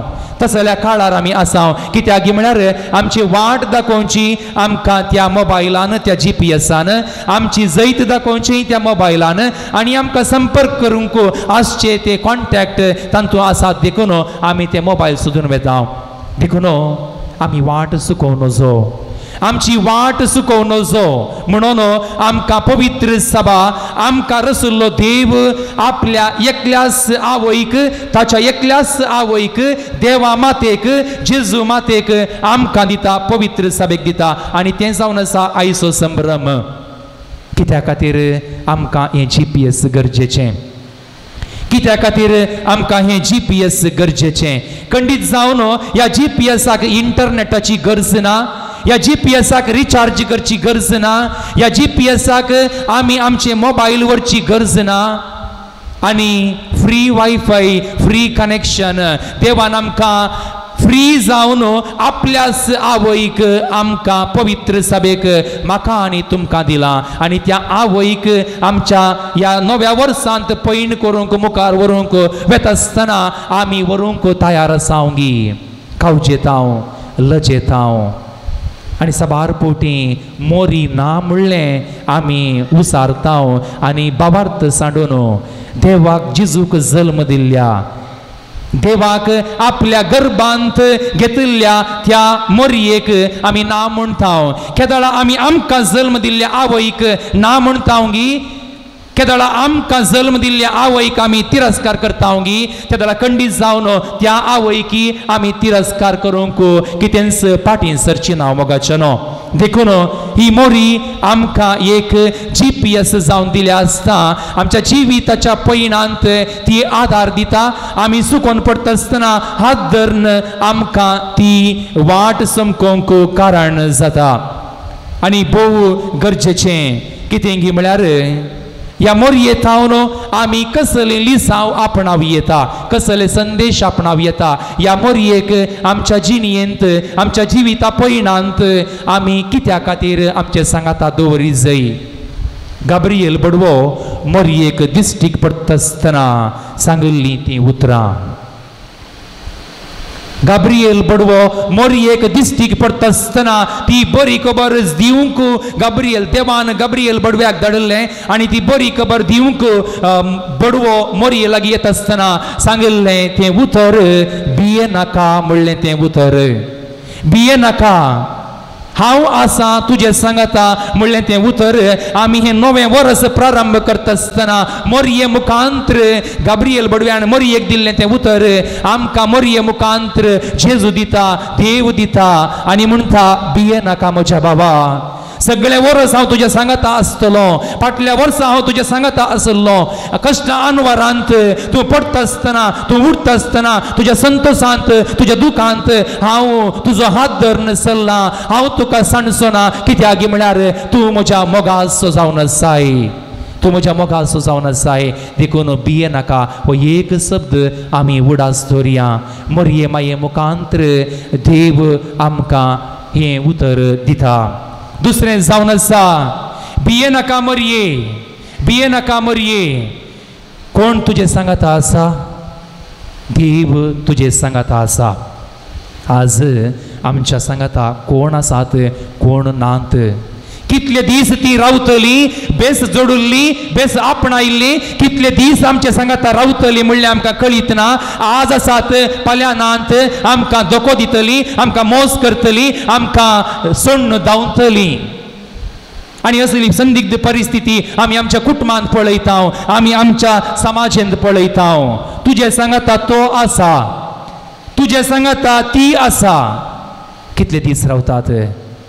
तसल्या काळार आमी आसाव कित्याक म्हळ्यार आमची वाट दाखोवची आमकां त्या मोबायलान त्या GPSान आमची जैत दाखोवची त्या मोबायलान आनी आमकां संपर्क करूंक आसचे ते कॉन्टॅक्ट तांतू आसात देखून आमी ते मोबायल सोदून वेता. देखून आमी वाट चुकोव नजो आमची वाट चुकोव नजो म्हणून आमकां पवित्र सभा आमकां रसुल्लो देव आपल्या एकल्याच आवयक ताच्या एकल्याच आवयक देवा मातेक जेजू मातेक आमकां दिता पवित्र सभेक दिता. आनी तें जावन आसा आयचो संभ्रम. कित्या खातीर आमकां हें GPS गरजेचें कित्या खातीर आमकां हें GPS गरजेचें. खंडीत जावन ह्या GPSाक इंटरनेटाची गरज ना ह्या GPSाक रिचार्ज करची गरज ना ह्या GPSाक आमी आमचे मोबायल व्हरची गरज ना आनी फ्री वायफाय फ्री कनेक्शन देवान आमकां फ्री जावन आपल्याच आवयक आमकां पवित्र सभेक म्हाका आनी तुमकां दिला. आनी त्या आवयक आमच्या ह्या नव्या वर्सांत पैण करूंक मुखार व्हरूंक वेता आसतना आमी व्हरूंक तयार आसाव गी. खावचेताव लजेताव आनी साबार पोटी मोरी ना म्हणलें आमी उसारताव आनी बाबार्थ सांडून देवाक जेजूक जल्म दिल्ल्या देवाक आपल्या गर्भांत घेतिल्ल्या त्या मोरयेक आमी ना म्हणटाव. केदळा आमी आमकां जल्म दिल्ल्या आवयक ना म्हणटाव गी केदळा आमकां जल्म दिल्ल्या आवयक आमी तिरस्कार करताव गी केदळा खंडीत जावन त्या आवयकी आमी तिरस्कार करूंक कितेंच पाटीन सरची नांव मोगाचें न्हू. देखून ही मोरी आमकां एक GPS जावन दिल्या आसता आमच्या जिविताच्या पैणांत ती आधार दिता. आमी चुकोवन पडटा आसतना हात धरून आमकां ती वाट समकोवंक कारण जाता. आनी भोव गरजेचें कितें गी म्हळ्यार ह्या मोरयेतावन आमी कसले लिसांव आपणावी येता कसले संदेश आपणावी येता. ह्या मोरयेक आमच्या जिणयेंत आमच्या जिविता पैणांत आमी कित्या खातीर आमचे सांगाता दवरी जाय. गाब्रिएल बडवो मोरयेक दिश्टीक पडटा आसतना सांगिल्लीं तीं उतरां. गाब्रिएल बडवो मोरयेक दिश्टीक पडटा आसतना ती बरी खबर दिवंक गाब्रिएल देवान गाब्रिएल बडव्याक धाडलें आनी ती बरी खबर दिवंक बडवो मोरये लागीं येता आसतना सांगिल्लें तें उतर भिये नाका म्हणलें तें उतर भिये नाका हांव आसा तुजे सांगाता म्हणलें तें उतर. आमी हें नवें वर्स प्रारंभ करता आसतना मोरये मुखांत्र गाब्रिएल बडव्यान मोरयेक दिल्लें तें उतर आमकां मोरये मुखांत्र जेजू दिता देव दिता आनी म्हणटा भिये नाका म्हज्या बाबा सगळे वर्स हांव तुज्या सांगाता आसतलो फाटल्या वर्सा हांव तुज्या सांगाता आसलो कश्ट अनवरांत तूं पडटा आसतना तूं उठता आसतना तुज्या संतोषांत तुज्या दुखांत हांव तुजो हात धरून चल्ला हांव तुका सांडचोना कित्याक म्हळ्यार तूं म्हज्या मोगाचो जावन आसाय तूं म्हज्या मोगाचो जावन आसाय देखून भिये नाका हो एक शब्द आमी उडास धरया मरये माये मुखांतर देव आमकां हें उतर दिता दुसरें जावन आसा भिये नाका मरये कोण तुजे सांगाता आसा देव तुजे सांगाता आसा आज आमच्या सांगाता कोण आसात कोण नात कितले दीस ती रावतली बेस जोडुल्ली बेस आपणायल्ली कितले दीस आमच्या सांगाता रावतली म्हणल्यार आमकां कळीत ना आज आसात फाल्यां नात आमकां धोको दितली आमकां मोस करतली आमकां सोडून धांवतली आनी असली संदिग्ध परिस्थिती आमी आमच्या कुटुंबांत पळयता आमी आमच्या समाजांत पळयता तुजे सांगाता तो आसा तुजे सांगाता ती आसा कितले दीस रावतात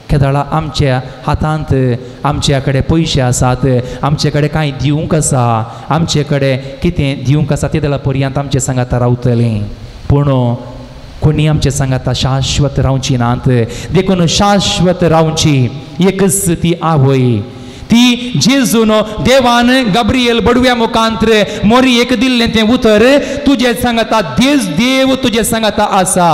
केदाळा आमच्या हातांत आमच्या कडेन पयशे आसात आमचे कडेन कांय दिवंक आसा आमचे कडेन कितें दिवंक आसा ते जाल्यार पर्यंत आमचे सांगाता रावतलीं पूण कोणी आमचे सांगाता शाश्वत रावची नात देखून शाश्वत रावची एकच ती आवय ती जेजून देवान गब्रियल बडव्या मुखांतर मोरी एक दिल्लें तें उतर तुजे सांगाता देव तुजे सांगाता आसा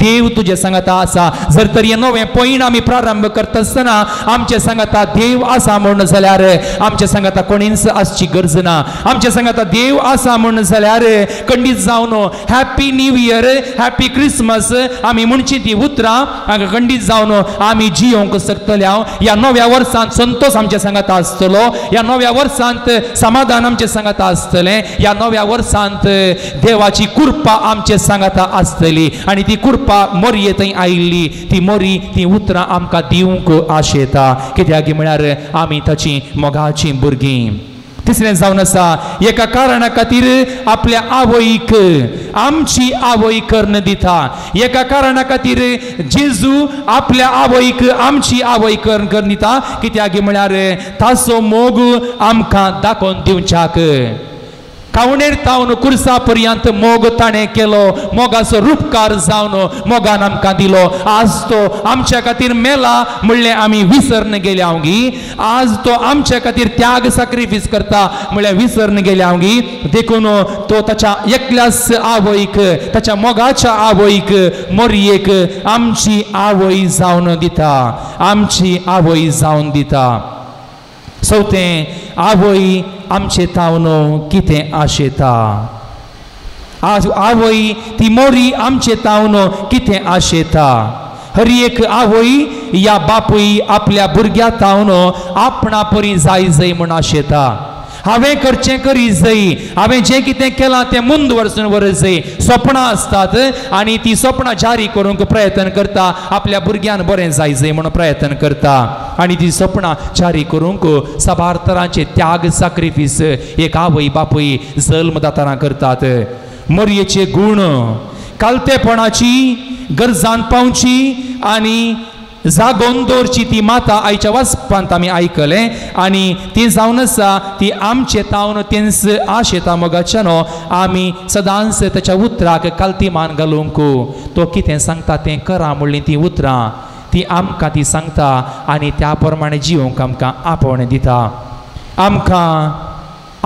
देव तुजे सांगाता आसा जर तर हे नवें पॉयंट आमी प्रारंभ करता आसतना आमचे सांगाता देव आसा म्हण जाल्यार आमचे सांगाता कोणीच आसची गरज ना आमचे सांगाता देव आसा म्हण जाल्यार खंडीत जावन happy new year happy Christmas आमी म्हणची ती उतरां खंडीत जावन आमी जियोंक शकतल्या ह्या नव्या वर्सांत संतोष आमचे सांगाता आसतलो ह्या नव्या वर्सांत समाधान आमचे सांगाता आसतलें ह्या नव्या वर्सांत देवाची कृपा आमचे सांगाता आसतली आनी ती कृपा मोरये थंय आयिल्ली ती मोरी ती उतरां आमकां दिवंक आशेता कित्याक म्हळ्यार आमी ताची मोगाची भुरगीं तिसरें जावन आसा एका कारणा खातीर आपल्या आवयक आमची आवय कर्ण दिता एका कारणा खातीर जेजू आपल्या आवयक आमची आवय कर्ण दिता कित्याक म्हळ्यार ताचो मोग आमकां दाखोवन दिवच्याक कावणेर तावन कुर्सा पर्यंत मोग ताणें केलो मोगाचो रूपकार जावन मोगान आमकां दिलो आज तो आमच्या खातीर मेला म्हणलें आमी विसरून गेल्यावगी आज तो आमच्या खातीर त्याग सॅक्रिफायस करता म्हणल्यार विसरून गेल्यावगी देखून तो ताच्या एकल्याच आवयक ताच्या मोगाच्या आवयक मोरयेक आमची आवय जावन दिता आमची आवय जावन दिता चवथें आवय आमचे तावन कितें आशेता आज आवय ती मोरी आमचे तावन कितें आशेता हर एक आवय या बापूय आपल्या भुरग्या तावन आपणा परी जाय जय म्हूण आशेता हांवें करचें करी जय हांवें जें कितें केलां तें मुंद वर्सून व्हर जय स्वप्नां आसतात आनी ती स्वप्नां जारी करूंक प्रयत्न करता आपल्या भुरग्यान बरें जाय जय म्हणून प्रयत्न करता आनी ती स्वप्नां जारी करूंक साबार तरांचे त्याग सॅक्रिफायस एक आवय बापूय जल्म दाताना करतात मोरयेचे गूण कालतेपणाची गरजान पावची आनी जागोन दवरची ती माता आयच्या वाचपांत आमी आयकलें आनी ती जावन आसा ती आमचे तावन तेंच आशेता मोगाच्यानो आमी सदांच ताच्या उतराक काल्तिमान घालूंक तो कितें सांगता तें करा म्हणली ती उतरां ती आमकां ती सांगता आनी त्या प्रमाणे जिवंक आमकां आपोवणें दिता आमकां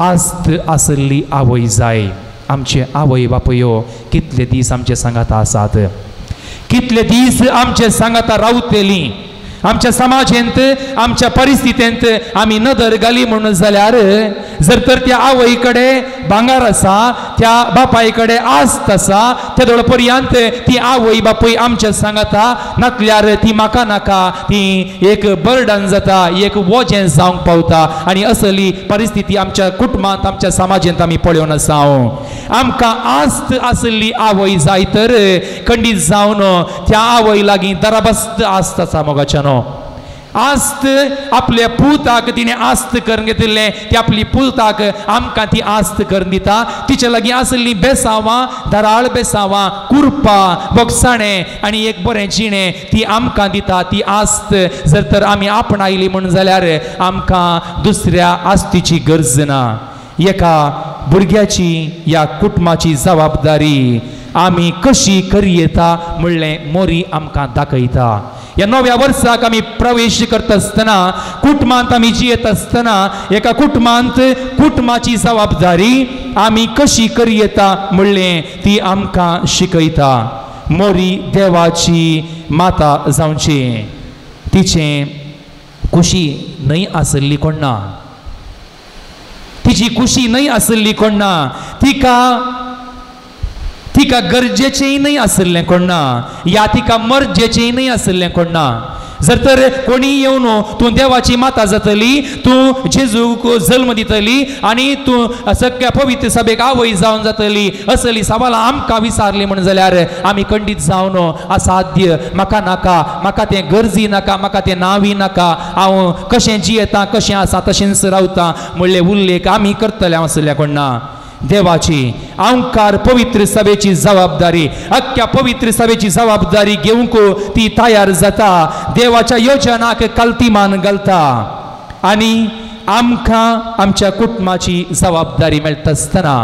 आस्त आसली आवय जाय आमचे आवय बापूयो कितले दीस आमचे सांगाता आसात कितले दीस आमचे सांगाता रावतली आमच्या समाजांत आमच्या परिस्थितींत आमी नदर घाली म्हणून जाल्यार जर तर त्या आवय कडेन भांगार आसा त्या बापाय कडेन आस्त आसा त्या पर्यंत ती आवय बापूय आमच्या सांगाता नातल्यार ती म्हाका नाका ती एक बर्डन जाता एक वजें जावंक पावता आनी असली परिस्थिती आमच्या कुटुंबांत आमच्या समाजांत आमी पळोवन आसा आमकां आस्त आसली आवय जाय तर खंडीत जावन त्या आवय लागीं दराबस्त आस्त आसा मोगाच्यानो आस्त आपल्या पुताक तिने आस्त करून घेतिल्ले ती आपली पुताक आमकां ती आस्त करून दिता तिच्या लागीं आसली बेसांवां धराळ बेसांवां कुरपा बोगसाणे आनी एक बरें जिणें ती आमकां दिता ती आस्त जर तर आमी आपणायली म्हण जाल्यार आमकां दुसऱ्या आस्तीची गरज ना एका भुरग्याची या कुटुंबाची जबाबदारी आमी कशी करी येता म्हणलें मोरी आमकां दाखयता या नव्या वर्साक आमी प्रवेश करता आसतना कुटुंबांत आमी जियेत आसतना एका कुटुंबांत कुटुंबाची जबाबदारी आमी कशी करी येता म्हणलें ती आमकां शिकयता मोरी देवाची माता जावची तिचें खुशी न्हय आसली कोण ना तिची खुशी न्हय आसली कोण ना तिका गरजेचेंय न्हय आसलें कोण ना या तिका मर्जेचेंय न्हय आसलें कोण ना जर तर कोणी येवन तूं देवाची माता जातली तूं जेजूक जल्म दितली आनी तूं सगळ्या पवित्र सभेक आवय जावन जातली असली सवालां आमकां विचारली म्हण जाल्यार आमी खंडीत जावन असाध्य म्हाका नाका म्हाका तें गरजी नाका म्हाका तें नावी नाका हांव कशें जियेतां कशें आसा तशेंच रावतां म्हणले उल्लेख आमी करतले आसल्या कोण ना देवाची अहंकार पवित्र सभेची जबाबदारी अख्ख्या पवित्र सभेची जबाबदारी घेवंक ती तयार जाता देवाच्या योजनाक कल्तीमान घालता आनी आमकां आमच्या कुटुंबाची जबाबदारी मेळटा आसतना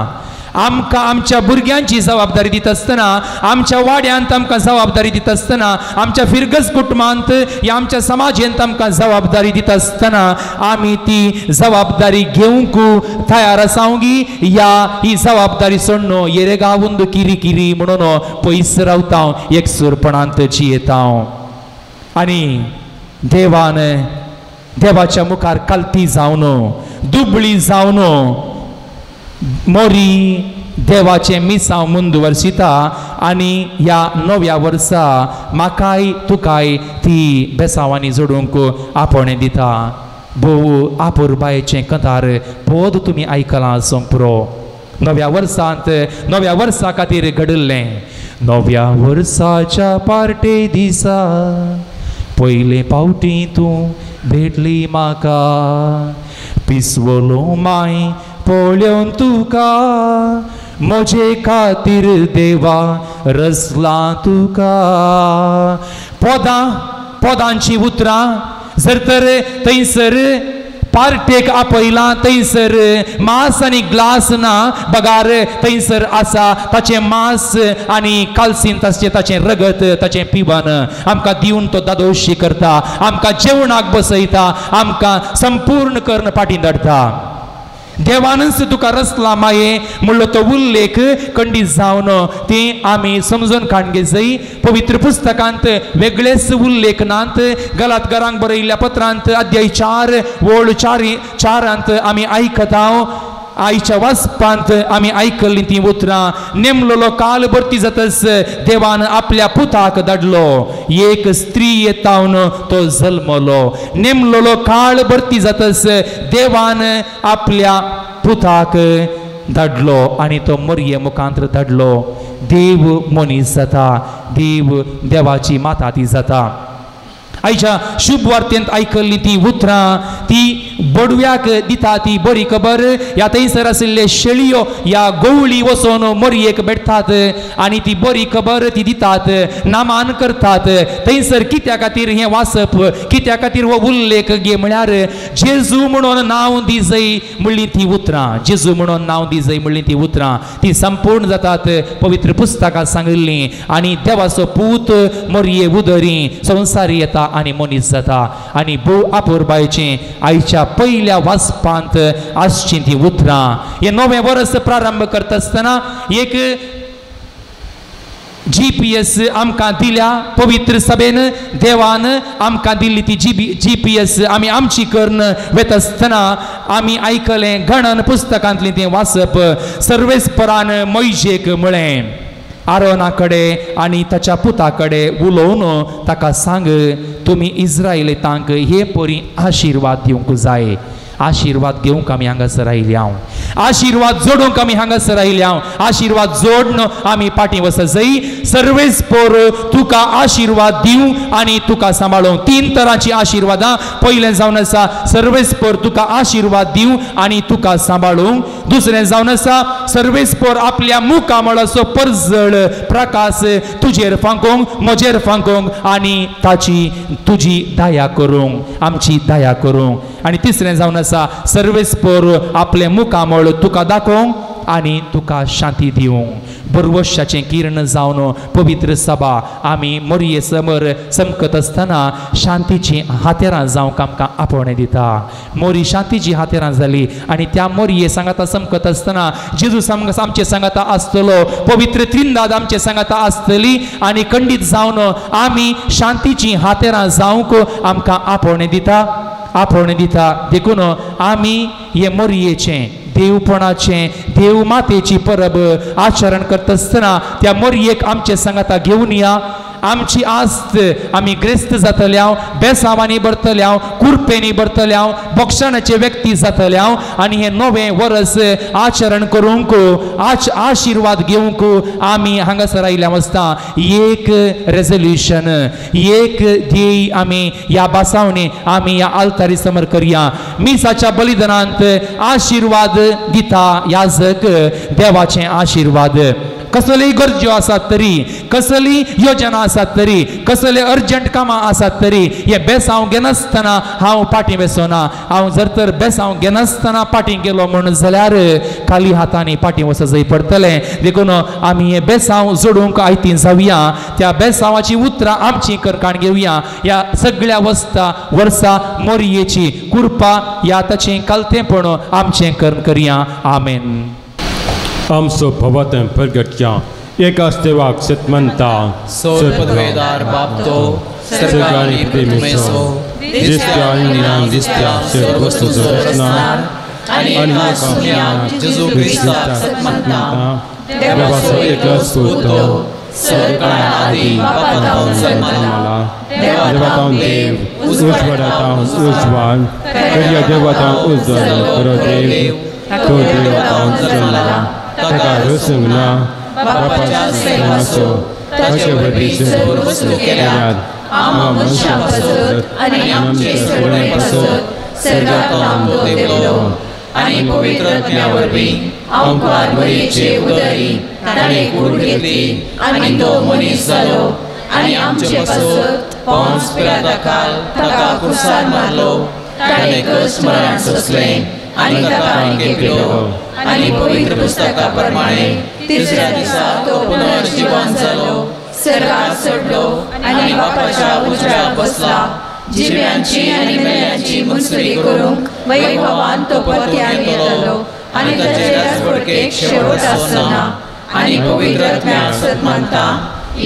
आमकां आमच्या भुरग्यांची जबाबदारी दिता आसतना आमच्या वाड्यांत आमकां जबाबदारी दिता आसतना आमच्या फिरगस कुटुंबांत या आमच्या समाजांत आमकां जबाबदारी दिता आसतना आमी ती जबाबदारी घेवंक तयार आसावगी या ही जबाबदारी सोडून येरेगावून किरी किरी म्हणून पयस रावता एकसुरपणांत जियेता आनी देवान देवाच्या मुखार कालती जावन दुबळी जावन मोरी देवाचे मिसांव मुंदवरसिता आनी ह्या नव्या वर्सा म्हाकाय तुकाय ती बेसांवांनी जोडूंक आपणे दिता भोव आपुरबायेचें कथार बोध तुमी आयकलां सोंपुरो नव्या वर्सा खातीर घडिल्लें नव्या वर्साच्या पार्टे दिसा पयले पावटी तूं भेटली म्हाका पिसवलो माय पळोवन तुका म्हजे खातीर देवा रचला तुका पदांची उतरां जर तर थंयसर पार्टेक आपयलां थंयसर मांस आनी ग्लास ना बगार थंयसर आसा ताचें मांस आनी कालसीन ताचें रगत ताचें पिवन आमकां दिवन तो दादोशी करता आमकां जेवणाक बसयता आमकां संपूर्ण कर्ण पाटी धाडटा देवानच तुका रचला माये म्हणलो तो उल्लेख खंडीत जावन ती आमी समजून काडगे जाय पवित्र पुस्तकांत वेगळेच उल्लेख नात गलातकारांक बरयल्ल्या पत्रांत अध्याय 4 ओळ 4 आमी आयकता आईच्या वाचपांत आमी आयकल्ली ती उतरां नेमलोलो काल भरती जातच देवान आपल्या पुताक धाडलो एक स्त्री येतावन तो जल्मलो नेमलोलो काळ भरती जातच देवान आपल्या पुताक धाडलो आनी तो मरिये मुखांत धाडलो देव मनीस जाता देवाची माता ती जाता आयच्या शुभ वार्तेंत आयकल्ली ती उतरां ती बडव्याक दिता ती बरी खबर ह्या थंयसर आशिल्ले शेळयो ह्या गवळी वचोन मरयेक भेटतात आनी ती बरी खबर ती दितात नामान करतात थंयसर कित्या खातीर हें वाचप कित्या खातीर हो उल्लेख घे म्हळ्यार जेजू म्हणून नांव दी जय म्हणली ती उतरां जेजू म्हणून नांव दी जय म्हणली ती उतरां ती संपूर्ण जातात पवित्र पुस्तकांत सांगिल्लीं आनी देवाचो पूत मरये उदरी संवसारी येता आनी मनीस जाता आनी भोव आपुरबायेचें आयच्या पयल्या वाचपांत आसचीं ती उतरां हें नवें वर्स प्रारंभ करता आसतना एक GPS आमकां दिल्या पवित्र सभेन देवान आमकां दिल्ली ती GPS आमी आमची करून वेता आसतना आमी आयकलें गणन पुस्तकांतलें तें वाचप सर्वेस्परान मोइशेक म्हळें आरोना कडेन आनी ताच्या पुता कडेन उलोवन ताका सांग तुमी इस्रायेलींक हे परी आशिर्वाद दिवंक जाय आशीर्वाद घेवंक आमी हांगासर आयिल्ले हांव आशीर्वाद जोडूंक आमी हांगासर आयिल्ले हांव आशीर्वाद जोडून आमी फाटीं वचत जई सर्वेस्पोर तुका आशीर्वाद दिवं आनी तुका सांबाळूं 3 तरांची आशीर्वादां पयलें जावन आसा सर्वेस्पोर तुका आशीर्वाद दिवं आनी तुका सांबाळूं दुसरें जावन आसा सर्वेस्पोर आपल्या मुखामळाचो परजळ प्रकाश तुजेर फांकूंक म्हजेर फांकूंक आनी ताची तुजी दया करूंक आमची दया करूंक आनी तिसरें जावन आसा सर्वेस्पोर आपले मुखामळ तुका दाखोवंक आनी तुका शांती दिवंक बरवशाचें किरण जावन पवित्र सभा आमी मोरये समोर चमकत आसतना शांतीची हातेरां जावंक आमकां आपोवणें दिता मोरी शांतीची हातेरां जाली आनी त्या मोरये सांगाता चमकत आसतना जेजूस आमचे सांगाता आसतलो पवित्र त्रिंदाद आमचे सांगाता आसतली आनी खंडीत जावन आमी शांतीची हातेरां जावंक आमकां आपोवणें दिता देखून आमी हे मोरयेचें देवपणाचें देव मातेची परब आचरण करता आसतना त्या मोरयेक आमचे सांगाता घेवन या आमची आस्त आमी ग्रेस्त जातल्यांव बेसांवांनी भरतल्यांव कुरपेंनी भरतल्यांव भक्षणाचे व्यक्ती जातल्यांव आनी हे नवें वर्स आचरण करूंक आशीर्वाद घेवंक आमी हांगासर आयिल्ल्या आसता एक रेजोल्युशन एक ध्येय आमी ह्या बासावणी आमी ह्या आल्तारी समोर करया मिसाच्या बलिदानांत आशीर्वाद दिता याजक देवाचें आशीर्वाद कसली गरजो आसात तरी कसली योजना आसात तरी कसले अर्जंट कामां आसात तरी हे बेसांव घेनासतना हांव फाटीं बेसोना हांव जर तर बेसांव घेनासतना फाटीं गेलो म्हणून जाल्यार खाली हातांनी फाटीं वचत जई पडटलें देखून आमी हे बेसांव जोडूंक आयतीं जावया त्या बेसांवाची उतरां आमची करकाण घेवया ह्या सगळ्या वर्सा मोरयेची कृपा ह्या ताचें कालतेपण आमचें करया आमेन आमचो भवतें परगटया एकाच देवाक सतमंता सोपद्वेदार बापतो सर्गानी प्रेमेसो दिसत्या ज्ञान दिसत्या सर्वस्तुचो रचनार आनी आसुया जेजू क्रिस्ताक सतमंता देवाचो एकच पुतो सर्वकाळाआदी बापातावन जल्मला देवातावन देव उज्वलातावन उज्वल कर्या देवातावन उज्वल करो देव तो देवातावन जल्मला ताका रसंगना बापाच्या सैमाचो ताचे वरवीं सर्व वस्तू केल्यात आमा मनशां पासत आनी आमचे सगळे पासत सर्गांतल्यान देवलो आनी पवित्र आत्म्या वरवीं ओंकार मरयेचे उदरी ताणें कूड घेतली आनी तो मनीस जालो आनी आमचे पासत पोंस पिलाताकाल ताका क्रुसार मारलो ताणें कश्ट मरण सोंसलें आनी ताका केलो आनी पवित्र पुस्तका प्रमाणे तिसऱ्या दिसा तो पुनर्जीवन जालो सर्गांत चडलो आनी बापाच्या उजव्याक बसला जिव्यांची आनी मेल्यांची मुसरी करूंक वैभवान तो परत्यान येतलो आनी ताचे राजवडकेक शेवट आसना आनी पवित्र आत्म्याक सतमंता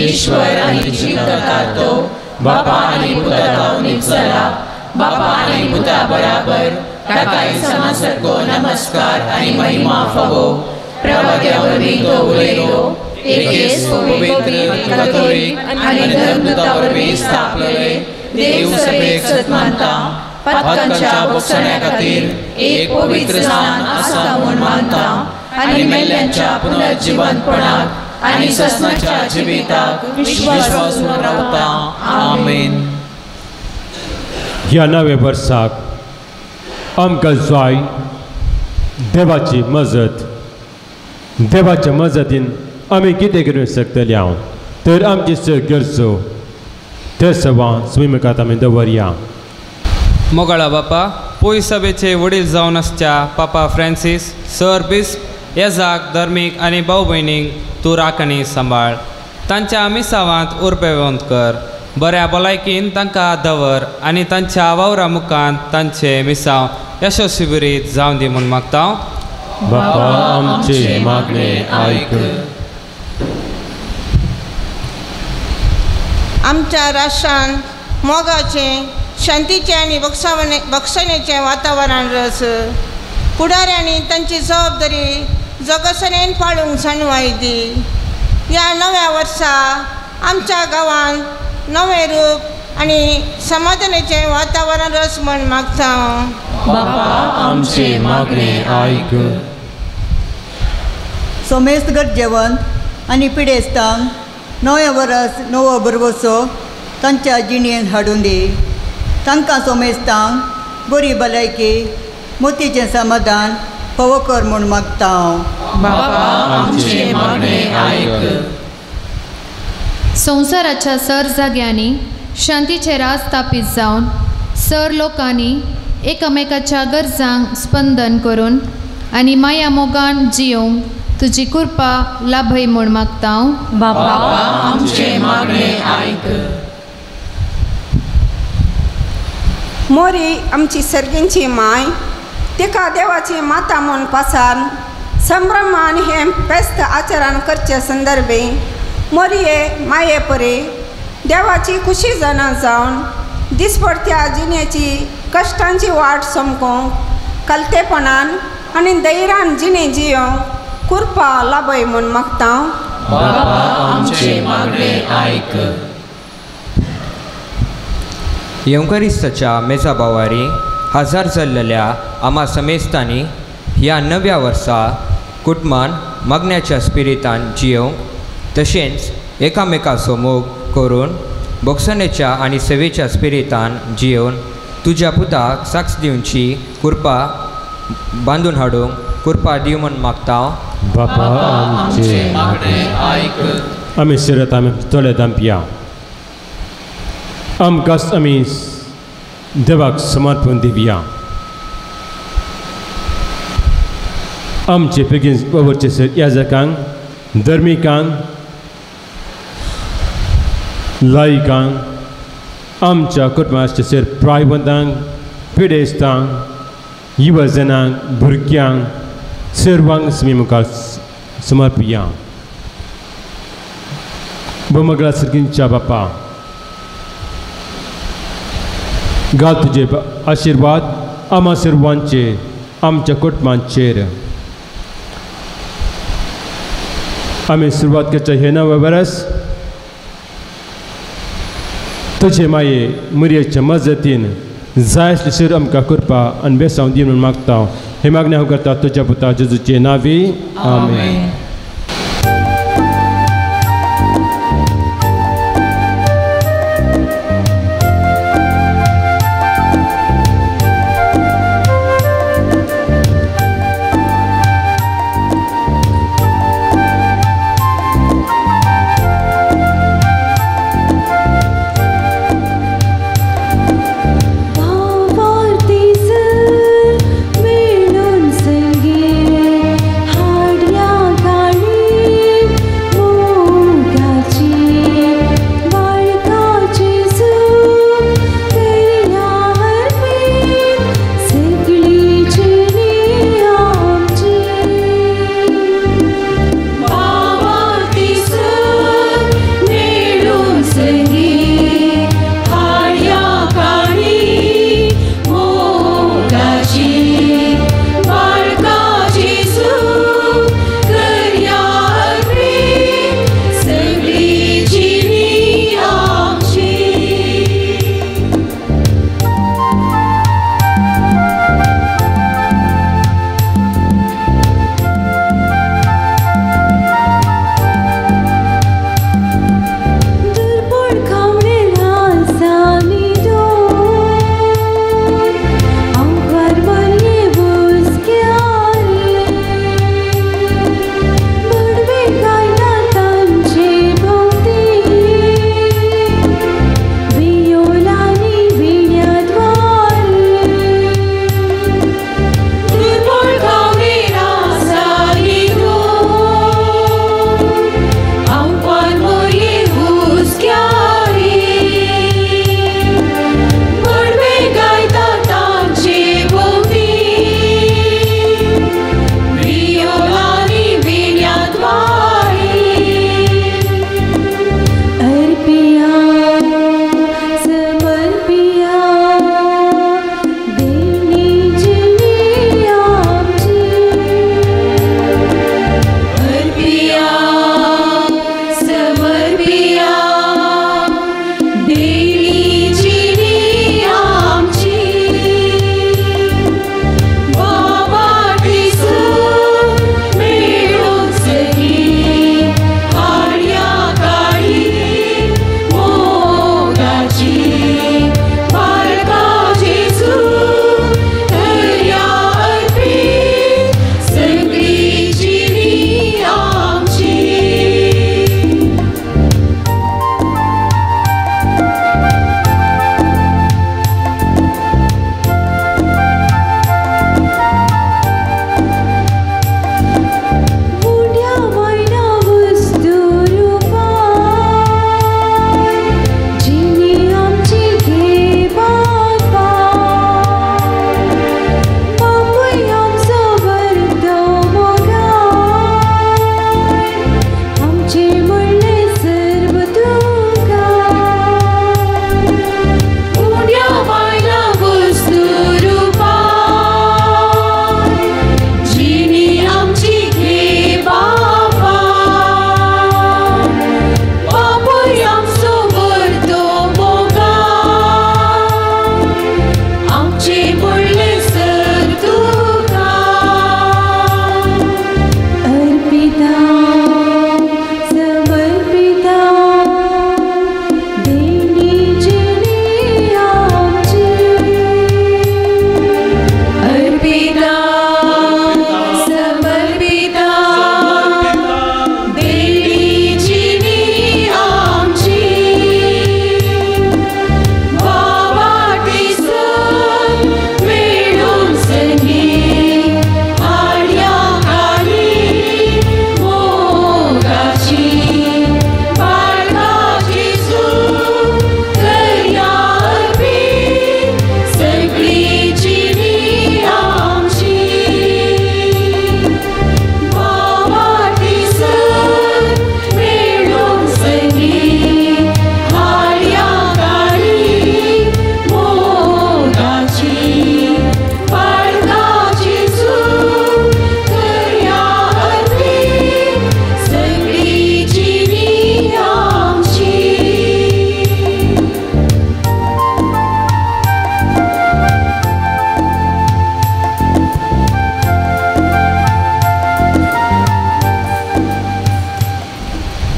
ईश्वर आनी जीवदाता तो बापा आनी पुताक उनीत जाला बापा आनी पुता बराबर ताकाय सणासारको नमस्कार आनी महिमा फावो प्रवाद्या वरवीं तो उलयलो एकेच पवित्र कॅथोलीक आनी धर्मदूता वरवीं स्थापलेले देव सभेक सतमंता पातकांच्या भक्षण्या खातीर एक पवित्र स्नान आसा म्हूण मानता आनी मेल्ल्यांच्या पुनर्जीवनपणाक आनी ससनाच्या जिविताक विश्वासून रावता आमेन ह्या नव्या वर्साक आमकां जाय देवाची मजत देवाच्या मजतीन आमी कितें करूंक शकतले हांव तर आमची सगळ्यो गरजो ते सवां स्वयंमुखांत आमी दवरया मोगळा बापा पोय सभेचे वडील जावन आसच्या पापा फ्रांसीस सर बिस्प येजाक धर्मीक आनी भाऊ भयणींक तूं राखणी सांबाळ तांच्या मिसावांत उरपेवंत कर बऱ्या भलायकीन तांकां दवर आनी तांच्या वावरा मुखांत तांचे मिसांव यशस्वीरीत जावन दी म्हूण मागता बापा आमचे मागणे आयक आमच्या राष्ट्रान मोगाचें शांतीचें आनी बक्षणेचें वातावरण रच फुडाऱ्यांनी तांची जबाबदारी जगसनेन पाळूंक जाणवाय दी ह्या नव्या वर्सा आमच्या गांवांत नवें रूप आणि समाधानाचे वातावरण रस म्हण मागता बापा आमचे मागणे ऐक सोमेस्तगत जेवण आणि पिडेस्तांक नवे वर्स नवो बरवसो तांच्या जिणेंत हाडून दी तांकां सोमेस्तांक बरी भलायकी मोतीचें समाधान फावो कर म्हूण मागता बापा आमचे मागणे ऐक संवसाराच्या सर जाग्यांनी शांतीचे रास स्थापीत जावन सर लोकांनी एकामेकाच्या गरजांक स्पंदन करून आनी माया मोगान जियोंक तुजी कृपा लाभय म्हूण मागता बापा आमचे मागणे ऐक मोरी आमची सर्गींची माय तिका देवाची माता म्हूण पासान संभ्रमान हे फेस्त आचरण करचे संदर्भे मोरये माये परे देवाची खुशी जाणा जावन दिसपडत्या जिणेची कश्टांची वाट सोमकोंक कलतेपणान आनी धैर्यान जिणे जियोंक कृपा लाभय म्हूण मागता बापा आमचे मागणे ऐक येवकारिस्ताच्या मेजा बावारी हजार जाल्लेल्या आमा समेस्तांनी ह्या नव्या वर्सा कुटुंबान मागण्याच्या स्पिरितान जियोंक तशेंच एकामेकाचो मोग करून बोगसणेच्या आनी सेवेच्या स्पिरितान जियोवन तुज्या पुताक साक्ष दिवची कृपा बांदून हाडूंक कृपा दिव म्हूण मागता बापा आमचे मागणे ऐक आमी शिरत आमी तोळे दांपया आमकांच आमी देवाक समर्पण दिवया आमचे बेगीन वरचे सर याजकांक धर्मिकांक लायिकांक आमच्या कुटुंबाचे सर प्रायवंतांक पिडेस्तांक युवजनांक भुरग्यांक सर्वांक आमी मुखार समर्पया बोमगळा सर्गींच्या बापा घाल तुझे आशिर्वाद आम्हा सर्वांचेर आमच्या कुटुंबांचेर आमी सुरवात करच्या हे नवे वर्स तुझे माये मुरयेच्या मजतीन जाय आसलीसर आमकां कृपा आनी बेसांव दी म्हूण मागता हे मागणी हांव करता तुज्या पुता जेजूचे नांवी आमेन हाड्या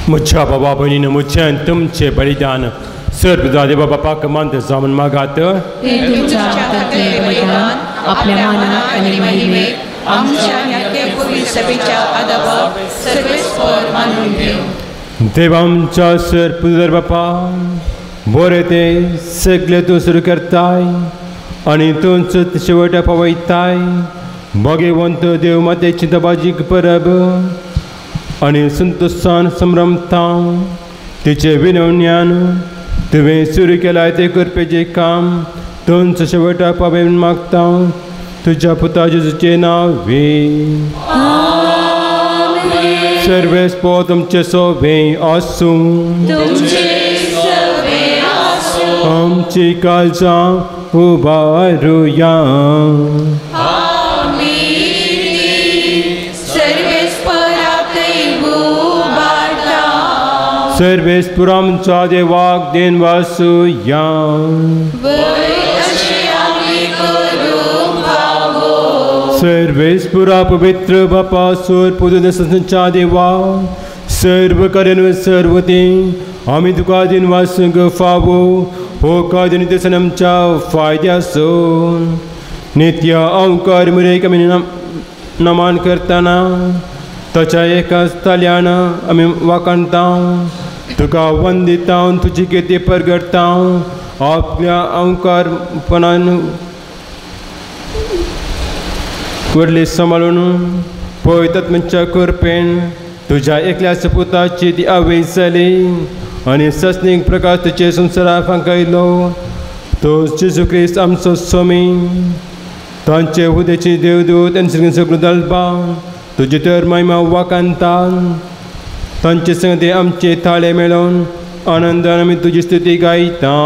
म्हज्या बाबा भयणीन मुझें तुमचें बलिदान सर्वदा देवा बापाक मानत जावन मागात ते तुमच्या हातातले बलिदान आपल्या मानात आणि महिमेत आमच्या ह्या पूर्वी सभेच्या आदावर सर्वेस्वर मानून घेऊ. देवा आमच्या सर्वपुत्र बापा बरें ते सगळे तूं सुरू करताय आनी तूंच शेवटा पावयताय. भगवंत देव मातेची दबाजीक परब आनी संतोषान संभ्रमतां तिचे विनवण्यान तुवें सुरू केलाय ते करपेचें काम तूंच शेवटा पावय मागता तुज्या पुता जेजूचे नांवे. सर्वेस्पो तुमचे सोबे आसूं आमची काळजां उबारुया. सर्वेस्पुर आमच्या देवाक देन वासुया. सर्वेस्पुरा पवित्र बापा सोर पुदच्या देवा सर्व करेन सर्वते आम्ही तुका दिन वासूंक फावो हो का दिन आमच्या फायद्यासो नित्य अवकार मुरेक आमी नमान करतना ताच्या एकाच ताल्यान आमी वाकाणता तुका वंदिता तुजी कीर्ती परगडता. आपल्या अवकारपणान व्हडली सांबाळून पळयतात म्हणच्या करपेन तुज्या एकल्याच पुताची ती आवय जाली आनी सस्नीक प्रकाश तुजे संवसाराक फांकयलो. तो जेजू क्रिस्त आमचो स्वामी तांचे उदेची देवदूत आनी सगळो दलबा तुजे तर महिमा वाकांता. तांचे संगती आमचे थाळे मेळोवन आनंदान आमी तुजी स्तुती गायता.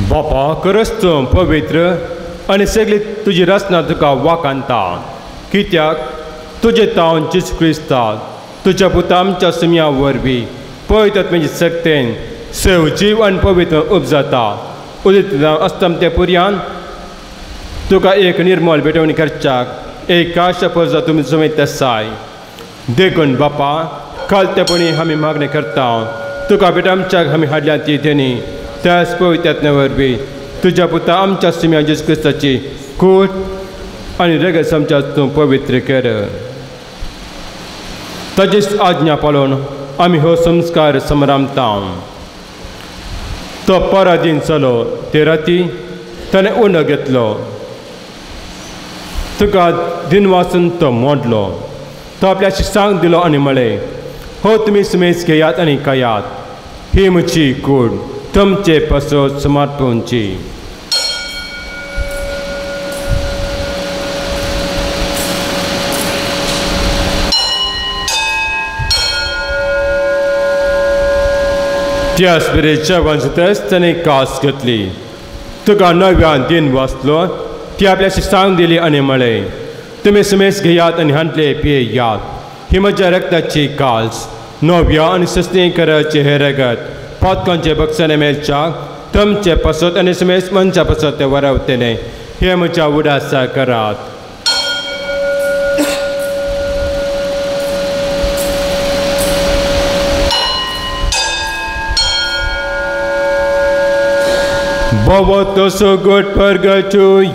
बापा खरंच तूं पवित्र आनी सगळी तुजी रचना तुका वाकांता कित्याक तुजे तावन जेजू क्रिस्ताक तुज्या पुता आमच्या सुम्या वरवीं पळयतात म्हणजे सक्तेन सजीव आनी पवित्र उपजाता. उदीत आसता ते पुर्यान तुका एक निर्मल भेटवणी करच्याक एक आशा परजा तुमी जमयत आसाय. देखून बापा खालतेपणी आमी मागणी करता तुका भेट आमच्याक आमी हाडल्या ती तेणी त्याच पवित्रात्म्या वरवीं तुज्या पुता आमच्या सुम्या जेजू क्रिस्ताची कूट आनी रगत आमच्या तूं पवित्र कर. ताचीच आज्ञा पाळून आमी हो संस्कार समरामता. तो पराधीन जालो ते राती ताणें उंडो घेतलो तुका दिन वाचून तो मोडलो. तो आपल्या शिक्षांक दिलो आनी म्हळें हो तुमी सुमेज घेयात आनी खायात ही म्हजी कूड तुमचे पसत समर्पणची. त्याच बरे जेवण जाताच ताणें कास घेतली तुका नव्यान दिन वाचलो ती आपल्या शिक्षांक दिली आनी म्हळें तुमी सुमेज घेयात आनी हांतले पियेयात ही म्हज्या रक्ताची कास नव्या आनी सस्ती कराचे हे रगत पातकांचे बक्षाने मेलच्याक तुमचे पसत आनी सुमेज मनच्या पसत ते वरवतले हे म्हज्या उडासा करात. Bovotos good purgatory.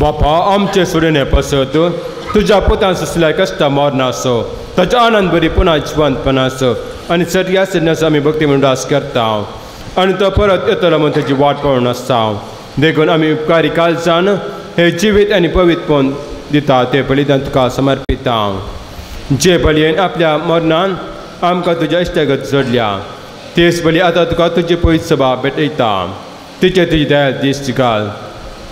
बापा आमचे सुरेने पसत तुझ्या पुतान सुसल्या कष्टा मोरनासो ताच्या आनंद बरी पुन्हा जिवंतपणासो आणि सत्यास आम्ही भक्ती म्हणून रास करता आणि तो परत येतलो म्हणून त्याची वाट पळून आसता देखून आम्ही उपकारी कालचान हे जिवीत आणि पवित्रपण दिता ते बलिदान तुका समर्पिता जे बलयेन आपल्या मरणान आमकां तुज्या इश्टागत जोडल्या तेच बली आतां तुका तुजी पवित्र सभा भेटयता तिचे तुजी दया दीस घाल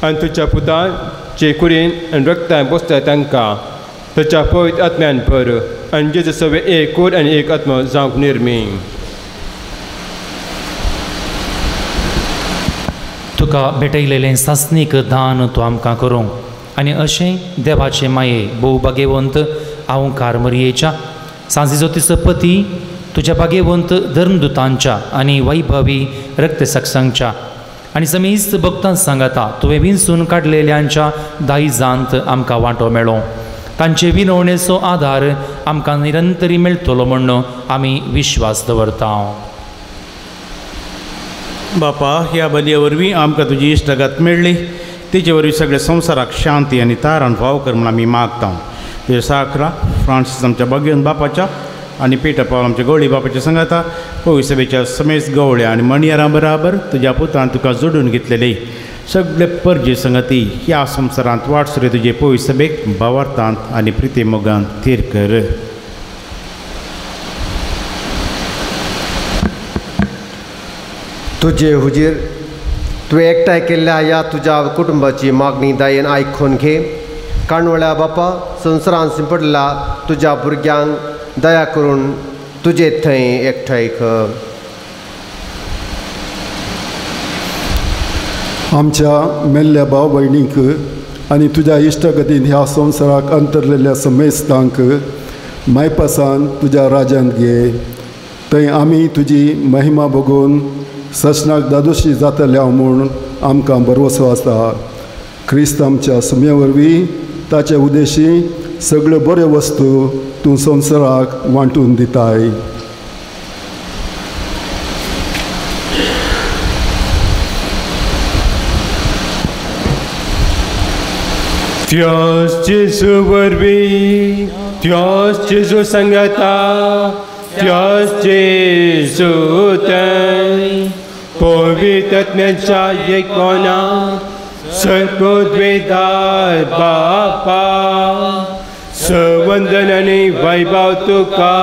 आणि तुझ्या पुतान जे कुडीन आणि रक्तान बसता तांकां तुज्या पवित्र आत्म्यान भर आणि जेजू सवे एक कूड आणि एक आत्मा जावंक निर्मी तुका भेटयलेलें सासनीक दान तूं आमकां करूं आनी अशें देवाचे माये भोव भाग्यवंत आंवकार मरयेच्या सांजेचो तिसो पती तुज्या भाग्यवंत धर्मदुतांच्या आनी वैभवी रक्तसत्संगच्या आनी समेस्त भक्तां सांगाता तुवें विंचून काडलेल्यांच्या दायजांत आमकां वांटो मेळो तांचे विनवणेचो आधार आमकां निरंतरी मेळटलो म्हण आमी विश्वास दवरता बापा ह्या बलये वरवीं आमकां तुजी इश्टगत मेळ्ळी तेजे वरवीं सगळे संवसाराक शांती आनी तारण फाव कर म्हूण आमी मागता तुज्या साकरा फ्रांसीस आमच्या भगियन बापाच्या आनी पेटर पावल आमच्या गवळी बापाच्या सांगाता पवित्र सभेच्या समेस्त गवळ्या आनी मणयारां बराबर तुज्या पुतान तुका जोडून घेतलेले सगळे परजे संगती ह्या संवसारांत वाटसुरे तुजे पवित्र सभेक भावार्थांत आनी प्रिते मोगान थीर कर तुझे हुजीर तुवें एकठांय केल्ल्या ह्या तुज्या कुटुंबाची मागणी दायेन आयकून घे काणवळ्या बापा संवसारांत शिंपडला तुज्या भुरग्यांक दया करून तुजे थंय एकठांय कर आमच्या मेल्ल्या भाव भयणींक आनी तुज्या इश्टगतीन ह्या संवसाराक अंतरलेल्या समेस्तांक मायपासान तुज्या राज्यांत घे थंय आमी तुजी महिमा बघून सशनाक दादोशी जातल्या म्हूण आमकां भरवसो आसा क्रिस्त आमच्या सुम्या वरवीं ताचे उद्देशी सगळ्यो बऱ्यो वस्तू तूं संवसाराक वांटून दिताय Dios Jesu वरवीं Dios Jesu संगता Dios Jesu थंय पवित्र आत्म्याच्या एकवनांत सर्वोद्वेदार बापा सवंदन आनी वैभव तुका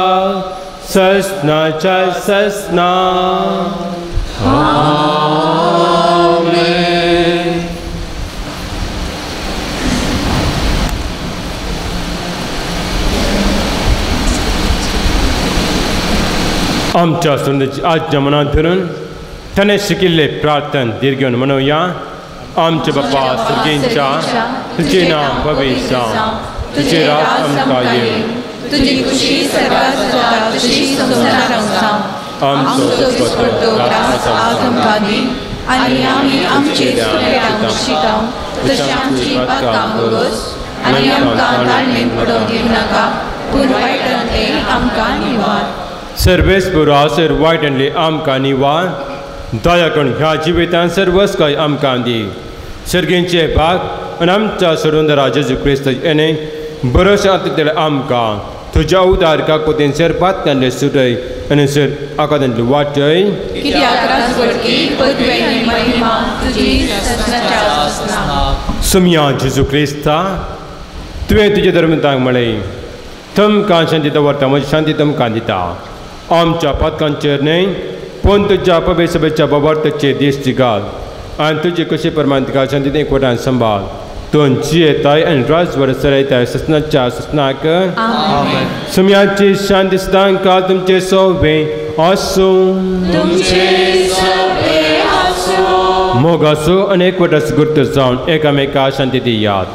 ससनाच्या ससना आमेन आमच्या सुंदरची आज्ञा मनात धरून त्याने शिकिल्ले प्रार्थन दीर्घन म्हणूया आमचे बाप्पा सर्गेंच्या तुझे नाम भविष्य तुझे राज आमकां येवं तुझी खुशी सर्वात जाता तशी संवसारांत जावं आमचो दिसपट्टो आज आमकां दी आनी आमी आमचे सुकल्यांक शिकाव तशी आमची पातकां भोगोस आनी आमकां ताळमेन पडोवंक दिवं नाका पूण वायटांतले आमकां निवार सर्वेस पुरा सर वायटले आमकां निवार दया करून ह्या जिवितांत सर्वस्काय आमकां दी सर्गेंचे भाग आनी आमच्या सोडून जेजू क्रिस्त येणे बरोसो आतां आमकां तुज्या उदार काकोतेन सर पातकांतले सुटय आनी सर आकांतले वाटय सुम्या जेजू क्रिस्ता तुवें तुजे धर्मतांक म्हळें तुमकां शांती दवरता म्हजी शांती तुमकां दिता आमच्या पातकांचेर न्हय पूण तुज्या पवित्र सभेच्या बाबतीचे दिश्टी घाल आनी तुजी कशी परमांतिका शांतीन एकवटान सांबाळ तुमची येताय आनी राजवर सरयताय ससनाच्या ससनाक सुम्याची शांती सदां काल तुमचे सोवे आसूं मोग आसूं आनी एकवटास गुर्त जावन एकामेका शांती दियात.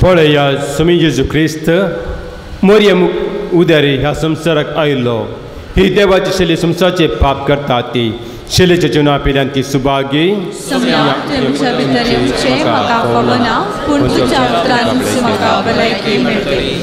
पळया स्वामी जेजू क्रिस्त मोरयम उदारी ह्या संवसाराक आयिल्लो ही देवाची शैली संवसाराचे पाप करता ती शैलीच्या जिवना पिल्यान ती सुभागी तुमच्या भितर येवचे म्हाका कळना पूण तुज्या उतरान म्हाका भलायकी मेळटली.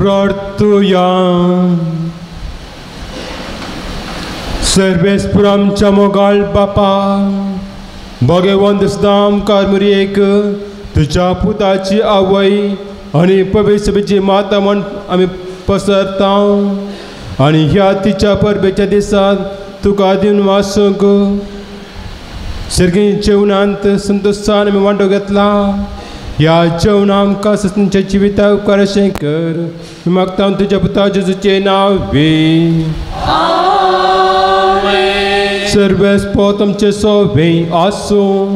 प्रार्थुया. सर्वेस्पर आमच्या मोगाळ बापा, भगवंत सदाम कार्मरियेक तुझ्या पुताची आवय आणि पवित्र सभेची माता म्हण आम्ही पसरता आणि ह्या तिच्या परबेच्या दिसात तुका दिवन वासूंक सर्गी जेवणांत संतोषान आमी वांटो घेतला. ह्या जेवण आमकां सत्यांच्या जिविता उपकार अशें कर. मागता तुज्या पुता जेजूचे नांवे. सर्वेस्पर तुमचे सोबे आसूं.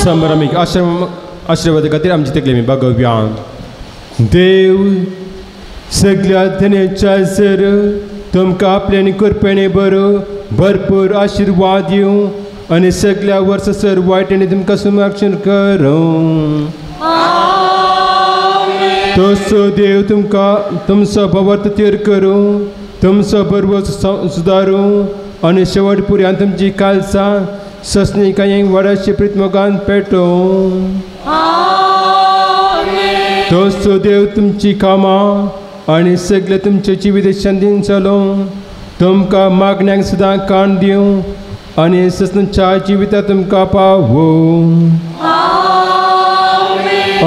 संभ्रमीक आशीर्वादा खातीर आमची तकली आमी बागोवया. देव सगळ्या धन्याच्या सर तुमकां आपल्यानी करपेणे बरो भरपूर आशीर्वाद दिवं आनी सगळ्या वर्सां सर वायट आनी तुमकां संरक्षण करूं. तसो देव तुमकां तुमचो भवर्त तीर करूं, तुमचो बरवो सुदारूं आनी शेवट पुर्यान तुमची खालसां ससणी कांय व्हडशी प्रितमोगान पेटोवं. तसो देव तुमची कामां आनी सगळे तुमचे जिवीत शांतीन चलोवं, तुमकां मागण्यांक सदां कान दिवं आनी ससणच्या जिविता तुमकां पावोवं.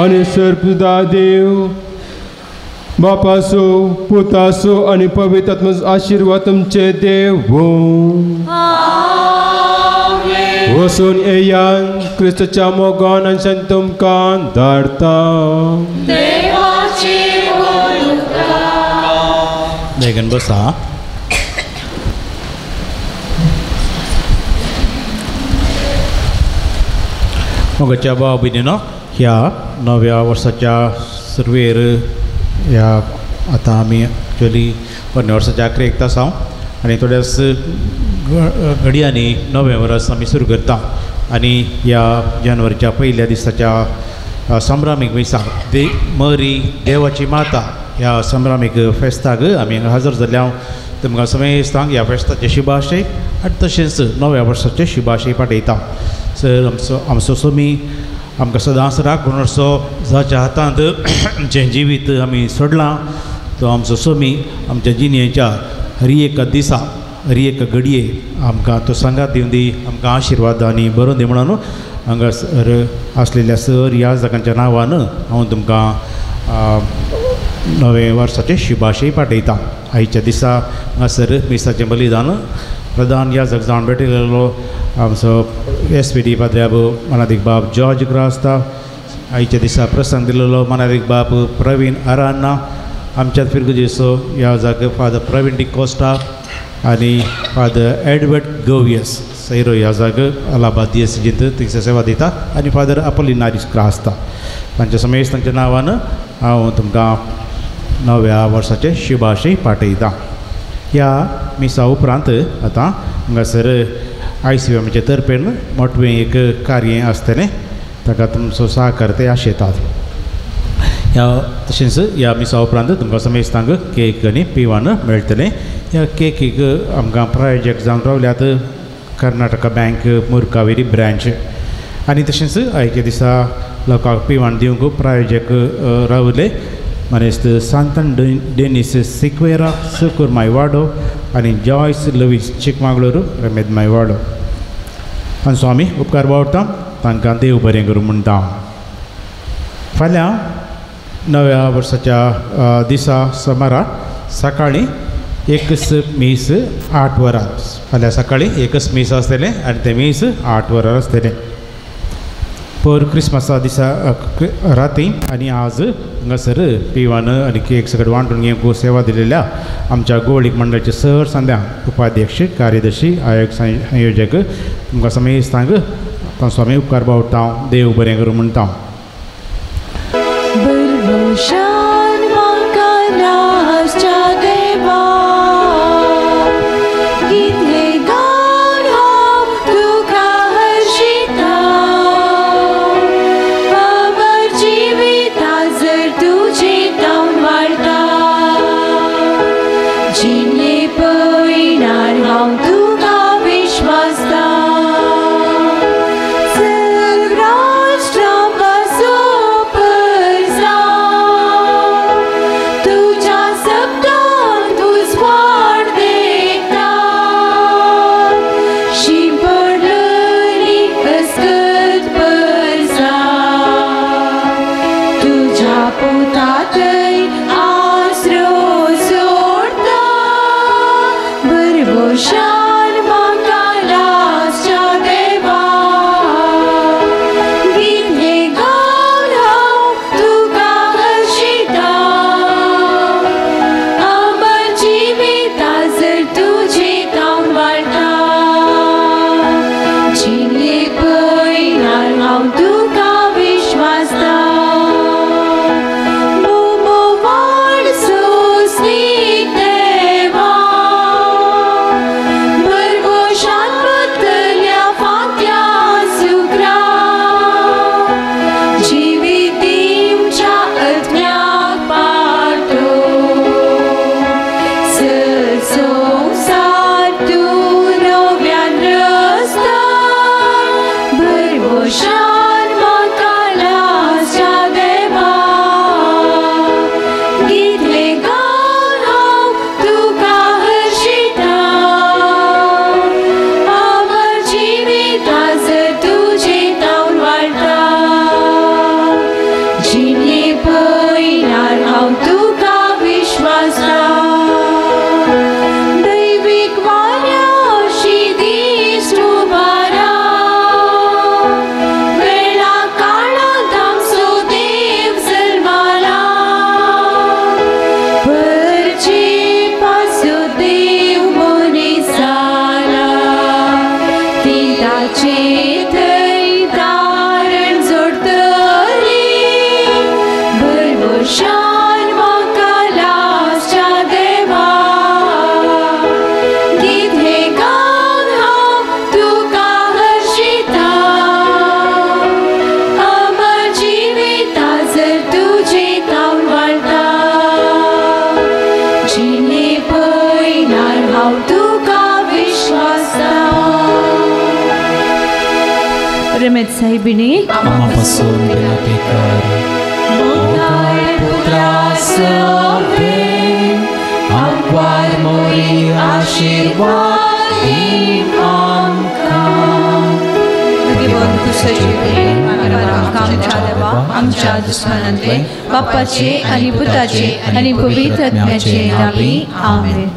आनी सर्वदा देव बापासो पुतासो आनी पवित्र आत्म्याचो आशीर्वाद तुमचे देवो. वचून येयान क्रिस्ताच्या मोगान आनी शांती तुमकां धाडटा. बेगीन बसा. मोगाच्या भाव भयणीनो, ह्या नव्या वर्साच्या सुरवेर ह्या आतां आमी एक्चुअली पोरण्या वर्साच्या आखरेक तासांव आनी थोड्याच घडयांनी नवें वर्स आमी सुरू करता. आनी ह्या जानेवारीच्या पयल्या दिसाच्या संभ्रामीक मिसाक मरी देवाची माता ह्या संभ्रामीक फेस्ताक आमी हांगा हजर जाल्ल्या तुमकां समेस्तांक ह्या फेस्ताचे शुभाशय आनी तशेंच नव्या वर्साचे शुभाशय पाठयता. सर आमचो सोमी आमकां सदांच राखून असो जाच्या हातांत आमचें जिवीत आमी सोडलां, तो आमचो सोमी आमच्या जिणेच्या हर एक दिसा हर एक घडये आमकां तो सांगात दिवन दी, आमकां आशिर्वाद आनी बरोवन दी म्हणून हांगासर आसलेल्या सर याजकांच्या नांवान हांव तुमकां नवे वर्साचे शुभाशय पाठयता. आयच्या दिसा हांगासर मिसाचें बलिदान प्रधान याजक जावन भेटलेलो आमचो SPD पाद्र्याब मनादीक बाब जॉर्ज ग्रास्ता. आयच्या दिसा प्रसंग दिलेलो मनादीक बाब प्रवीण आरान्ना. आमच्याच फिरगुजेचो याजक फादर प्रवीण डिकोस्टा आनी फादर एडवर्ड गोवियस सैरो याजक अलाहाबाद DSCत थंयसर सेवा दिता आनी फादर अपोलिनारीस क्रास्ता. तांच्या समेत तांच्या नांवान हांव तुमकां नव्या वर्साचे शुभाशय पाठयता. ह्या मिसा उपरांत आतां हांगासर ICMच्या तर्फेन मोठवें एक कार्य आसतलें, ताका तुमचो सहकार ते आशेतात. ह्या तशेंच ह्या मिसा उपरांत तुमकां समेस्तांक केक आनी पिवान मेळटलें. ह्या केकीक आमकां प्रायोजक जावन रावल्यात कर्नाटका बँक मुर्कावेरी ब्रांच आनी तशेंच आयच्या दिसा लोकांक पिवान दिवंक प्रायोजक रावले मनेस्त सांतन डेनिस सिक्वेरा सुकूर मायवाडो आनी जॉयस लवीस चिकमागळूर रमेद मायवाडो. हांचो आमी उपकार वावरता, तांकां देव बरें करूं म्हणटा. फाल्यां नव्या वर्साच्या दिसा सुमाराक सकाळीं 1 मीस 8 वरां फाल्यां सकाळीं 1 मीस आसतलें आनी तें मीस 8 वरां आसतलें. पर क्रिस्मसा दिसा राती आनी आज हांगासर पिवान आनी केक सगळें वांटून घेवंक सेवा दिलेल्या आमच्या गोवळीक मंडळाचे सर संध्याक उपाध्यक्ष कार्यदर्शी आयोग संयोजक तुमकां समेस्तांक तांचो आमी उपकार बावटा. देव बरें करूं म्हणटा. विश्वास विश्वासातय आसरो सोडता भरवशान म्हाका लास्टच्या देवा गीत हे गावन हांव तुका हर्शिता अमर जिविता जर तुजे तावन वाळटा जिणे पळयणार हांव तुका विश्वासता रमेश साहेबिनी आम्हापासून बेकार आमवार मोरी आशीर्वाद आमच्या दुश्मनांतले बापाचे आणि पुताचे आणि पवित्र आत्म्याचे नावी आमेन.